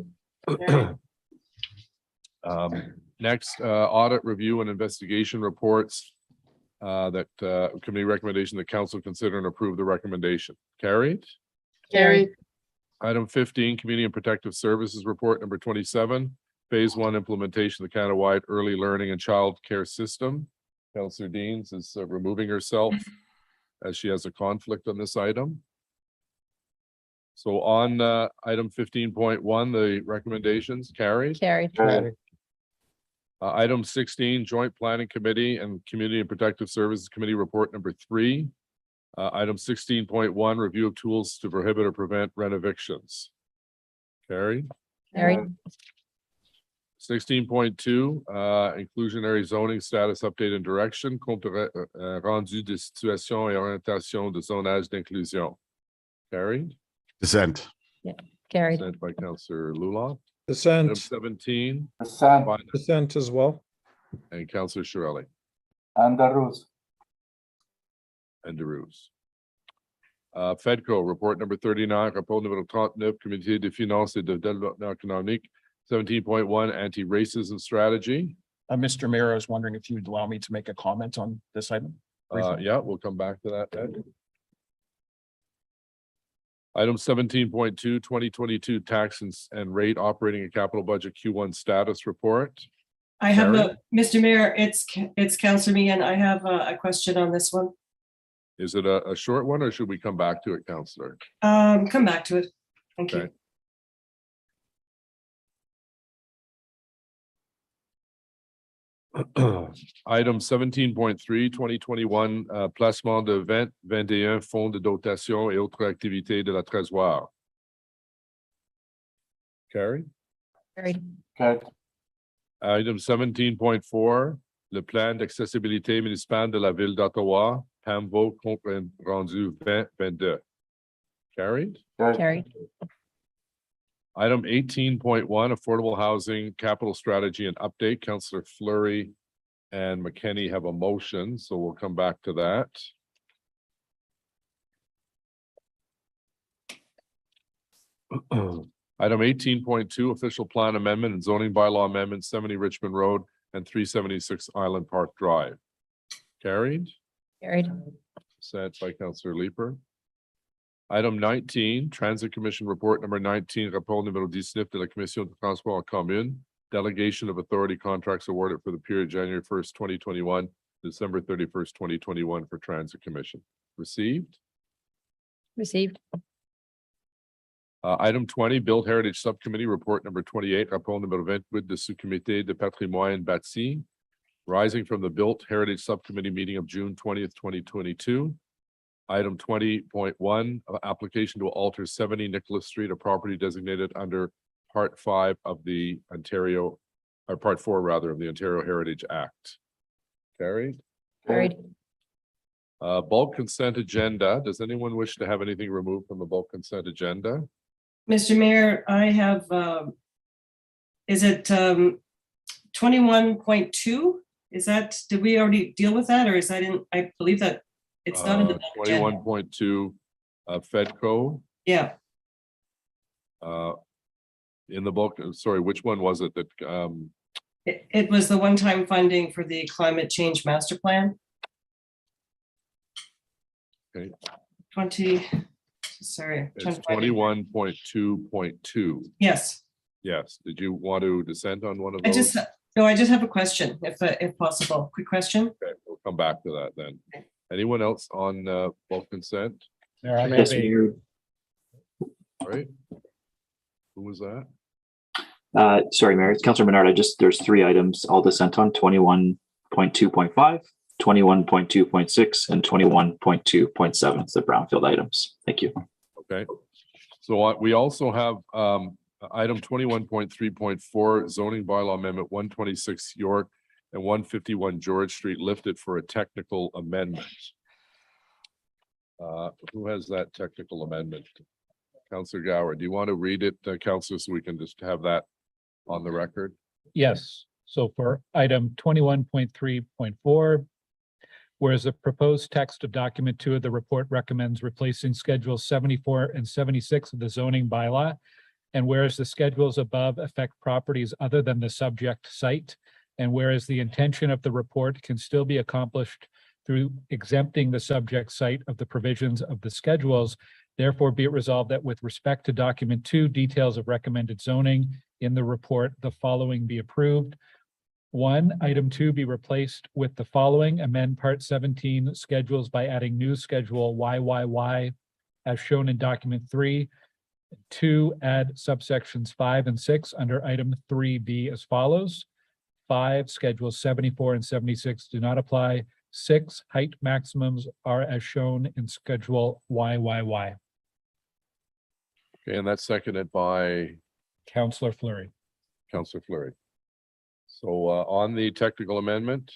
Next, audit review and investigation reports. That committee recommendation, the council consider and approve the recommendation. Carried. Carried. Item 15, community and protective services report number 27, phase 1 implementation of the Canada-wide early learning and child care system. Councillor Deans is removing herself as she has a conflict on this item. So on item 15.1, the recommendations carried. Carried. Item 16, Joint Planning Committee and Community and Protective Services Committee report number 3. Item 16.1, review of tools to prohibit or prevent rent evictions. Carried. Carried. 16.2, inclusionary zoning status update and direction, compte rendu de situation et orientation de zonage d'inclusion. Carried. Dissent. Carried. Sent by Councillor Lulon. Item Dissent. 17, Dissent as well. and Councillor Shirelli. Andalus. And DeRuse. FEDCO, report number 39, rapport numéro 39, Comité des finances et de développement économique, 17.1, anti-racism strategy. Mr. Mayor, I was wondering if you would allow me to make a comment on this item. Yeah, we'll come back to that, Ed. Item 17.2, 2022 tax and rate operating and capital budget Q1 status report. I have Carrie? Mr. Mayor, it's Councillor Meehan. I have a question on this one. Is it a short one or should we come back to it, Councillor? Come back to it. Thank you. Item 17.3, 2021, placement de 20-21 fonds de dotation et autres activités de la Trésorerie. Carrie? Carried. Item 17.4, le plan d'accessibilité municipale de la ville d'Ottawa, PAMVO, compte rendu 2022. Carried. Carried. Item 18.1, affordable housing capital strategy and update, Councillor Fleury and McKenney have a motion, so we'll come back to that. Item 18.2, official plan amendment and zoning bylaw amendment, 70 Richmond Road and 376 Island Park Drive. Carried. Carried. Sent by Councillor Leeper. Item 19, Transit Commission Report number 19, rapport numéro 19 de la Commission de Transport en Commun, delegation of authority contracts awarded for the period January 1st, 2021, December 31st, 2021 for Transit Commission. Received. Received. Item 20, Build Heritage Subcommittee Report number 28, rapport numéro 28 de sous-comité de patrimoine bâti, rising from the Built Heritage Subcommittee meeting of June 20th, 2022. Item 20.1, application to alter 70 Nicholas Street, a property designated under Part 5 of the Ontario, or Part 4 rather, of the Ontario Heritage Act. Carried. Carried. Bulk consent agenda. Does anyone wish to have anything removed from the bulk consent agenda? Mr. Mayor, I have, is it 21.2? Is that, did we already deal with that, or is that in, I believe that it's not in the. 21.2 Fedco. Yeah, In the bulk, sorry, which one was it that, it was the one-time funding for the climate change master plan. Okay. 20, sorry. it's 21.2.2. Yes, Yes. Did you want to dissent on one of I those? just, no, I just have a question, if possible. Quick question. Okay, we'll come back to that then. Anyone else on bulk consent? Mayor, I Yes, have a- Mayor. All right. Who was that? Sorry, Mayor, it's Councillor Menard. There's 3 items all dissent on: 21.2.5, 21.2.6, and 21.2.7. It's the brownfield items. Thank you. Okay. So we also have item 21.3.4 zoning bylaw amendment 126 York and 151 George Street lifted for a technical amendment. Who has that technical amendment? Councillor Gower, do you want to read it, Councillor, so we can just have that on the record? Yes, so for item 21.3.4, whereas the proposed text of document 2 of the report recommends replacing schedules 74 and 76 of the zoning bylaw, and whereas the schedules above affect properties other than the subject site, and whereas the intention of the report can still be accomplished through exempting the subject site of the provisions of the schedules, therefore be it resolved that with respect to document 2, details of recommended zoning in the report, the following be approved. 1, item 2 be replaced with the following: amend part 17 schedules by adding new schedule YYY as shown in document 3. 2, add subsections 5 and 6 under item 3B as follows. 5, schedules 74 and 76 do not apply. 6, height maximums are as shown in schedule YYY. Okay, and that's seconded by Councillor Fleury. Councillor Fleury. So on the technical amendment,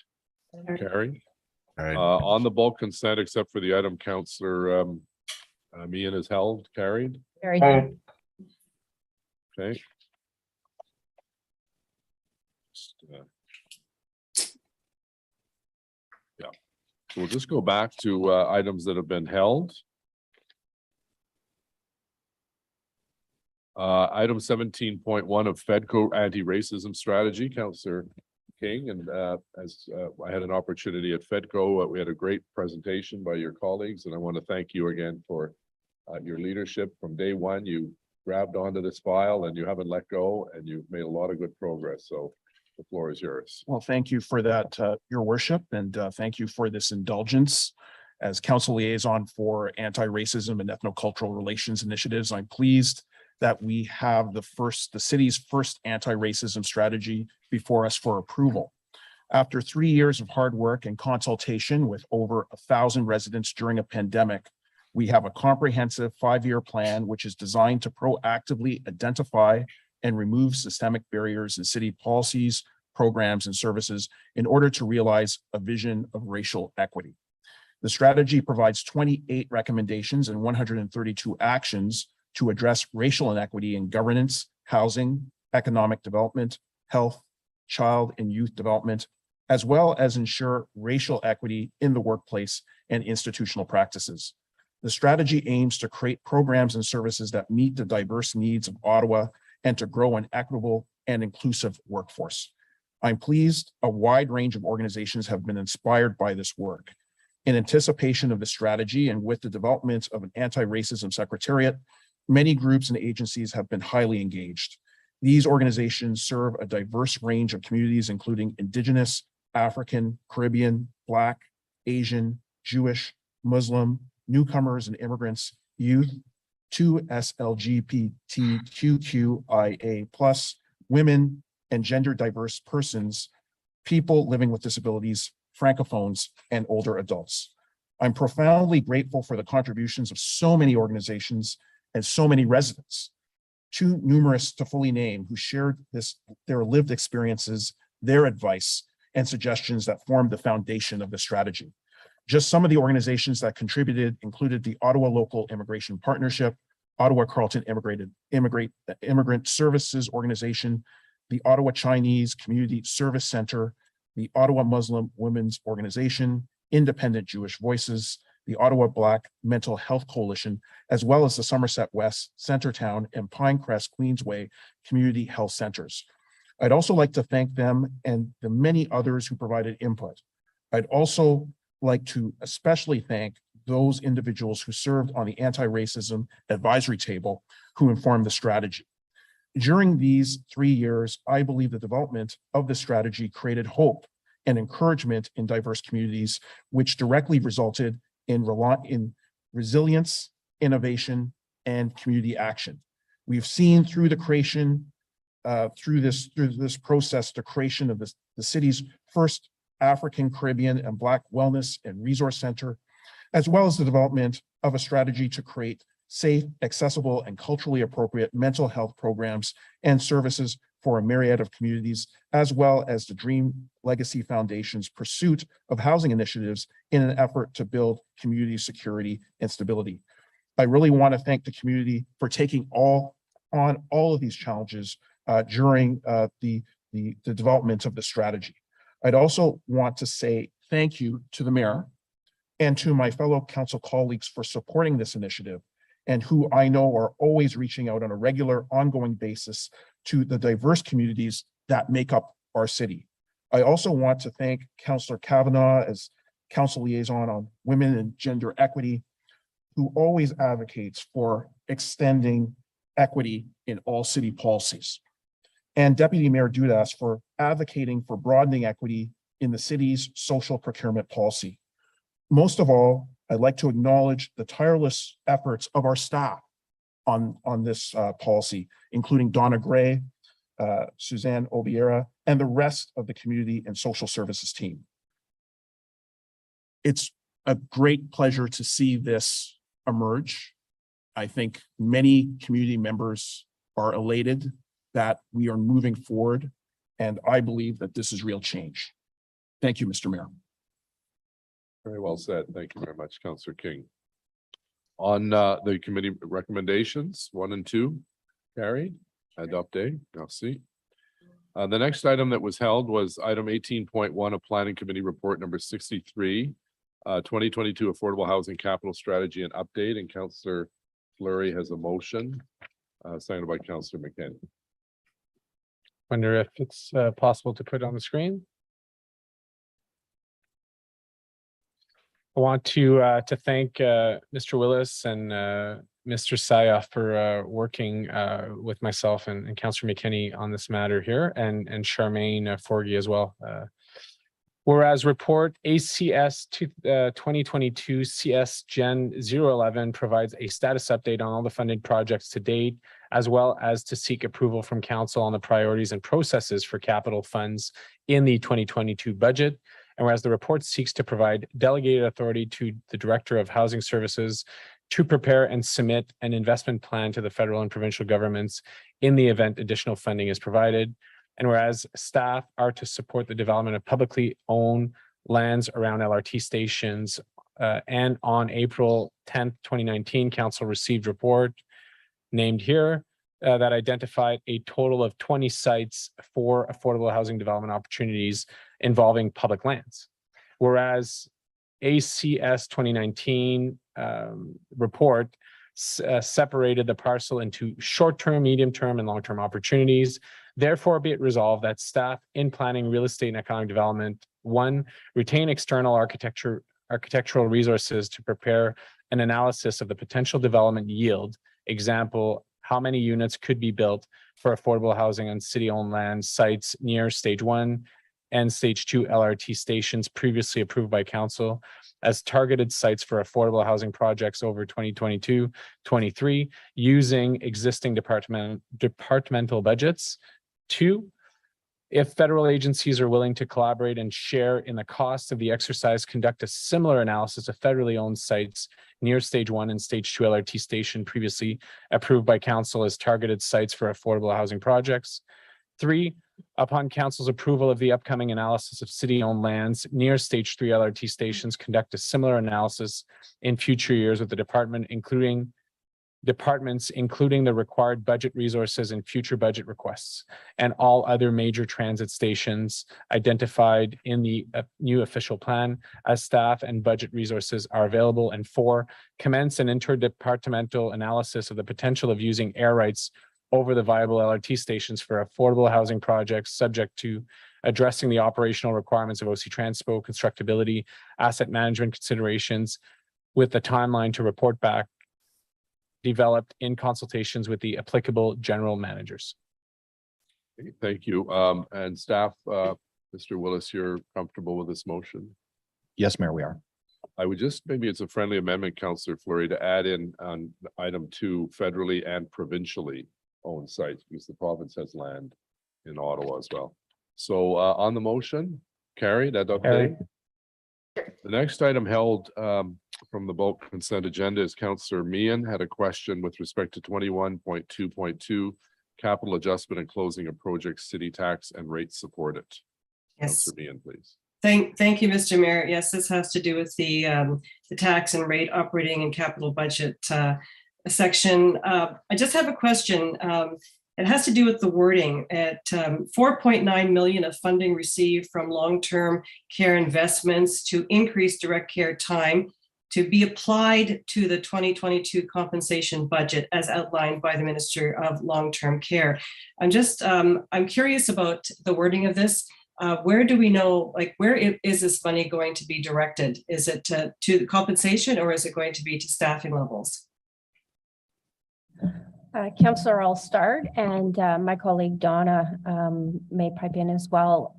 carried. On the bulk consent, except for the item Councillor Meehan has held, carried. Carried. Okay. Yeah, so we'll just go back to items that have been held. Item 17.1 of Fedco anti-racism strategy, Councillor King, and as I had an opportunity at Fedco, we had a great presentation by your colleagues, and I want to thank you again for your leadership. From day one, you grabbed onto this file and you haven't let go, and you've made a lot of good progress. So the floor is yours. Well, thank you for that, your worship, and thank you for this indulgence. As council liaison for anti-racism and ethnocultural relations initiatives, I'm pleased that we have the city's first anti-racism strategy before us for approval. After 3 years of hard work and consultation with over 1,000 residents during a pandemic, we have a comprehensive 5-year plan which is designed to proactively identify and remove systemic barriers in city policies, programs, and services in order to realize a vision of racial equity. The strategy provides 28 recommendations and 132 actions to address racial inequity in governance, housing, economic development, health, child and youth development, as well as ensure racial equity in the workplace and institutional practices. The strategy aims to create programs and services that meet the diverse needs of Ottawa and to grow an equitable and inclusive workforce. I'm pleased a wide range of organizations have been inspired by this work. In anticipation of the strategy and with the development of an anti-racism secretariat, many groups and agencies have been highly engaged. These organizations serve a diverse range of communities, including Indigenous, African, Caribbean, Black, Asian, Jewish, Muslim, newcomers and immigrants, youth, 2SLGBTQIA+, women, and gender diverse persons, people living with disabilities, francophones, and older adults. I'm profoundly grateful for the contributions of so many organizations and so many residents, too numerous to fully name, who shared their lived experiences, their advice, and suggestions that formed the foundation of the strategy. Just some of the organizations that contributed included the Ottawa Local Immigration Partnership, Ottawa Carleton Immigrant Services Organization, the Ottawa Chinese Community Service Center, the Ottawa Muslim Women's Organization, Independent Jewish Voices, the Ottawa Black Mental Health Coalition, as well as the Somerset West, Centertown, and Pinecrest Queensway Community Health Centers. I'd also like to thank them and the many others who provided input. I'd also like to especially thank those individuals who served on the anti-racism advisory table who informed the strategy. During these 3 years, I believe the development of the strategy created hope and encouragement in diverse communities, which directly resulted in resilience, innovation, and community action. We've seen through the creation, through this process, the creation of the city's first African, Caribbean, and Black Wellness and Resource Center, as well as the development of a strategy to create safe, accessible, and culturally appropriate mental health programs and services for a myriad of communities, as well as the Dream Legacy Foundation's pursuit of housing initiatives in an effort to build community security and stability. I really want to thank the community for taking on all of these challenges during the development of the strategy. I'd also want to say thank you to the mayor and to my fellow council colleagues for supporting this initiative, and who I know are always reaching out on a regular, ongoing basis to the diverse communities that make up our city. I also want to thank Councillor Kavanaugh as Council Liaison on Women and Gender Equity, who always advocates for extending equity in all city policies, and Deputy Mayor Dudas for advocating for broadening equity in the city's social procurement policy. Most of all, I'd like to acknowledge the tireless efforts of our staff on this policy, including Donna Gray, Suzanne Obiera, and the rest of the community and social services team. It's a great pleasure to see this emerge. I think many community members are elated that we are moving forward, and I believe that this is real change. Thank you, Mr. Mayor. Very well said. Thank you very much, Councillor King. On the committee recommendations, 1 and 2, carried. Adopté. Merci. The next item that was held was item 18.1 of Planning Committee Report number 63, 2022 Affordable Housing Capital Strategy and Update. And Councillor Fleury has a motion, seconded by Councillor McKenny. Wonder if it's possible to put it on the screen. I want to thank Mr. Willis and Mr. Saya for working with myself and Councillor McKinney on this matter here, and Charmaine Forgy as well. Whereas report ACS 2022 CS Gen 011 provides a status update on all the funded projects to date, as well as to seek approval from council on the priorities and processes for capital funds in the 2022 budget. And whereas the report seeks to provide delegated authority to the Director of Housing Services to prepare and submit an investment plan to the federal and provincial governments in the event additional funding is provided. And whereas staff are to support the development of publicly owned lands around LRT stations, and on April 10th, 2019, council received report named here that identified a total of 20 sites for affordable housing development opportunities involving public lands. Whereas ACS 2019 report separated the parcel into short-term, medium-term, and long-term opportunities. Therefore, be it resolved that staff in planning, real estate, and economic development, 1, retain external architectural resources to prepare an analysis of the potential development yield. Example, how many units could be built for affordable housing on city-owned land sites near stage 1 and stage 2 LRT stations previously approved by council as targeted sites for affordable housing projects over 2022-23 using existing departmental budgets. 2, if federal agencies are willing to collaborate and share in the cost of the exercise, conduct a similar analysis of federally owned sites near stage 1 and stage 2 LRT station previously approved by council as targeted sites for affordable housing projects. 3, upon council's approval of the upcoming analysis of city-owned lands near stage 3 LRT stations, conduct a similar analysis in future years with the departments, including the required budget resources and future budget requests, and all other major transit stations identified in the new official plan as staff and budget resources are available. And 4, commence an interdepartmental analysis of the potential of using air rights over the viable LRT stations for affordable housing projects, subject to addressing the operational requirements of OC Transpo, constructability, asset management considerations, with the timeline to report back developed in consultations with the applicable general managers. Thank you. And staff, Mr. Willis, you're comfortable with this motion? Yes, Mayor, we are. I would just, maybe it's a friendly amendment, Councillor Fleury, to add in on item 2, federally and provincially owned sites, because the province has land in Ottawa as well. So on the motion, carried, that okay? The next item held from the bulk consent agenda is Councillor Meehan had a question with respect to 21.2.2 capital adjustment and closing of project city tax and rates supported. Yes. Councillor Meehan, please. Thank you, Mr. Mayor. Yes, this has to do with the tax and rate operating and capital budget section. I just have a question. It has to do with the wording at 4.9 million of funding received from long-term care investments to increase direct care time to be applied to the 2022 compensation budget as outlined by the Minister of Long-Term Care. I'm curious about the wording of this. Where do we know, like, where is this money going to be directed? Is it to the compensation, or is it going to be to staffing levels? Councillor, I'll start, and my colleague Donna may pipe in as well.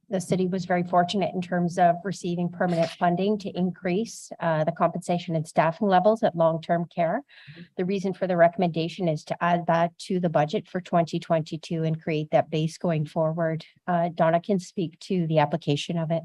The city was very fortunate in terms of receiving permanent funding to increase the compensation and staffing levels at long-term care. The reason for the recommendation is to add that to the budget for 2022 and create that base going forward. Donna can speak to the application of it.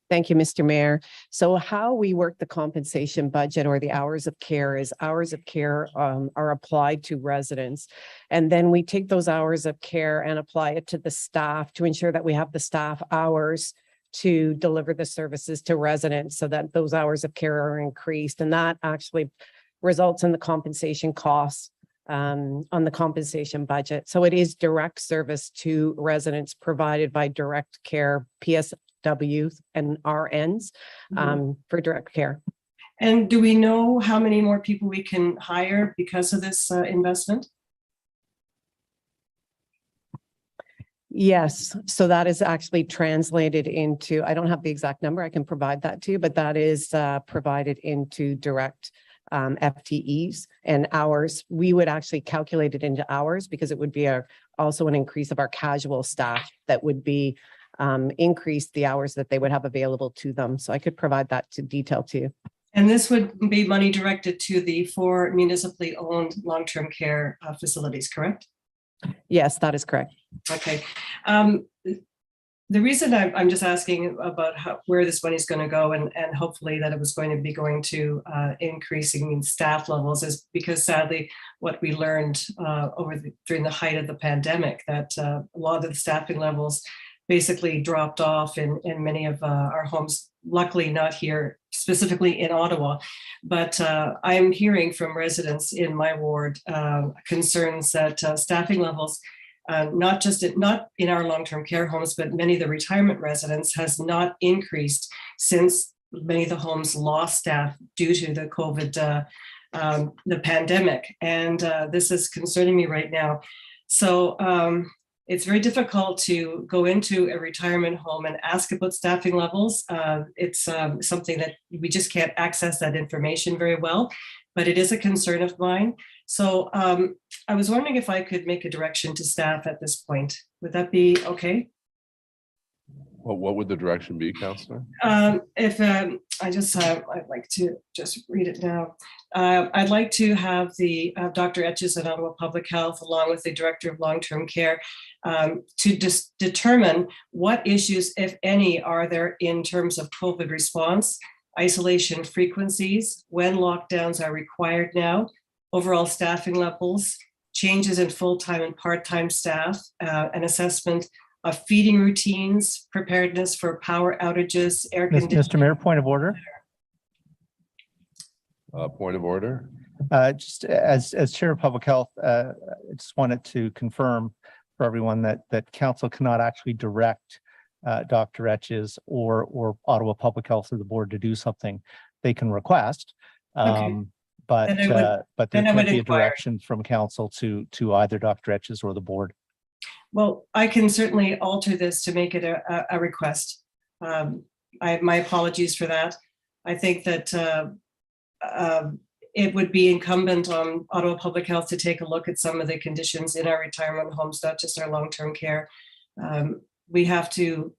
Thank you, Mr. Mayor. So how we work the compensation budget or the hours of care is hours of care are applied to residents. And then we take those hours of care and apply it to the staff to ensure that we have the staff hours to deliver the services to residents so that those hours of care are increased. And that actually results in the compensation costs on the compensation budget. So it is direct service to residents provided by direct care PSWs and RNs for direct care. And do we know how many more people we can hire because of this investment? Yes, so that is actually translated into, I don't have the exact number, I can provide that to you, but that is provided into direct FTEs and hours. We would actually calculate it into hours because it would be also an increase of our casual staff that would be increase the hours that they would have available to them. So I could provide that to detail to you. And this would be money directed to the 4 municipally owned long-term care facilities, correct? Yes, that is correct. Okay. The reason I'm just asking about where this money is going to go and hopefully that it was going to be going to increasing staff levels is because sadly what we learned during the height of the pandemic that a lot of the staffing levels basically dropped off in many of our homes luckily not here specifically in Ottawa, but I'm hearing from residents in my ward concerns that staffing levels, not in our long-term care homes, but many of the retirement residents has not increased since many of the homes lost staff due to the COVID, the pandemic. And this is concerning me right now. So it's very difficult to go into a retirement home and ask about staffing levels. It's something that we just can't access that information very well, but it is a concern of mine. So I was wondering if I could make a direction to staff at this point. Would that be okay? Well, what would the direction be, Councillor? If I'd like to just read it now. I'd like to have the Dr. Etches at Ottawa Public Health, along with the Director of Long-Term Care, to determine what issues, if any, are there in terms of COVID response, isolation frequencies, when lockdowns are required now, overall staffing levels, changes in full-time and part-time staff, an assessment of feeding routines, preparedness for power outages, air conditioning. Mr. Mayor, point of order. Point of order. Just as Chair of Public Health, I just wanted to confirm for everyone that council cannot actually direct Dr. Etches or Ottawa Public Health or the board to do something. They can request, Okay. but Then there I could would be a inquire. direction from council to either Dr. Etches or the board. Well, I can certainly alter this to make it a request. My apologies for that. I think that it would be incumbent on Ottawa Public Health to take a look at some of the conditions in our retirement homes, not just our long-term care. We have to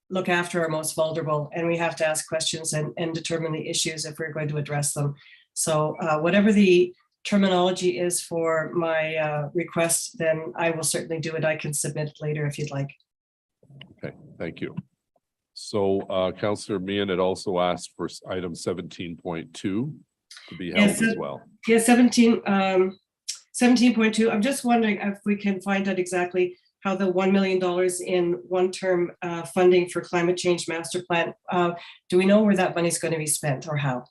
look after our most vulnerable, and we have to ask questions and determine the issues if we're going to address them. So whatever the terminology is for my request, then I will certainly do it. I can submit it later if you'd like. Okay, thank you. So Councillor Meehan had also asked for item 17.2 to be held as well. Yeah, 17.2. I'm just wondering if we can find out exactly how the $1 million in one-term funding for climate change master plan, do we know where that money is going to be spent or how?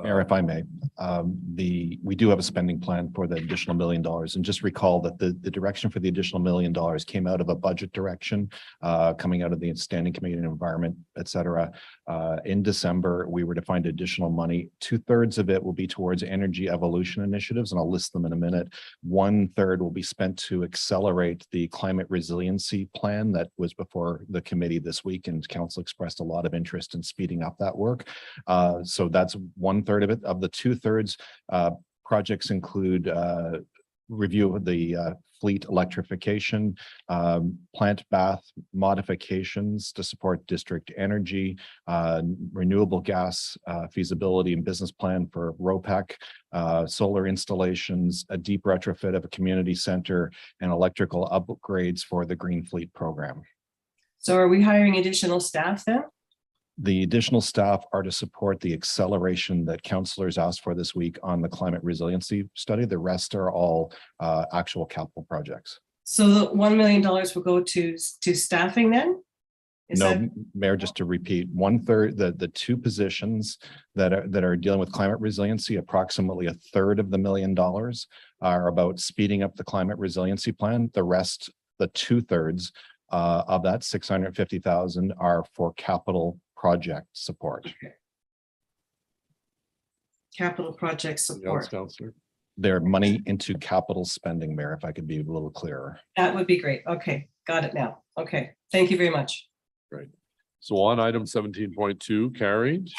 Mayor, if I may, we do have a spending plan for the additional $1 million, and just recall that the direction for the additional $1 million came out of a budget direction coming out of the Standing Committee on Environment, et cetera. In December, we were to find additional money. 2/3 of it will be towards energy evolution initiatives, and I'll list them in a minute. 1/3 will be spent to accelerate the climate resiliency plan that was before the committee this week, and council expressed a lot of interest in speeding up that work. So that's 1/3 of it. Of the 2/3, projects include review of the fleet electrification, plant bath modifications to support district energy, renewable gas feasibility and business plan for ROPEC, solar installations, a deep retrofit of a community center, and electrical upgrades for the Green Fleet program. So are we hiring additional staff then? The additional staff are to support the acceleration that councillors asked for this week on the climate resiliency study. The rest are all actual capital projects. So the $1 million will go to staffing then? No, Mayor, just to repeat, 1/3, the two positions that are dealing with climate resiliency, approximately 1/3 of the $1 million are about speeding up the climate resiliency plan. The rest, the 2/3 of that 650,000 are for capital project support. Okay. Capital project support. They're money into capital spending, Mayor, if I could be a little clearer. That would be great. Okay, got it now. Okay, thank you very much. Great. So on item 17.2 carried,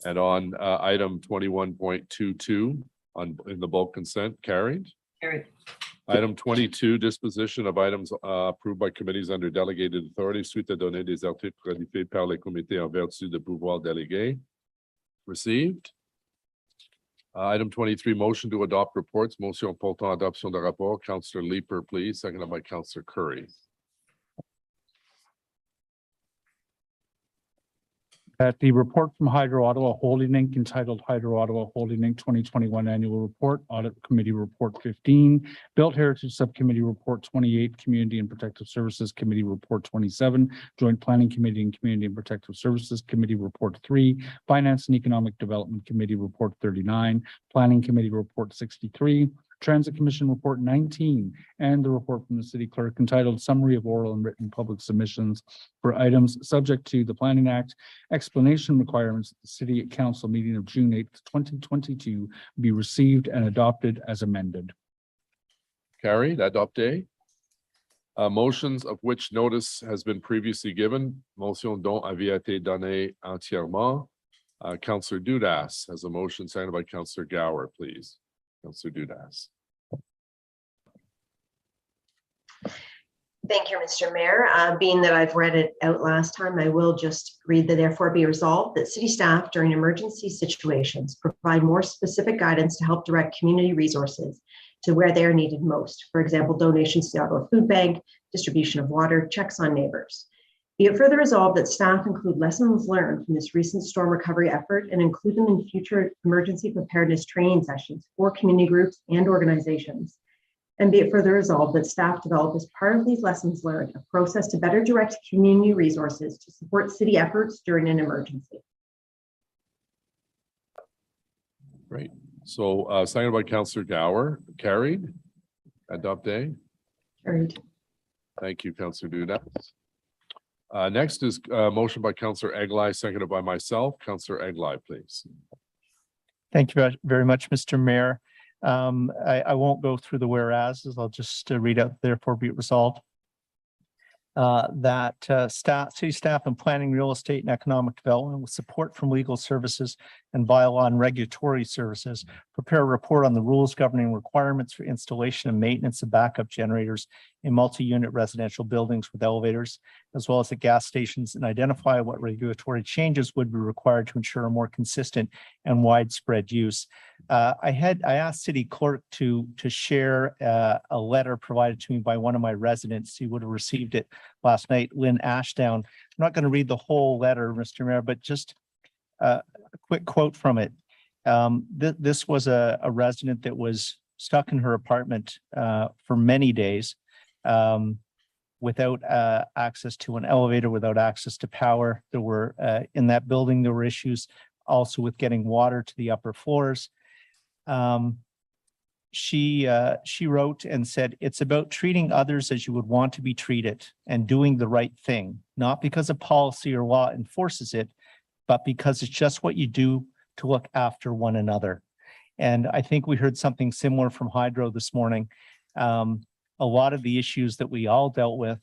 and on item 21.22 in the bulk consent carried. Carried. Item 22, disposition of items approved by committees under delegated authority suite à donner des articles qualifiés par les comités en vertu de pouvoir délégué. Received. Item 23, motion to adopt reports. Motion portant adoption de rapport. Councillor Leeper, please, seconded by Councillor Curry. That the report from Hydro Ottawa Holding Inc. entitled Hydro Ottawa Holding Inc. 2021 Annual Report, Audit Committee Report 15, Built Heritage Subcommittee Report 28, Community and Protective Services Committee Report 27, Joint Planning Committee and Community and Protective Services Committee Report 3, Finance and Economic Development Committee Report 39, Planning Committee Report 63, Transit Commission Report 19, and the report from the city clerk entitled Summary of Oral and Written Public Submissions for items subject to the Planning Act explanation requirements at the City Council meeting of June 8th, 2022 be received and adopted as amended. Carried, adopté. Motions of which notice has been previously given. Motion dont avait été donnée entièrement. Councillor Dudas has a motion signed by Councillor Gower, please. Councillor Dudas. Thank you, Mr. Mayor. Being that I've read it out last time, I will just read the therefore be resolved that city staff during emergency situations provide more specific guidance to help direct community resources to where they are needed most. For example, donations to the Ottawa Food Bank, distribution of water, checks on neighbors. Be it further resolved that staff include lessons learned from this recent storm recovery effort and include them in future emergency preparedness training sessions for community groups and organizations. And be it further resolved that staff develop as part of these lessons learned a process to better direct community resources to support city efforts during an emergency. Great. So signed by Councillor Gower, carried, adopté. Carried. Thank you, Councillor Dudas. Next is motion by Councillor Eglai, seconded by myself. Councillor Eglai, please. Thank you very much, Mr. Mayor. I won't go through the whereases. I'll just read out therefore be it resolved. That city staff and planning, real estate and economic development with support from legal services and bylaw and regulatory services prepare a report on the rules governing requirements for installation and maintenance of backup generators in multi-unit residential buildings with elevators, as well as at gas stations, and identify what regulatory changes would be required to ensure a more consistent and widespread use. I asked city clerk to share a letter provided to me by one of my residents who would have received it last night, Lynn Ashdown. I'm not going to read the whole letter, Mr. Mayor, but just a quick quote from it. This was a resident that was stuck in her apartment for many days without access to an elevator, without access to power. There were in that building, there were issues also with getting water to the upper floors. She wrote and said, it's about treating others as you would want to be treated and doing the right thing, not because a policy or law enforces it, but because it's just what you do to look after one another. And I think we heard something similar from Hydro this morning. A lot of the issues that we all dealt with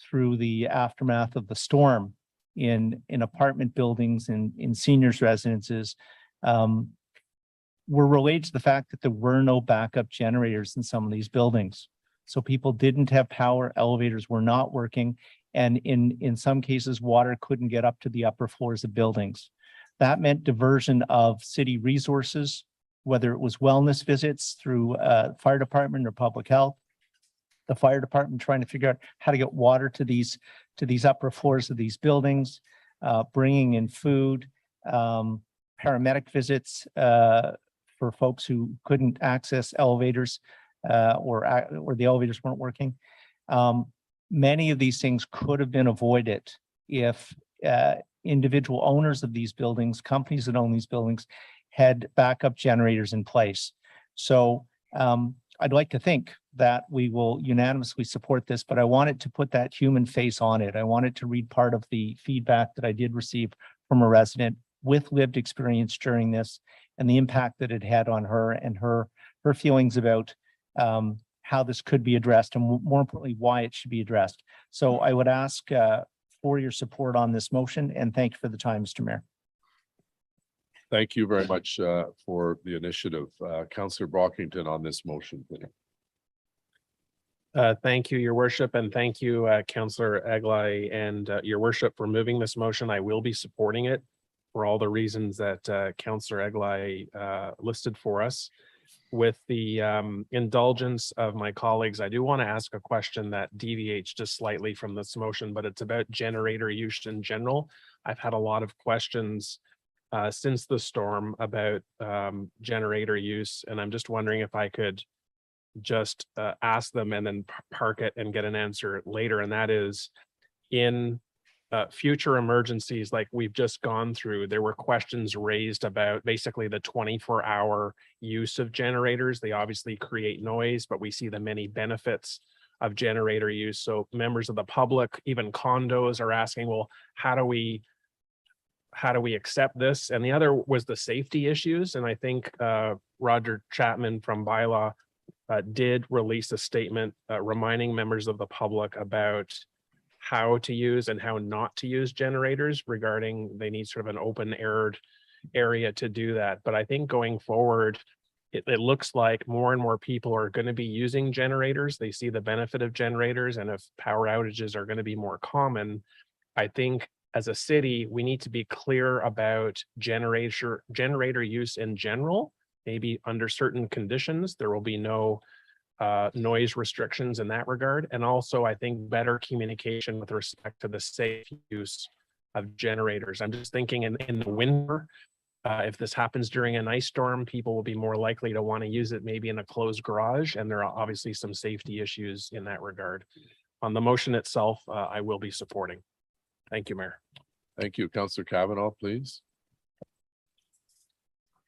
through the aftermath of the storm in apartment buildings and in seniors residences were related to the fact that there were no backup generators in some of these buildings. So people didn't have power, elevators were not working, and in some cases, water couldn't get up to the upper floors of buildings. That meant diversion of city resources, whether it was wellness visits through fire department or public health, the fire department trying to figure out how to get water to these upper floors of these buildings, bringing in food, paramedic visits for folks who couldn't access elevators or the elevators weren't working. Many of these things could have been avoided if individual owners of these buildings, companies that own these buildings, had backup generators in place. So I'd like to think that we will unanimously support this, but I wanted to put that human face on it. I wanted to read part of the feedback that I did receive from a resident with lived experience during this and the impact that it had on her and her feelings about how this could be addressed and more importantly, why it should be addressed. So I would ask for your support on this motion and thank you for the time, Mr. Mayor. Thank you very much for the initiative. Councillor Brockington on this motion, please. Thank you, Your Worship, and thank you, Councillor Eglai and Your Worship for moving this motion. I will be supporting it for all the reasons that Councillor Eglai listed for us. with the indulgence of my colleagues, I do want to ask a question that deviates just slightly from this motion, but it's about generator use in general. I've had a lot of questions since the storm about generator use, and I'm just wondering if I could just ask them and then park it and get an answer later. And that is, in future emergencies like we've just gone through, there were questions raised about basically the 24-hour use of generators. They obviously create noise, but we see the many benefits of generator use. So members of the public, even condos, are asking, well, how do we accept this? And the other was the safety issues. And I think Roger Chapman from Bylaw did release a statement reminding members of the public about how to use and how not to use generators, regarding they need sort of an open aired area to do that. But I think going forward, it looks like more and more people are going to be using generators. They see the benefit of generators, and if power outages are going to be more common, I think as a city, we need to be clear about generator use in general. Maybe under certain conditions, there will be no noise restrictions in that regard. And also, I think better communication with respect to the safe use of generators. I'm just thinking in the winter, if this happens during an ice storm, people will be more likely to want to use it maybe in a closed garage. And there are obviously some safety issues in that regard. On the motion itself, I will be supporting. Thank you, Mayor. Thank you. Councillor Kavanaugh, please.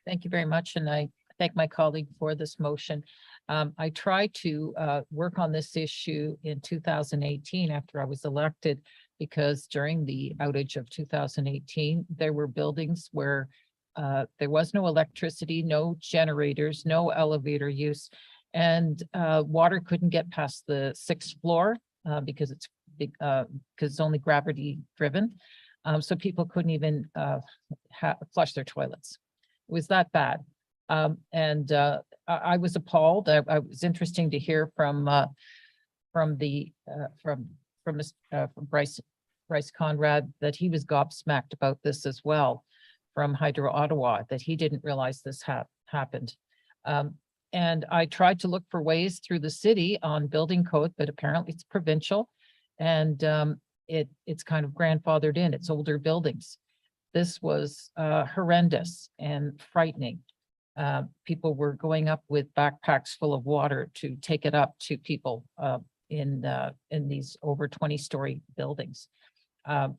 Thank you very much. And I thank my colleague for this motion. I tried to work on this issue in 2018 after I was elected, because during the outage of 2018, there were buildings where there was no electricity, no generators, no elevator use, and water couldn't get past the 6th floor because it's big, because it's only gravity driven. So people couldn't even flush their toilets. It was that bad. I was appalled. I was interesting to hear from Bryce Conrad that he was gobsmacked about this as well, from Hydro Ottawa, that he didn't realize this happened. And I tried to look for ways through the city on building code, but apparently it's provincial, and it's kind of grandfathered in. It's older buildings. This was horrendous and frightening. People were going up with backpacks full of water to take it up to people in these over 20-story buildings.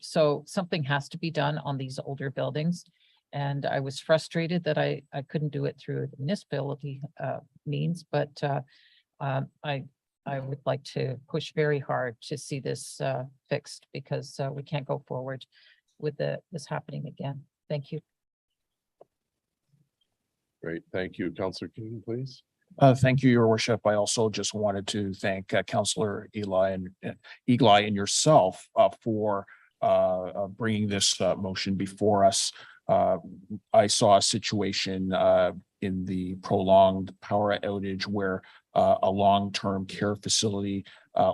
So something has to be done on these older buildings. And I was frustrated that I couldn't do it through the municipality means, but I would like to push very hard to see this fixed, because we can't go forward with this happening again. Thank you. Great. Thank you. Councillor King, please. Thank you, Your Worship. I also just wanted to thank Councillor Eli and yourself for bringing this motion before us. I saw a situation in the prolonged power outage where a long-term care facility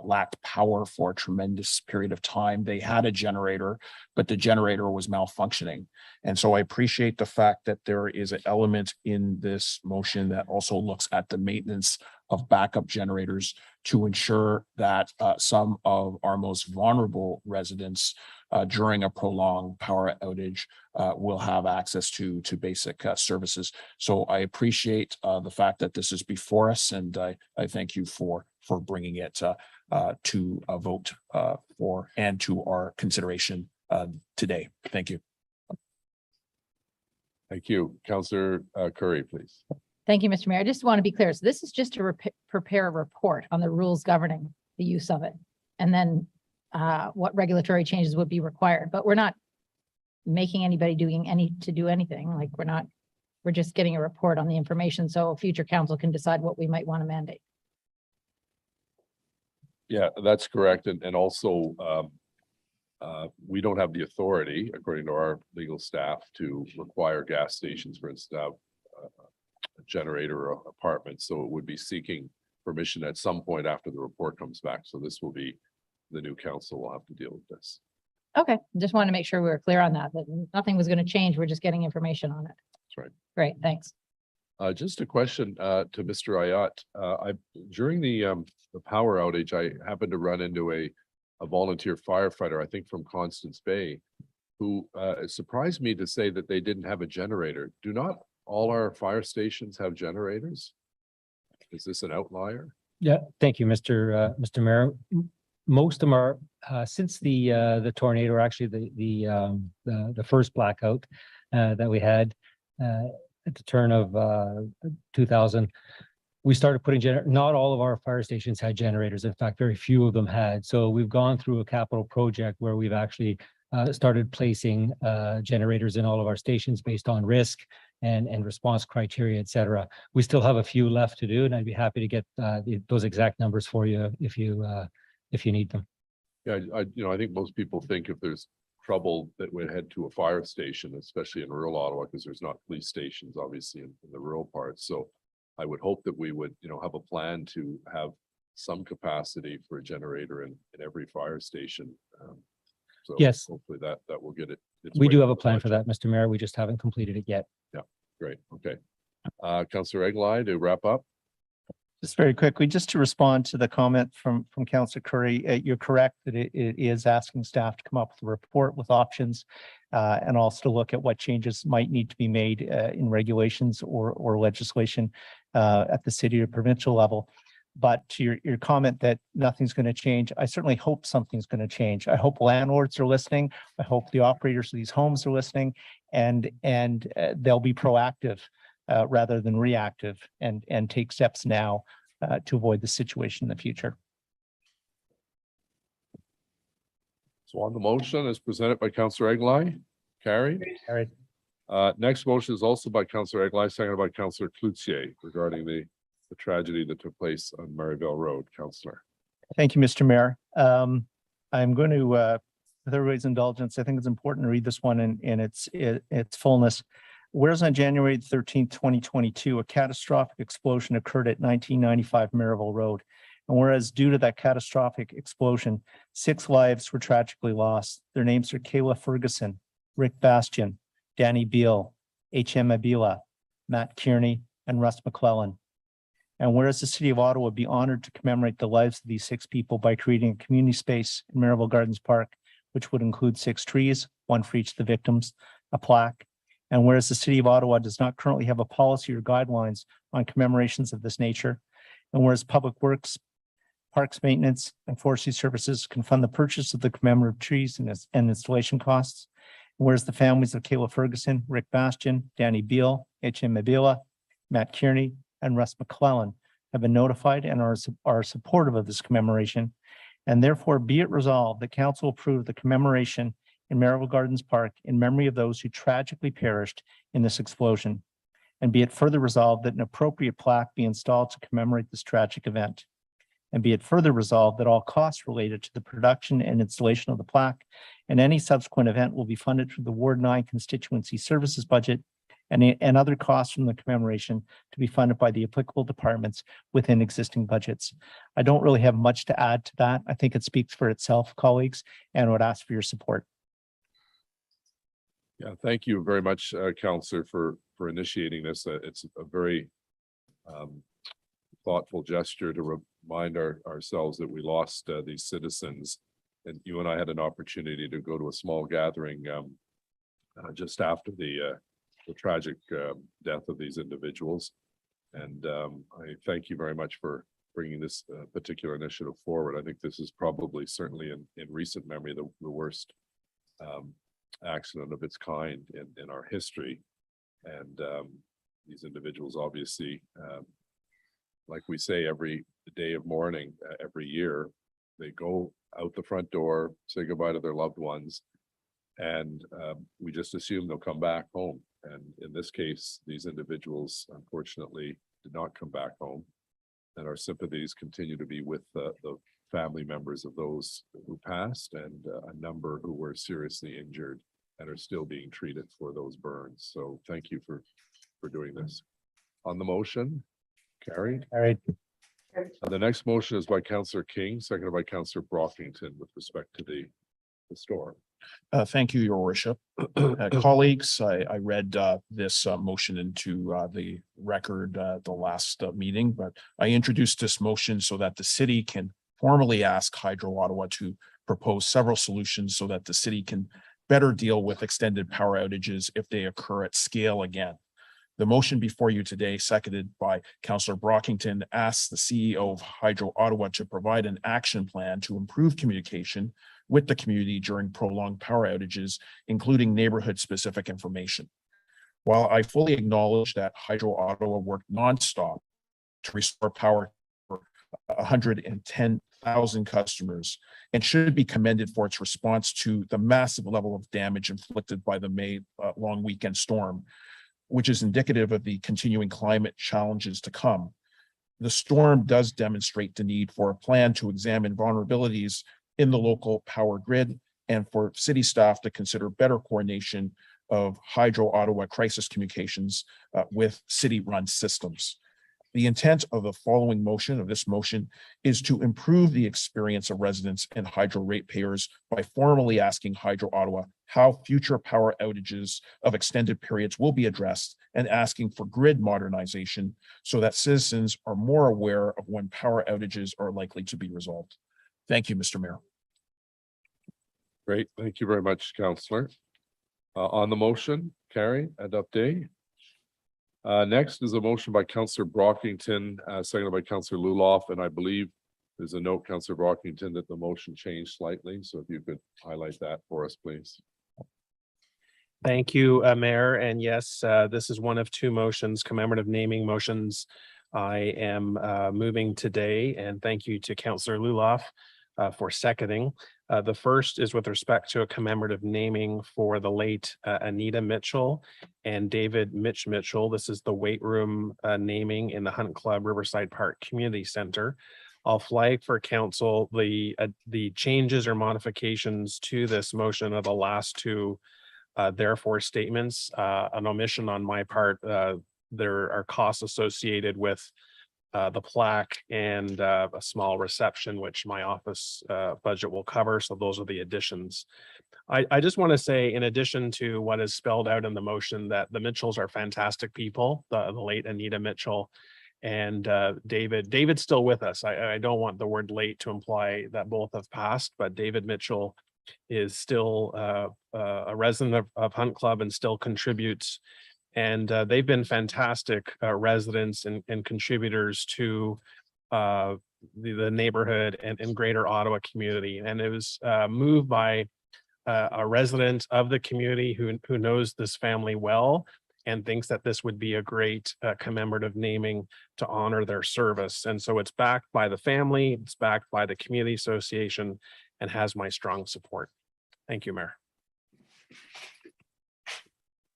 lacked power for a tremendous period of time. They had a generator, but the generator was malfunctioning. And so I appreciate the fact that there is an element in this motion that also looks at the maintenance of backup generators to ensure that some of our most vulnerable residents during a prolonged power outage will have access to basic services. So I appreciate the fact that this is before us, and I thank you for bringing it to a vote for and to our consideration today. Thank you. Thank you. Councillor Curry, please. Thank you, Mr. Mayor. I just want to be clear. So this is just to prepare a report on the rules governing the use of it, and then what regulatory changes would be required. But we're not making anybody do anything. Like we're just getting a report on the information so future council can decide what we might want to mandate. Yeah, that's correct. And also, we don't have the authority, according to our legal staff, to require gas stations, for instance, to have a generator or apartment. So it would be seeking permission at some point after the report comes back. So this will be, the new council will have to deal with this. Okay, just want to make sure we were clear on that, that nothing was going to change. We're just getting information on it. That's right. Great, thanks. Just a question to Mr. Ayat. During the power outage, I happened to run into a volunteer firefighter, I think from Constance Bay, who surprised me to say that they didn't have a generator. Do not all our fire stations have generators? Is this an outlier? Yeah, thank you, Mr. Mayor. Most of them are, since the tornado, or actually the first blackout that we had at the turn of 2000, we started putting not all of our fire stations had generators. In fact, very few of them had. So we've gone through a capital project where we've actually started placing generators in all of our stations based on risk and response criteria, et cetera. We still have a few left to do, and I'd be happy to get those exact numbers for you if you need them. Yeah, I think most people think if there's trouble that would head to a fire station, especially in rural Ottawa, because there's not police stations, obviously, in the rural parts. So I would hope that we would, have a plan to have some capacity for a generator in every fire station. So yes, hopefully that will get it. We do have a plan for that, Mr. Mayor. We just haven't completed it yet. Yeah, great. Okay. Councillor Eglai, to wrap up. Just very quickly, just to respond to the comment from Councillor Curry, you're correct that it is asking staff to come up with a report with options and also to look at what changes might need to be made in regulations or legislation at the city or provincial level. But to your comment that nothing's going to change, I certainly hope something's going to change. I hope landlords are listening. I hope the operators of these homes are listening, and they'll be proactive rather than reactive and take steps now to avoid the situation in the future. So on the motion as presented by Councillor Eglai, carried. Carried. Next motion is also by Councillor Eglai, seconded by Councillor Cloutier regarding the tragedy that took place on Maryville Road. Councillor. Thank you, Mr. Mayor. I'm going to, with everybody's indulgence, I think it's important to read this one in its fullness. Whereas on January 13th, 2022, a catastrophic explosion occurred at 1995 Maryville Road. And whereas due to that catastrophic explosion, 6 lives were tragically lost. Their names are Kayla Ferguson, Rick Bastian, Danny Beal, H.M. Abila, Matt Kearney, and Russ McClellan. And whereas the city of Ottawa would be honored to commemorate the lives of these 6 people by creating a community space in Maryville Gardens Park, which would include 6 trees, 1 for each of the victims, a plaque. And whereas the city of Ottawa does not currently have a policy or guidelines on commemorations of this nature, and whereas Public Works, Parks Maintenance, and Forestry Services can fund the purchase of the commemorative trees and installation costs, and whereas the families of Kayla Ferguson, Rick Bastian, Danny Beal, H.M. Abila, Matt Kearney, and Russ McClellan have been notified and are supportive of this commemoration, and therefore be it resolved that council approve the commemoration in Maryville Gardens Park in memory of those who tragically perished in this explosion. And be it further resolved that an appropriate plaque be installed to commemorate this tragic event. And be it further resolved that all costs related to the production and installation of the plaque and any subsequent event will be funded through the Ward 9 constituency services budget and other costs from the commemoration to be funded by the applicable departments within existing budgets. I don't really have much to add to that. I think it speaks for itself, colleagues, and would ask for your support. Yeah, thank you very much, Councillor, for initiating this. It's a very thoughtful gesture to remind ourselves that we lost these citizens. And you and I had an opportunity to go to a small gathering just after the tragic death of these individuals. And I thank you very much for bringing this particular initiative forward. I think this is probably certainly in recent memory the worst accident of its kind in our history. And these individuals obviously, like we say, every day of mourning, every year, they go out the front door, say goodbye to their loved ones, and we just assume they'll come back home. And in this case, these individuals unfortunately did not come back home. And our sympathies continue to be with the family members of those who passed and a number who were seriously injured and are still being treated for those burns. So thank you for doing this. On the motion, carried. Carried. The next motion is by Councillor King, seconded by Councillor Brockington with respect to the store. Thank you, your worship. Colleagues, I read this motion into the record the last meeting, but I introduced this motion so that the city can formally ask Hydro Ottawa to propose several solutions so that the city can better deal with extended power outages if they occur at scale again. The motion before you today, seconded by Councillor Brockington, asks the CEO of Hydro Ottawa to provide an action plan to improve communication with the community during prolonged power outages, including neighborhood-specific information. While I fully acknowledge that Hydro Ottawa worked nonstop to restore power for 110,000 customers and should be commended for its response to the massive level of damage inflicted by the May long weekend storm, which is indicative of the continuing climate challenges to come. The storm does demonstrate the need for a plan to examine vulnerabilities in the local power grid and for city staff to consider better coordination of Hydro Ottawa crisis communications with city-run systems. The intent of the following motion, of this motion, is to improve the experience of residents and hydro ratepayers by formally asking Hydro Ottawa how future power outages of extended periods will be addressed and asking for grid modernization so that citizens are more aware of when power outages are likely to be resolved. Thank you, Mr. Mayor. Great. Thank you very much, Councillor. On the motion, carry and update. Next is a motion by Councillor Brockington, seconded by Councillor Luloff, and I believe there's a note, Councillor Brockington, that the motion changed slightly. So if you could highlight that for us, please. Thank you, Mayor. And yes, this is one of two motions, commemorative naming motions I am moving today. And thank you to Councillor Luloff for seconding. The first is with respect to a commemorative naming for the late Anita Mitchell and David Mitchell. This is the weight room naming in the Hunt Club Riverside Park Community Center. I'll flag for council the changes or modifications to this motion of the last two therefore statements. An omission on my part. There are costs associated with the plaque and a small reception, which my office budget will cover. So those are the additions. I just want to say, in addition to what is spelled out in the motion, that the Mitchells are fantastic people, the late Anita Mitchell and David's still with us. I don't want the word late to imply that both have passed, but David Mitchell is still a resident of Hunt Club and still contributes. And they've been fantastic residents and contributors to the neighborhood and greater Ottawa community. And it was moved by a resident of the community who knows this family well and thinks that this would be a great commemorative naming to honor their service. And so it's backed by the family, it's backed by the community association, and has my strong support. Thank you, Mayor.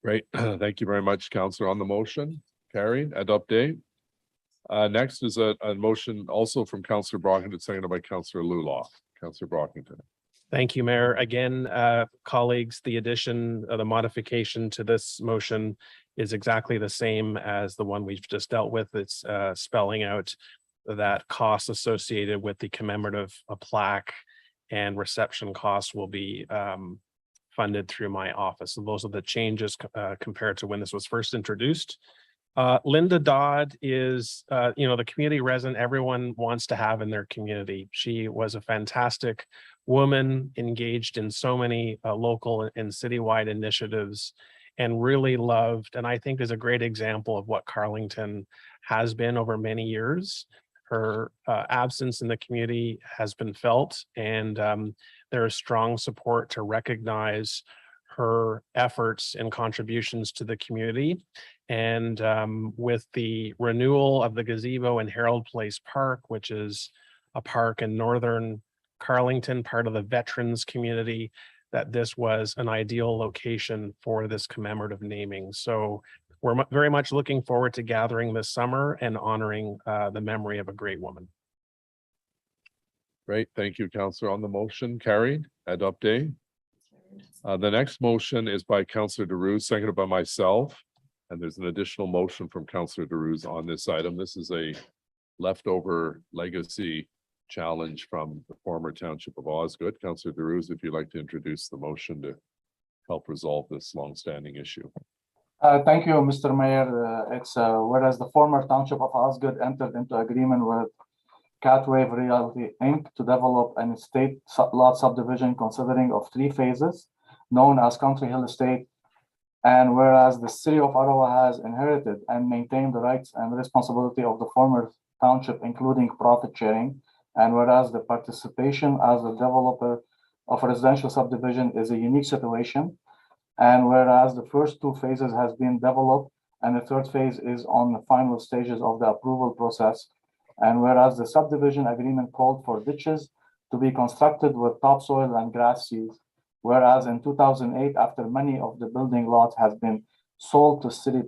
Great. Thank you very much, Councillor. On the motion, carried and update. Next is a motion also from Councillor Brockington, seconded by Councillor Luloff. Councillor Brockington. Thank you, Mayor. Again, colleagues, the addition of the modification to this motion is exactly the same as the one we've just dealt with. It's spelling out that costs associated with the commemorative plaque and reception costs will be funded through my office. So those are the changes compared to when this was first introduced. Linda Dodd is, the community resident everyone wants to have in their community. She was a fantastic woman, engaged in so many local and citywide initiatives, and really loved, and I think is a great example of what Carlington has been over many years. Her absence in the community has been felt, and there is strong support to recognize her efforts and contributions to the community. And with the renewal of the gazebo in Herald Place Park, which is a park in northern Carlington, part of the veterans community, that this was an ideal location for this commemorative naming. So we're very much looking forward to gathering this summer and honoring the memory of a great woman. Great. Thank you, Councillor. On the motion, carried and update. The next motion is by Councillor Deroux, seconded by myself. And there's an additional motion from Councillor Deroux on this item. This is a leftover legacy challenge from the former township of Osgood. Councillor DeRose, if you'd like to introduce the motion to help resolve this longstanding issue. Thank you, Mr. Mayor. It's whereas the former township of Osgood entered into agreement with Catwave Realty Inc. to develop an estate lot subdivision considering of 3 phases known as Country Hill Estate. And whereas the city of Ottawa has inherited and maintained the rights and responsibility of the former township, including profit sharing, and whereas the participation as a developer of a residential subdivision is a unique situation, and whereas the first 2 phases has been developed and the 3rd phase is on the final stages of the approval process, and whereas the subdivision agreement called for ditches to be constructed with topsoil and grass seeds, whereas in 2008, after many of the building lots has been sold to city,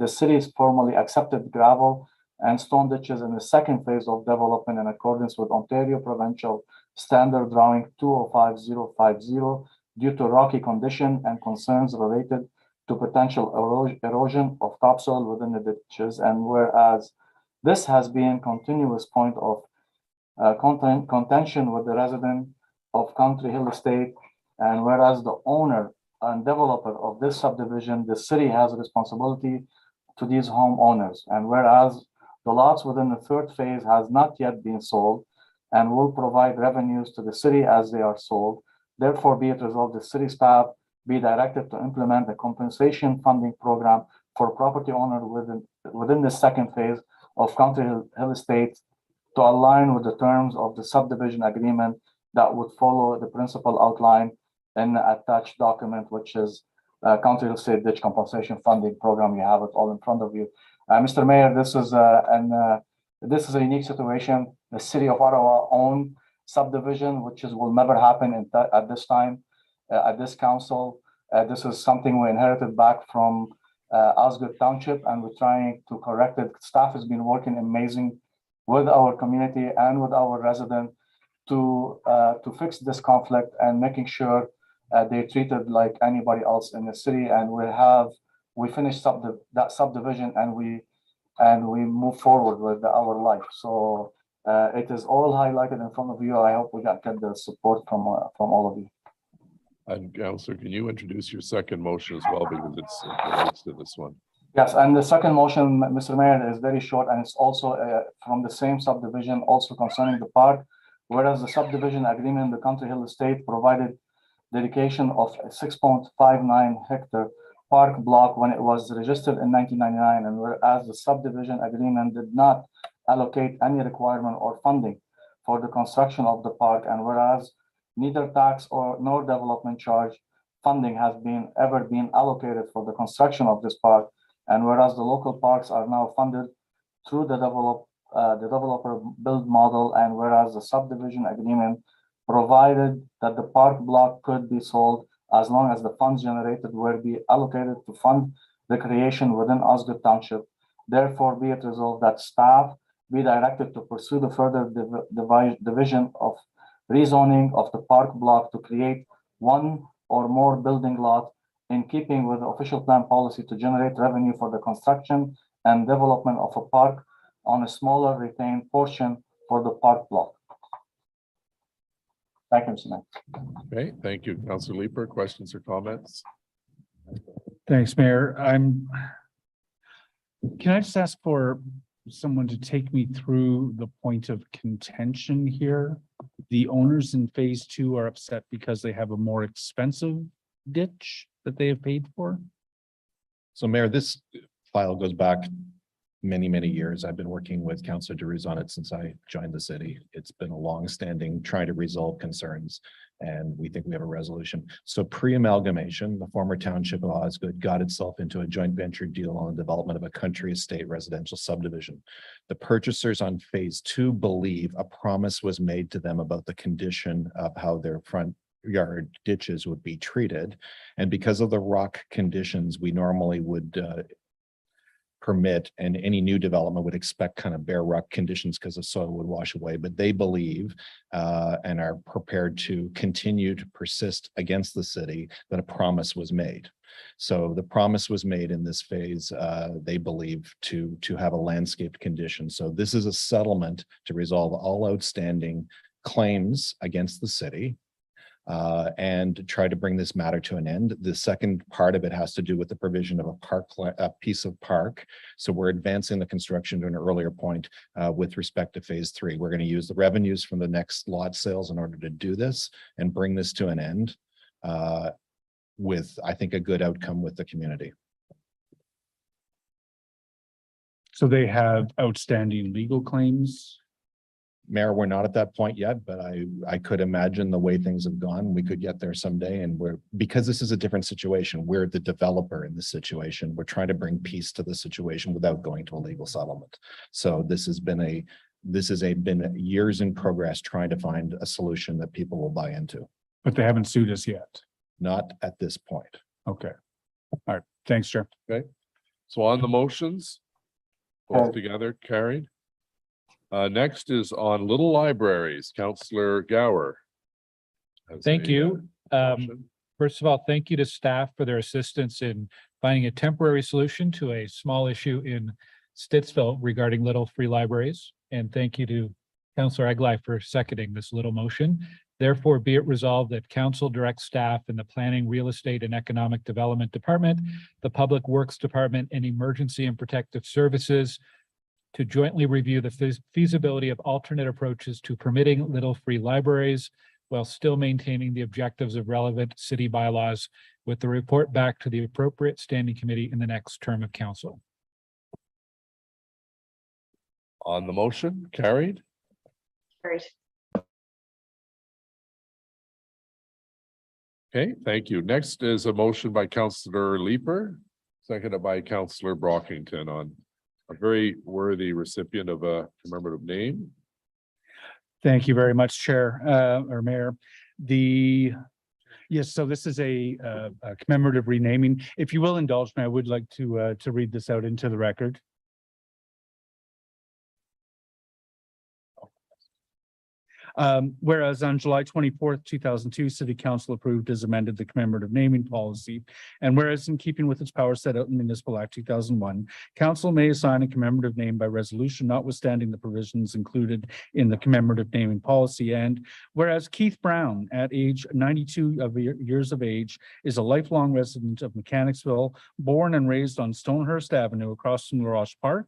the city's formally accepted gravel and stone ditches in the 2nd phase of development in accordance with Ontario Provincial Standard Drawing 205050 due to rocky condition and concerns related to potential erosion of topsoil within the ditches. And whereas this has been continuous point of contention with the resident of Country Hill Estate, and whereas the owner and developer of this subdivision, the city has a responsibility to these homeowners. And whereas the lots within the 3rd phase has not yet been sold and will provide revenues to the city as they are sold, therefore be it resolved, the city staff be directed to implement a compensation funding program for property owner within the 2nd phase of Country Hill Estate to align with the terms of the subdivision agreement that would follow the principal outline in the attached document, which is Country Hill Estate Ditch Compensation Funding Program. You have it all in front of you. Mr. Mayor, this is a unique situation. The city of Ottawa owned subdivision, which will never happen at this time, at this council. This is something we inherited back from Osgood Township, and we're trying to correct it. Staff has been working amazing with our community and with our residents to fix this conflict and making sure they're treated like anybody else in the city. And we finished that subdivision and we move forward with our life. So it is all highlighted in front of you. I hope we get the support from all of you. And Councillor, can you introduce your second motion as well, because it relates to this one? Yes, and the second motion, Mr. Mayor, is very short, and it's also from the same subdivision, also concerning the park. Whereas the subdivision agreement in the Country Hill Estate provided dedication of a 6.59 hectare park block when it was registered in 1999, and whereas the subdivision agreement did not allocate any requirement or funding for the construction of the park, and whereas neither tax nor development charge funding has ever been allocated for the construction of this park, and whereas the local parks are now funded through the developer build model, and whereas the subdivision agreement provided that the park block could be sold as long as the funds generated will be allocated to fund recreation within Osgood Township. Therefore, be it resolved that staff be directed to pursue the further division of rezoning of the park block to create one or more building lot in keeping with the official plan policy to generate revenue for the construction and development of a park on a smaller retained portion for the park block. Thank you, Mr. Mayor. Okay, thank you. Councillor Leeper, questions or comments? Thanks, Mayor. Can I just ask for someone to take me through the point of contention here? The owners in phase 2 are upset because they have a more expensive ditch that they have paid for. So Mayor, this file goes back many years. I've been working with Councillor DeRose on it since I joined the city. It's been a long-standing trying to resolve concerns, and we think we have a resolution. So pre-amalgamation, the former township of Osgood got itself into a joint venture deal on the development of a country estate residential subdivision. The purchasers on phase 2 believe a promise was made to them about the condition of how their front yard ditches would be treated. And because of the rock conditions, we normally would permit and any new development would expect kind of bare rock conditions because the soil would wash away, but they believe and are prepared to continue to persist against the city that a promise was made. So the promise was made in this phase, they believe, to have a landscaped condition. So this is a settlement to resolve all outstanding claims against the city and try to bring this matter to an end. The second part of it has to do with the provision of a piece of park. So we're advancing the construction to an earlier point with respect to phase 3. We're going to use the revenues from the next lot sales in order to do this and bring this to an end with, I think, a good outcome with the community. So they have outstanding legal claims. Mayor, we're not at that point yet, but I could imagine the way things have gone, we could get there someday. And because this is a different situation, we're the developer in this situation. We're trying to bring peace to the situation without going to a legal settlement. So this has been been years in progress trying to find a solution that people will buy into. But they haven't sued us yet. Not at this point. Okay. All right. Thanks, Chair. Okay. So on the motions, both together, carried. Next is on little libraries, Councillor Gower. Thank you. First of all, thank you to staff for their assistance in finding a temporary solution to a small issue in Stittsville regarding little free libraries. And thank you to Councillor Eglai for seconding this little motion. Therefore, be it resolved that council directs staff in the Planning, Real Estate and Economic Development Department, the Public Works Department, and Emergency and Protective Services to jointly review the feasibility of alternate approaches to permitting little free libraries while still maintaining the objectives of relevant city bylaws, with the report back to the appropriate standing committee in the next term of council. On the motion, carried. Carried. Okay, thank you. Next is a motion by Councillor Leeper, seconded by Councillor Brockington on a very worthy recipient of a commemorative name. Thank you very much, Chair, or Mayor. Yes, so this is a commemorative renaming. If you will indulge me, I would like to read this out into the record. Whereas on July 24th, 2002, City Council approved as amended the commemorative naming policy. And whereas in keeping with its power set out in Municipal Act 2001, Council may assign a commemorative name by resolution notwithstanding the provisions included in the commemorative naming policy. And whereas Keith Brown, at age 92 years of age, is a lifelong resident of Mechanicsville, born and raised on Stonehurst Avenue across from LaRoche Park.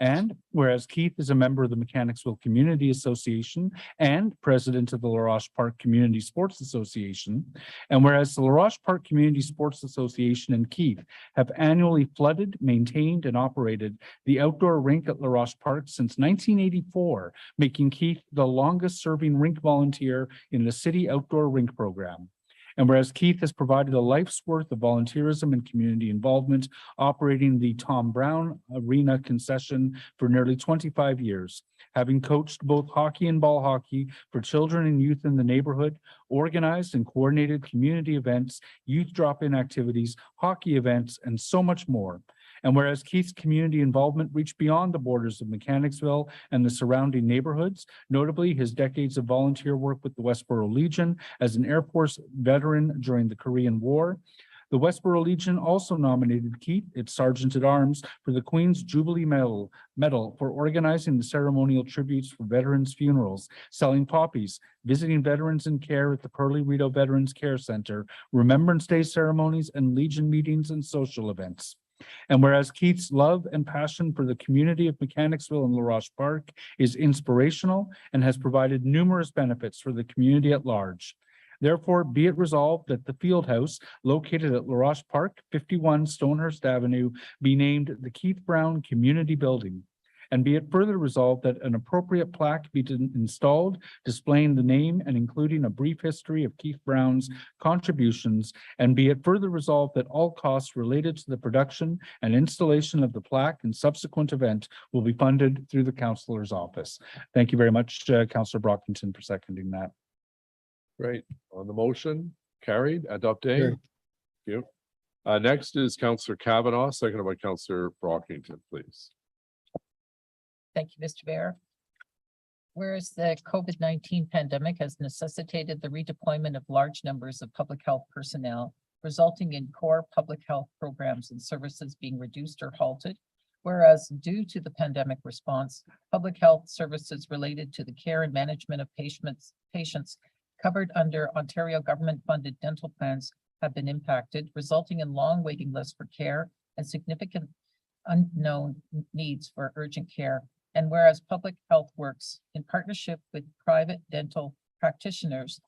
And whereas Keith is a member of the Mechanicsville Community Association and president of the LaRoche Park Community Sports Association, and whereas the LaRoche Park Community Sports Association and Keith have annually flooded, maintained, and operated the outdoor rink at LaRoche Park since 1984, making Keith the longest serving rink volunteer in the city outdoor rink program. And whereas Keith has provided a life's worth of volunteerism and community involvement, operating the Tom Brown Arena concession for nearly 25 years, having coached both hockey and ball hockey for children and youth in the neighborhood, organized and coordinated community events, youth drop-in activities, hockey events, and so much more. And whereas Keith's community involvement reached beyond the borders of Mechanicsville and the surrounding neighborhoods, notably his decades of volunteer work with the Westboro Legion as an Air Force veteran during the Korean War. The Westboro Legion also nominated Keith, its Sergeant at Arms, for the Queen's Jubilee Medal for organizing the ceremonial tributes for veterans' funerals, selling poppies, visiting veterans in care at the Pearly Rito Veterans Care Center, Remembrance Day ceremonies, and Legion meetings and social events. And whereas Keith's love and passion for the community of Mechanicsville and LaRoche Park is inspirational and has provided numerous benefits for the community at large. Therefore, be it resolved that the field house located at LaRoche Park, 51 Stonehurst Avenue, be named the Keith Brown Community Building. And be it further resolved that an appropriate plaque be installed displaying the name and including a brief history of Keith Brown's contributions. And be it further resolved that all costs related to the production and installation of the plaque and subsequent event will be funded through the councillor's office. Thank you very much, Councillor Brockington, for seconding that. Great. On the motion, carried, adopted. Thank you. Next is Councillor Kavanaugh, seconded by Councillor Brockington, please. Thank you, Mr. Mayor. Whereas the COVID-19 pandemic has necessitated the redeployment of large numbers of public health personnel, resulting in core public health programs and services being reduced or halted. Whereas due to the pandemic response, public health services related to the care and management of patients covered under Ontario government-funded dental plans have been impacted, resulting in long waiting lists for care and significant unknown needs for urgent care. And whereas Public Health Works, in partnership with private dental practitioners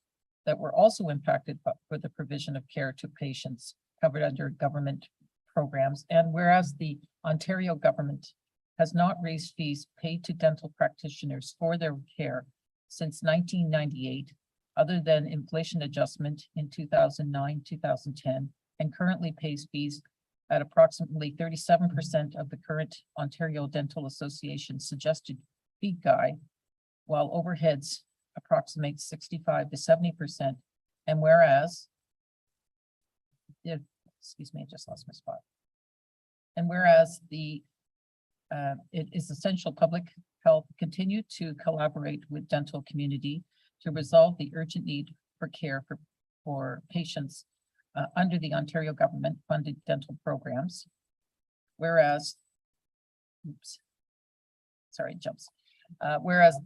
that were also impacted for the provision of care to patients covered under government programs, and whereas the Ontario government has not raised fees paid to dental practitioners for their care since 1998, other than inflation adjustment in 2009, 2010, and currently pays fees at approximately 37% of the current Ontario Dental Association suggested fee guide, while overheads approximate 65 to 70%. And whereas, excuse me, I just lost my spot. And whereas it is essential public health continue to collaborate with dental community to resolve the urgent need for care for patients under the Ontario government funded dental programs. Whereas, whereas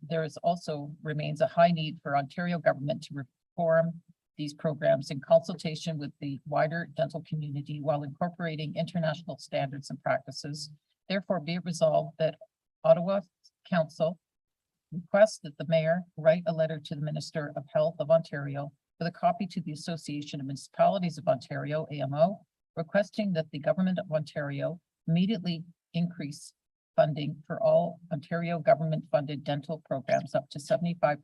there is also remains a high need for Ontario government to reform these programs in consultation with the wider dental community while incorporating international standards and practices. Therefore, be it resolved that Ottawa Council requests that the mayor write a letter to the Minister of Health of Ontario with a copy to the Association of Municipalities of Ontario, AMO, requesting that the Government of Ontario immediately increase funding for all Ontario government-funded dental programs up to 75%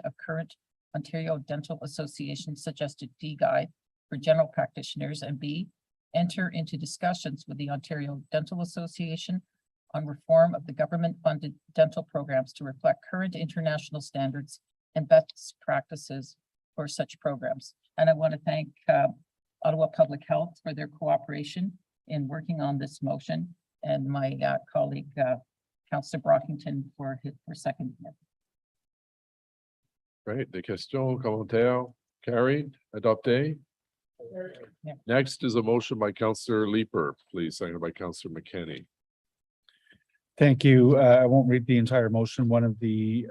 of current Ontario Dental Association suggested fee guide for general practitioners, and B, enter into discussions with the Ontario Dental Association on reform of the government-funded dental programs to reflect current international standards and best practices for such programs. And I want to thank Ottawa Public Health for their cooperation in working on this motion, and my colleague, Councillor Brockington, for seconding it. Great. Des questions, commentaires? Carried, adopté. Yeah. Next is a motion by Councillor Leeper, please, seconded by Councillor McKenney. Thank you. I won't read the entire motion. One of the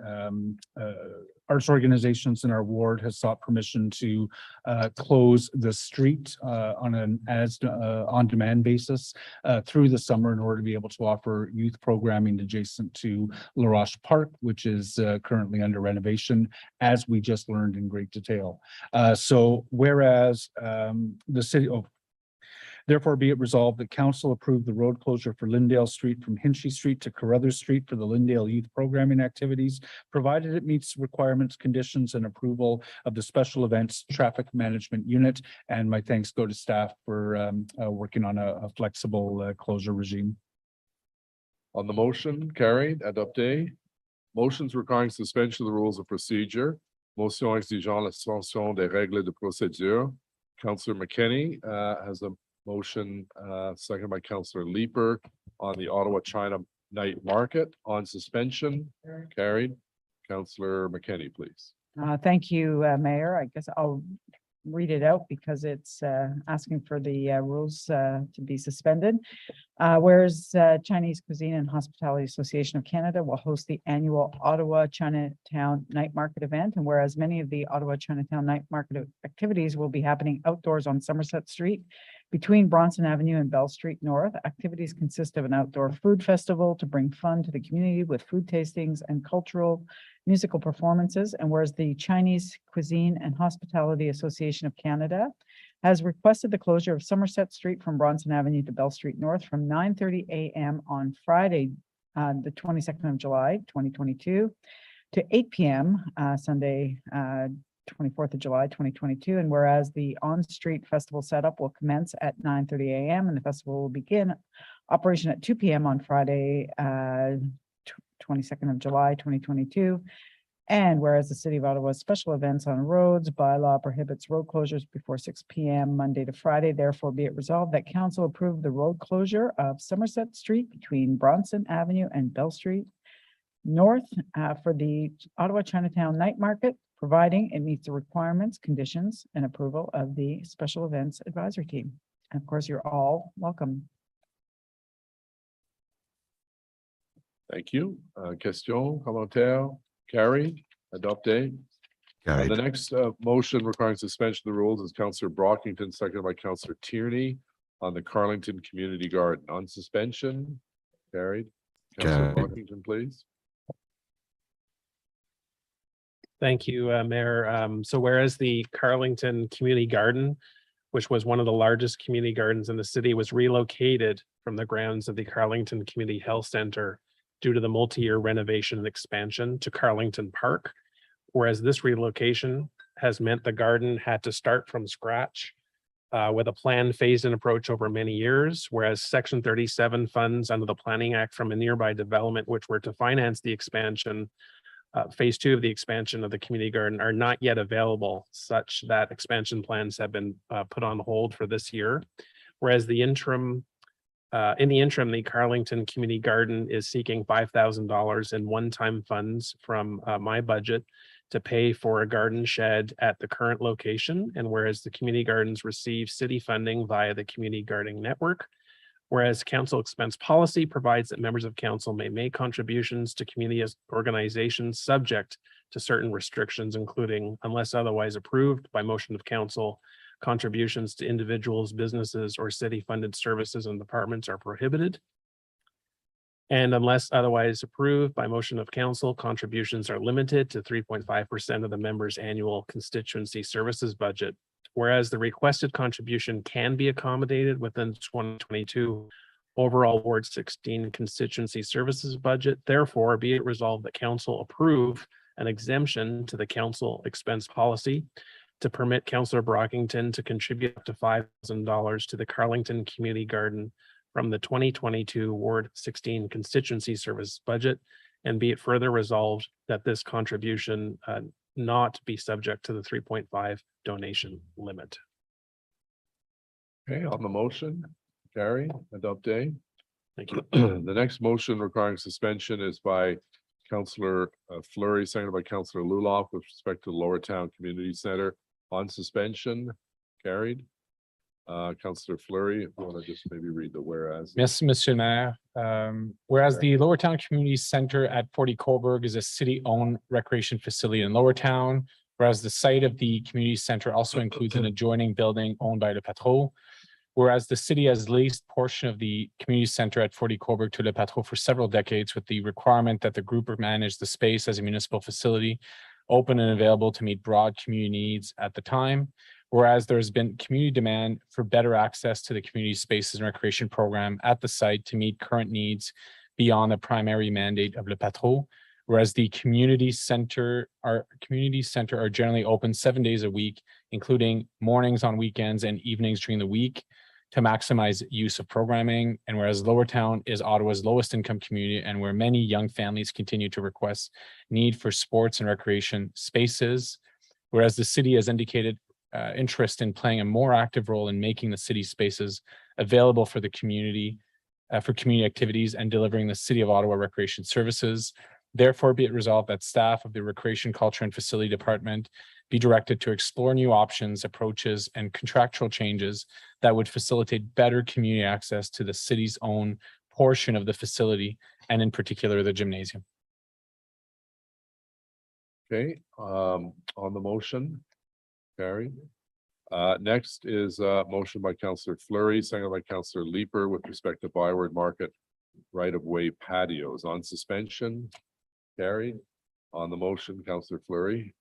arts organizations in our ward has sought permission to close the street on an on-demand basis through the summer in order to be able to offer youth programming adjacent to La Roche Park, which is currently under renovation, as we just learned in great detail. So whereas the city, therefore, be it resolved that council approve the road closure for Lyndale Street from Hinchy Street to Carruthers Street for the Lyndale Youth Programming activities, provided it meets requirements, conditions, and approval of the Special Events Traffic Management Unit. And my thanks go to staff for working on a flexible closure regime. On the motion, carried, adopté. Motions requiring suspension of the rules of procedure. Motion exigeant la suspension des règles de procédure. Councillor McKenney has a motion, seconded by Councillor Leeper, on the Ottawa China Night Market on suspension. Carried. Councillor McKenney, please. Thank you, Mayor. I guess I'll read it out because it's asking for the rules to be suspended. Whereas Chinese Cuisine and Hospitality Association of Canada will host the annual Ottawa Chinatown Night Market event, and whereas many of the Ottawa Chinatown Night Market activities will be happening outdoors on Somerset Street between Bronson Avenue and Bell Street North, activities consist of an outdoor food festival to bring fun to the community with food tastings and cultural musical performances. And whereas the Chinese Cuisine and Hospitality Association of Canada has requested the closure of Somerset Street from Bronson Avenue to Bell Street North from 9:30 a.m. on Friday, the 22nd of July, 2022 to 8 p.m. Sunday, 24th of July, 2022. And whereas the on-street festival setup will commence at 9:30 a.m. and the festival will begin operation at 2 p.m. on Friday, 22nd of July, 2022. And whereas the City of Ottawa's special events on roads bylaw prohibits road closures before 6 p.m. Monday to Friday, therefore be it resolved that council approve the road closure of Somerset Street between Bronson Avenue and Bell Street North for the Ottawa Chinatown Night Market, providing it meets the requirements, conditions, and approval of the Special Events Advisory Team. And of course, you're all welcome. Thank you. Question, commentaire, carried, adopted. The next motion requiring suspension of the rules is Councillor Brockington, seconded by Councillor Tierney on the Carlington Community Garden. On suspension, carried. Councillor Brockington, please. Thank you, Mayor. So whereas the Carlington Community Garden, which was one of the largest community gardens in the city, was relocated from the grounds of the Carlington Community Health Center due to the multi-year renovation and expansion to Carlington Park. Whereas this relocation has meant the garden had to start from scratch with a planned phased-in approach over many years, whereas Section 37 funds under the Planning Act from a nearby development, which were to finance the expansion, phase 2 of the expansion of the community garden, are not yet available, such that expansion plans have been put on hold for this year. Whereas in the interim, the Carlington Community Garden is seeking $5,000 in one-time funds from my budget to pay for a garden shed at the current location. And whereas the community gardens receive city funding via the Community Gardening Network, whereas council expense policy provides that members of council may make contributions to community organizations subject to certain restrictions, including, unless otherwise approved by motion of council, contributions to individuals, businesses, or city-funded services and departments are prohibited. And unless otherwise approved by motion of council, contributions are limited to 3.5% of the member's annual constituency services budget. Whereas the requested contribution can be accommodated within 2022 overall Ward 16 constituency services budget, therefore be it resolved that council approve an exemption to the council expense policy to permit Councillor Brockington to contribute up to $5,000 to the Carlington Community Garden from the 2022 Ward 16 constituency service budget, and be it further resolved that this contribution not be subject to the 3.5 donation limit. Okay, on the motion, carry, adopted. Thank you. The next motion requiring suspension is by Councillor Fleury, seconded by Councillor Luloff with respect to the Lower Town Community Center. On suspension, carried. Councillor Fleury, if you want to just maybe read the whereas. Merci, Monsieur le Maire. Whereas the Lower Town Community Center at 40 Coburg is a city-owned recreation facility in Lower Town, whereas the site of the community center also includes an adjoining building owned by Le Patron. Whereas the city has leased portion of the community center at 40 Coburg to Le Patron for several decades, with the requirement that the group manage the space as a municipal facility, open and available to meet broad community needs at the time. Whereas there has been community demand for better access to the community spaces and recreation program at the site to meet current needs beyond the primary mandate of Le Patron. Whereas the community center are generally open 7 days a week, including mornings on weekends and evenings during the week, to maximize use of programming. And whereas Lower Town is Ottawa's lowest income community, and where many young families continue to request need for sports and recreation spaces, whereas the city has indicated interest in playing a more active role in making the city spaces available for the community, for community activities and delivering the City of Ottawa recreation services. Therefore, be it resolved that staff of the Recreation, Culture and Facility Department be directed to explore new options, approaches, and contractual changes that would facilitate better community access to the city's own portion of the facility, and in particular, the gymnasium. Okay, on the motion, carried. Next is a motion by Councillor Fleury, seconded by Councillor Leeper with respect to Byward Market right-of-way patios. On suspension, carried. On the motion, Councillor Fleury.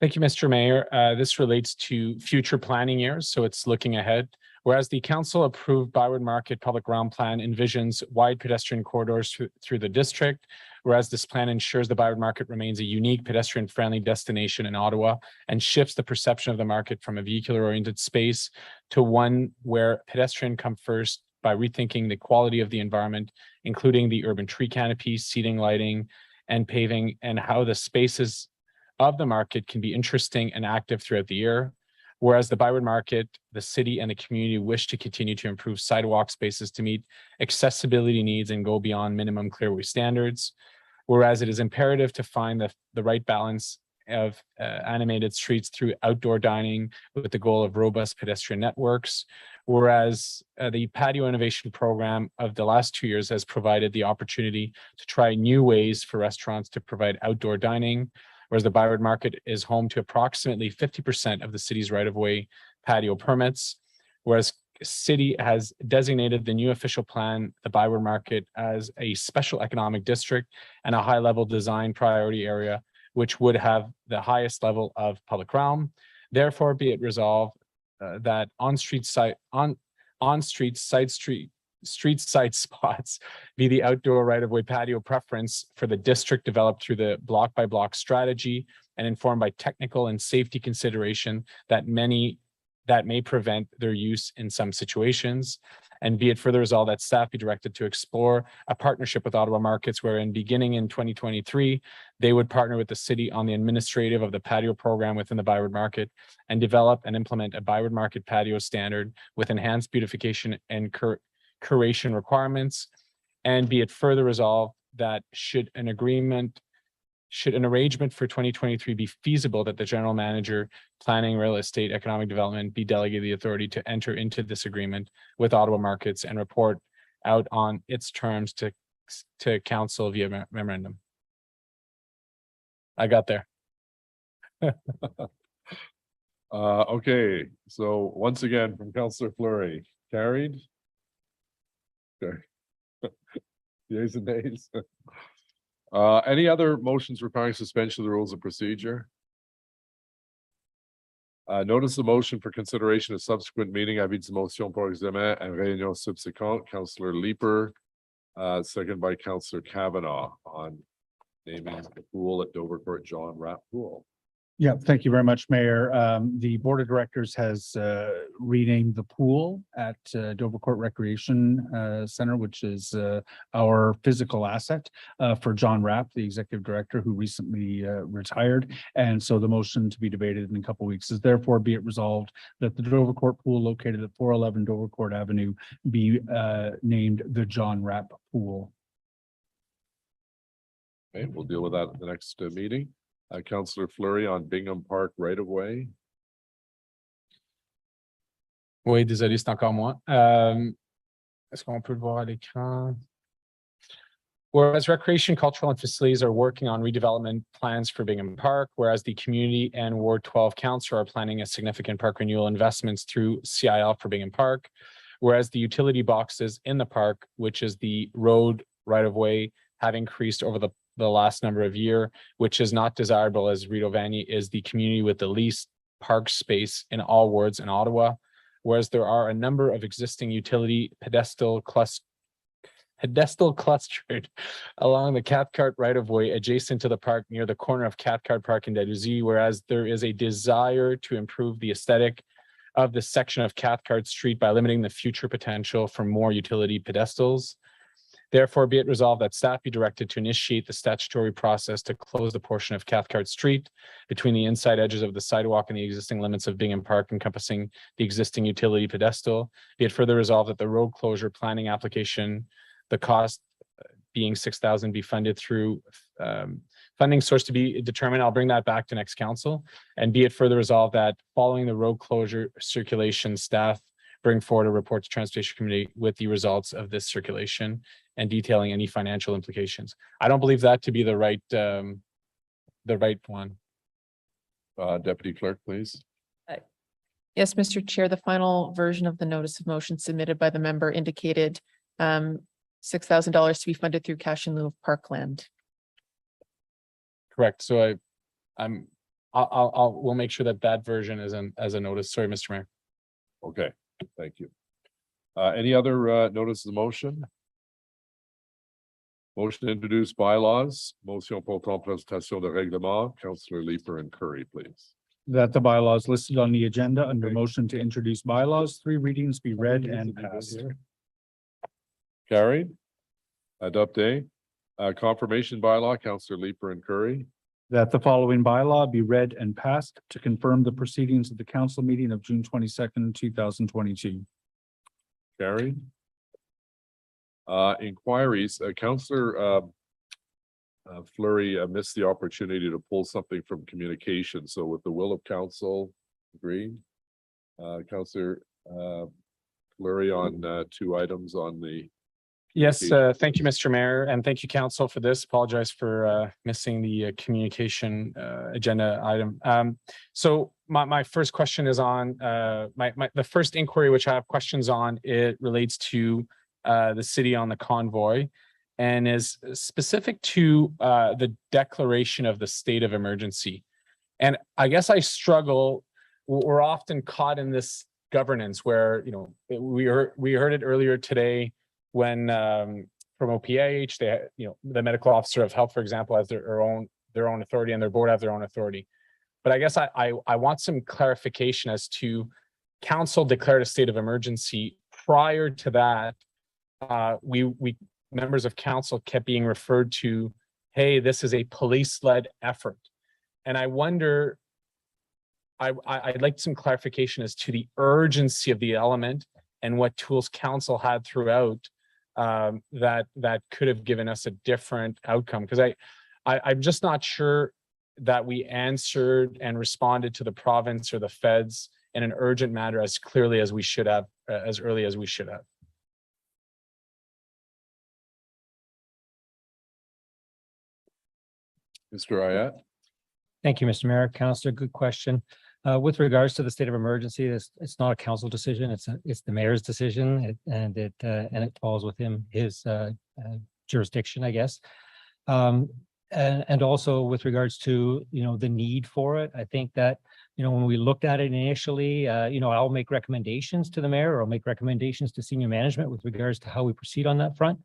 Thank you, Mr. Mayor. This relates to future planning years, so it's looking ahead. Whereas the council approved Byward Market Public Realm Plan envisions wide pedestrian corridors through the district, whereas this plan ensures the Byward Market remains a unique pedestrian-friendly destination in Ottawa and shifts the perception of the market from a vehicular-oriented space to one where pedestrian come first by rethinking the quality of the environment, including the urban tree canopy, seating, lighting, and paving, and how the spaces of the market can be interesting and active throughout the year. Whereas the Byward Market, the city and the community wish to continue to improve sidewalk spaces to meet accessibility needs and go beyond minimum clearway standards. Whereas it is imperative to find the right balance of animated streets through outdoor dining with the goal of robust pedestrian networks. Whereas the patio innovation program of the last 2 years has provided the opportunity to try new ways for restaurants to provide outdoor dining. Whereas the Byward Market is home to approximately 50% of the city's right-of-way patio permits. Whereas city has designated the new official plan, the Byward Market, as a special economic district and a high-level design priority area, which would have the highest level of public realm. Therefore, be it resolved that street side spots be the outdoor right-of-way patio preference for the district, developed through the block-by-block strategy and informed by technical and safety consideration that may prevent their use in some situations. And be it further resolved that staff be directed to explore a partnership with Ottawa Markets, wherein beginning in 2023, they would partner with the city on the administrative of the patio program within the Byward Market and develop and implement a Byward Market patio standard with enhanced beautification and curation requirements. And be it further resolved that should an arrangement for 2023 be feasible, that the general manager, planning, real estate, economic development be delegated the authority to enter into this agreement with Ottawa Markets and report out on its terms to council via memorandum. I got there. Okay, so once again from Councillor Fleury, carried. Okay. Yeas and nays. Any other motions requiring suspension of the rules of procedure? Notice the motion for consideration of subsequent meeting. Avis de motion pour examen and réunion subséquente. Councillor Leeper, second by Councillor Kavanaugh on naming the pool at Dover Court John Rapp Pool. Yeah, thank you very much, Mayor. The Board of Directors has renamed the pool at Dover Court Recreation Center, which is our physical asset for John Rapp, the Executive Director who recently retired. And so the motion to be debated in a couple of weeks is therefore be it resolved that the Dover Court pool located at 411 Dover Court Avenue be named the John Rapp Pool. Okay, we'll deal with that at the next meeting. Councillor Fleury on Bingham Park right of way. Oui, désolé, c'est encore moi. Est-ce qu'on peut le voir à l'écran? Whereas Recreation, Cultural and Facilities are working on redevelopment plans for Bingham Park, whereas the community and Ward 12 Council are planning a significant park renewal investments through CIL for Bingham Park, whereas the utility boxes in the park, which is the road right of way, have increased over the last number of years, which is not desirable, as Rito Vanney is the community with the least park space in all wards in Ottawa, whereas there are a number of existing utility pedestal clustered along the Cathcart right-of-way adjacent to the park near the corner of Cathcart Park and Dadouzi, whereas there is a desire to improve the aesthetic of this section of Cathcart Street by limiting the future potential for more utility pedestals. Therefore, be it resolved that staff be directed to initiate the statutory process to close the portion of Cathcart Street between the inside edges of the sidewalk and the existing limits of Bingham Park encompassing the existing utility pedestal. Be it further resolved that the road closure planning application, the cost being $6,000, be funded through funding source to be determined. I'll bring that back to next council. And be it further resolved that following the road closure circulation, staff bring forward a report to Transportation Committee with the results of this circulation and detailing any financial implications. I don't believe that to be the right one. Deputy Clerk, please. Yes, Mr. Chair, the final version of the notice of motion submitted by the member indicated $6,000 to be funded through cash in lieu of parkland. Correct. So we'll make sure that version is as a notice. Sorry, Mr. Mayor. Okay, thank you. Any other notice of the motion? Motion to introduce bylaws. Motion portant présentation de règlement. Councillor Leeper and Curry, please. That the bylaws listed on the agenda under motion to introduce bylaws, 3 readings be read and passed. Carried. Adopté. Confirmation bylaw, Councillor Leeper and Curry. That the following bylaw be read and passed to confirm the proceedings of the council meeting of June 22nd, 2022. Carried. Inquiries, Councillor Fleury missed the opportunity to pull something from communication. So with the will of council, agreed. Councillor Fleury on 2 items on the. Yes, thank you, Mr. Mayor, and thank you, council, for this. Apologize for missing the communication agenda item. So my first question is on the first inquiry, which I have questions on. It relates to the city on the convoy and is specific to the declaration of the state of emergency. And I guess I struggle. We're often caught in this governance where, you know, we heard it earlier today when from OPH, they, you know, the medical officer of health, for example, has their own authority, and their board have their own authority. But I guess I want some clarification as to council declared a state of emergency. Prior to that, we members of council kept being referred to, hey, this is a police-led effort. And I wonder, I'd like some clarification as to the urgency of the element and what tools council had throughout that could have given us a different outcome. Because I'm just not sure that we answered and responded to the province or the feds in an urgent manner as clearly as we should have, as early as we should have. Mr. Ayat. Thank you, Mr. Mayor. Councillor, good question. With regards to the state of emergency, it's not a council decision. It's the mayor's decision, and it falls within his jurisdiction, I guess. And also with regards to, you know, the need for it, I think that, you know, when we looked at it initially, you know, I'll make recommendations to the mayor, or I'll make recommendations to senior management with regards to how we proceed on that front,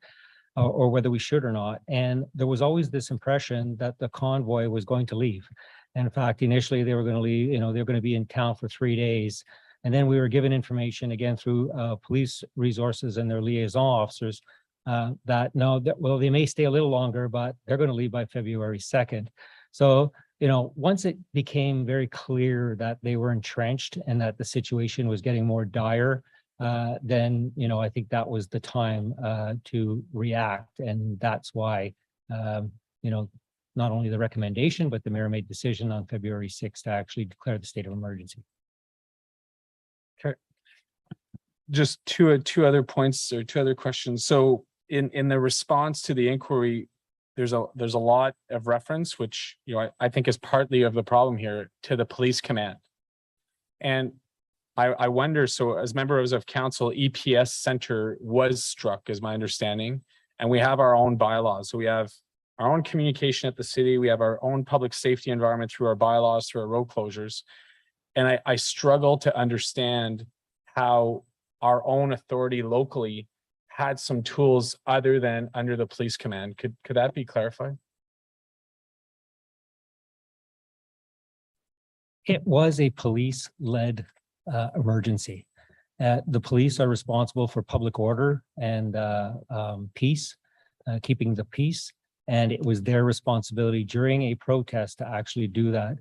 or whether we should or not. And there was always this impression that the convoy was going to leave. And in fact, initially they were going to leave, you know, they were going to be in town for 3 days. And then we were given information again through police resources and their liaison officers that no, well, they may stay a little longer, but they're going to leave by February 2nd. So, you know, once it became very clear that they were entrenched and that the situation was getting more dire, then, you know, I think that was the time to react. And that's why, you know, not only the recommendation, but the mayor made decision on February 6th to actually declare the state of emergency. Okay. Just two other points or 2 other questions. So in the response to the inquiry, there's a lot of reference, which, you know, I think is partly of the problem here, to the police command. And I wonder, so as members of council, EPS center was struck, is my understanding, and we have our own bylaws. So we have our own communication at the city. We have our own public safety environment through our bylaws, through our road closures. And I struggle to understand how our own authority locally had some tools other than under the police command. Could that be clarified? It was a police-led emergency. The police are responsible for public order and peace, keeping the peace. And it was their responsibility during a protest to actually do that.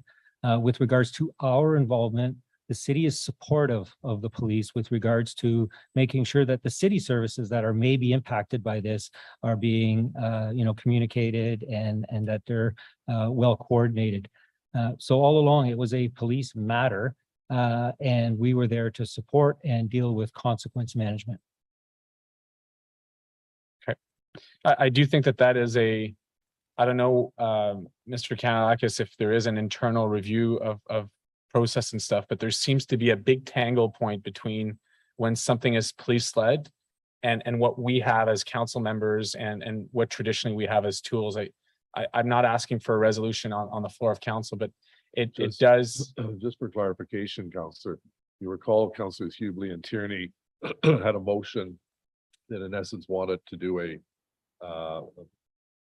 With regards to our involvement, the city is supportive of the police with regards to making sure that the city services that are maybe impacted by this are being, you know, communicated and that they're well coordinated. So all along, it was a police matter, and we were there to support and deal with consequence management. Okay. I do think that is a, I don't know, Mr. Kanalakis, if there is an internal review of process and stuff, but there seems to be a big tangle point between when something is police-led and what we have as council members and what traditionally we have as tools. I'm not asking for a resolution on the floor of council, but it does. Just for clarification, Councillor, you recall Councillors Hubley and Tierney had a motion that in essence wanted to do a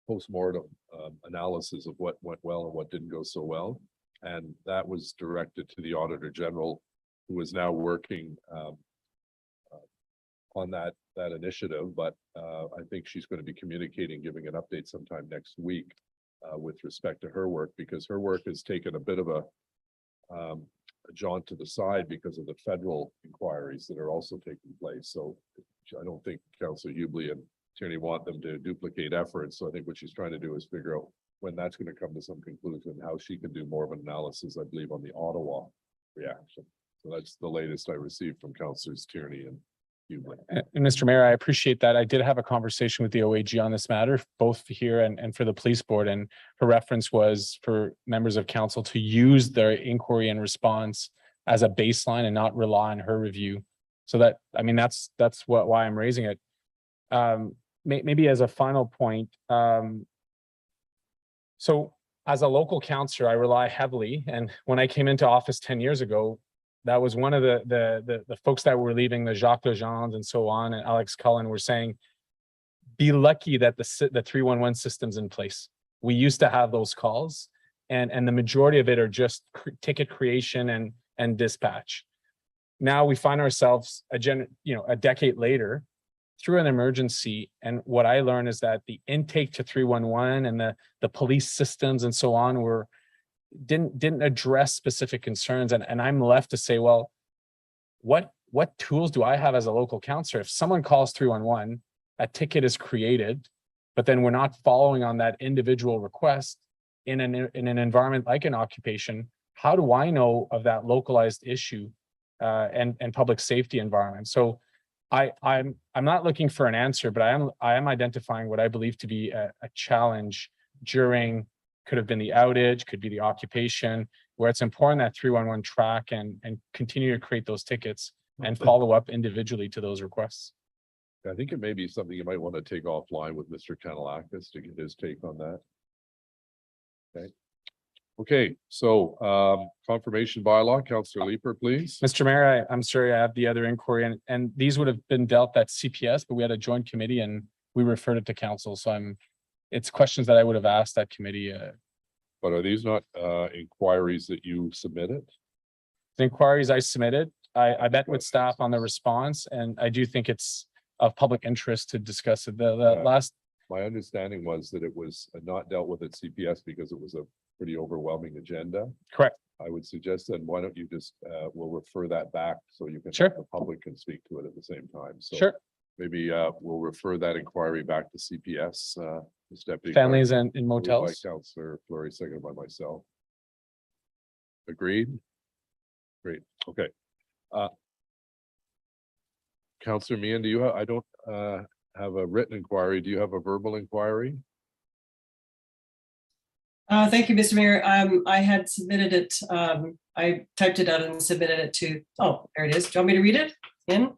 post-mortem analysis of what went well and what didn't go so well. And that was directed to the Auditor General, who is now working on that initiative. But I think she's going to be communicating, giving an update sometime next week. with respect to her work, because her work has taken a bit of a jaunt to the side because of the federal inquiries that are also taking place. So I don't think Councillor Hubley and Tierney want them to duplicate efforts. So I think what she's trying to do is figure out when that's going to come to some conclusion, how she can do more of an analysis, I believe, on the Ottawa reaction. So that's the latest I received from Councillors Tierney and Hubley. And Mr. Mayor, I appreciate that. I did have a conversation with the OAG on this matter, both here and for the police board. And her reference was for members of council to use their inquiry and response as a baseline and not rely on her review. So that, I mean, that's why I'm raising it. Maybe as a final point, so as a local councillor, I rely heavily, and when I came into office 10 years ago, that was one of the folks that were leaving, the Jacques Legendre and so on, and Alex Cullen were saying, be lucky that the 311 system's in place. We used to have those calls, and the majority of it are just ticket creation and dispatch. Now we find ourselves a decade later through an emergency, and what I learned is that the intake to 311 and the police systems and so on didn't address specific concerns, and I'm left to say, well, what tools do I have as a local councillor? If someone calls 311, a ticket is created, but then we're not following on that individual request in an environment like an occupation, how do I know of that localized issue and public safety environment? So I'm not looking for an answer, but I am identifying what I believe to be a challenge during, could have been the outage, could be the occupation, where it's important that 311 track and continue to create those tickets and follow up individually to those requests. I think it may be something you might want to take offline with Mr. Kanalakis to get his take on that. Okay, so confirmation bylaw, Councillor Leeper, please. Mr. Mayor, I'm sorry, I have the other inquiry, and these would have been dealt at CPS, but we had a joint committee and we referred it to council. So it's questions that I would have asked that committee. But are these not inquiries that you submitted? The inquiries I submitted, I met with staff on the response, and I do think it's of public interest to discuss it. My understanding was that it was not dealt with at CPS because it was a pretty overwhelming agenda. Correct. I would suggest then why don't you just, we'll refer that back so you can, Sure, the public can speak to it at the same time. So sure. maybe we'll refer that inquiry back to CPS. As Deputy Families Clerk, in moved motels. by Councillor Fleury, seconded by myself. Agreed? Great, okay. Councillor Meehan, do you have, I don't have a written inquiry. Do you have a verbal inquiry? Thank you, Mr. Mayor. I had submitted it. I typed it out and submitted it to, oh, there it is. Do you want me to read it in?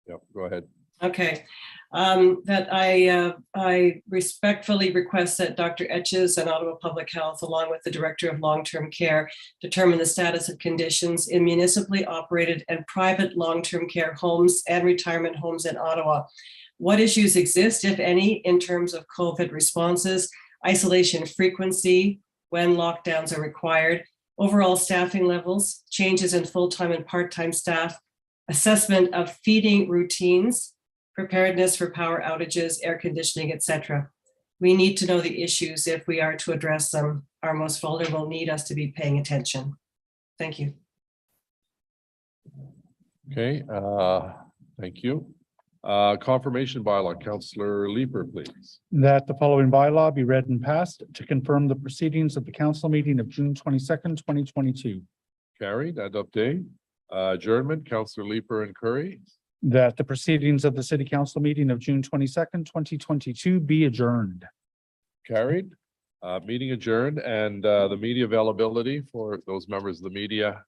Yep, go ahead. Okay. That I respectfully request that Dr. Etches and Ottawa Public Health, along with the Director of Long-Term Care, determine the status of conditions in municipally operated and private long-term care homes and retirement homes in Ottawa. What issues exist, if any, in terms of COVID responses, isolation frequency when lockdowns are required, overall staffing levels, changes in full-time and part-time staff, assessment of feeding routines, preparedness for power outages, air conditioning, etc. We need to know the issues if we are to address them. Our most vulnerable need us to be paying attention. Thank you. Okay, thank you. Confirmation bylaw, Councillor Leeper, please. That the following bylaw be read and passed to confirm the proceedings of the council meeting of June 22nd, 2022. Carried and update. Adjournment, Councillor Leeper and Curry. That the proceedings of the city council meeting of June 22nd, 2022 be adjourned. Carried. Meeting adjourned, and the media availability for those members of the media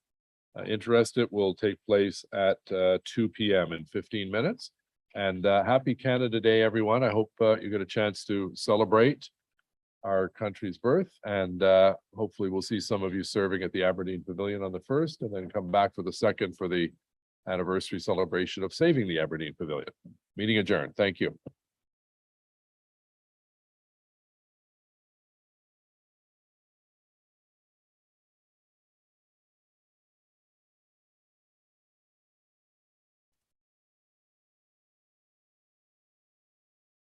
interested will take place at 2 p.m. in 15 minutes. And happy Canada Day, everyone. I hope you get a chance to celebrate our country's birth, and hopefully we'll see some of you serving at the Aberdeen Pavilion on the 1st, and then come back for the 2nd for the anniversary celebration of saving the Aberdeen Pavilion. Meeting adjourned. Thank you.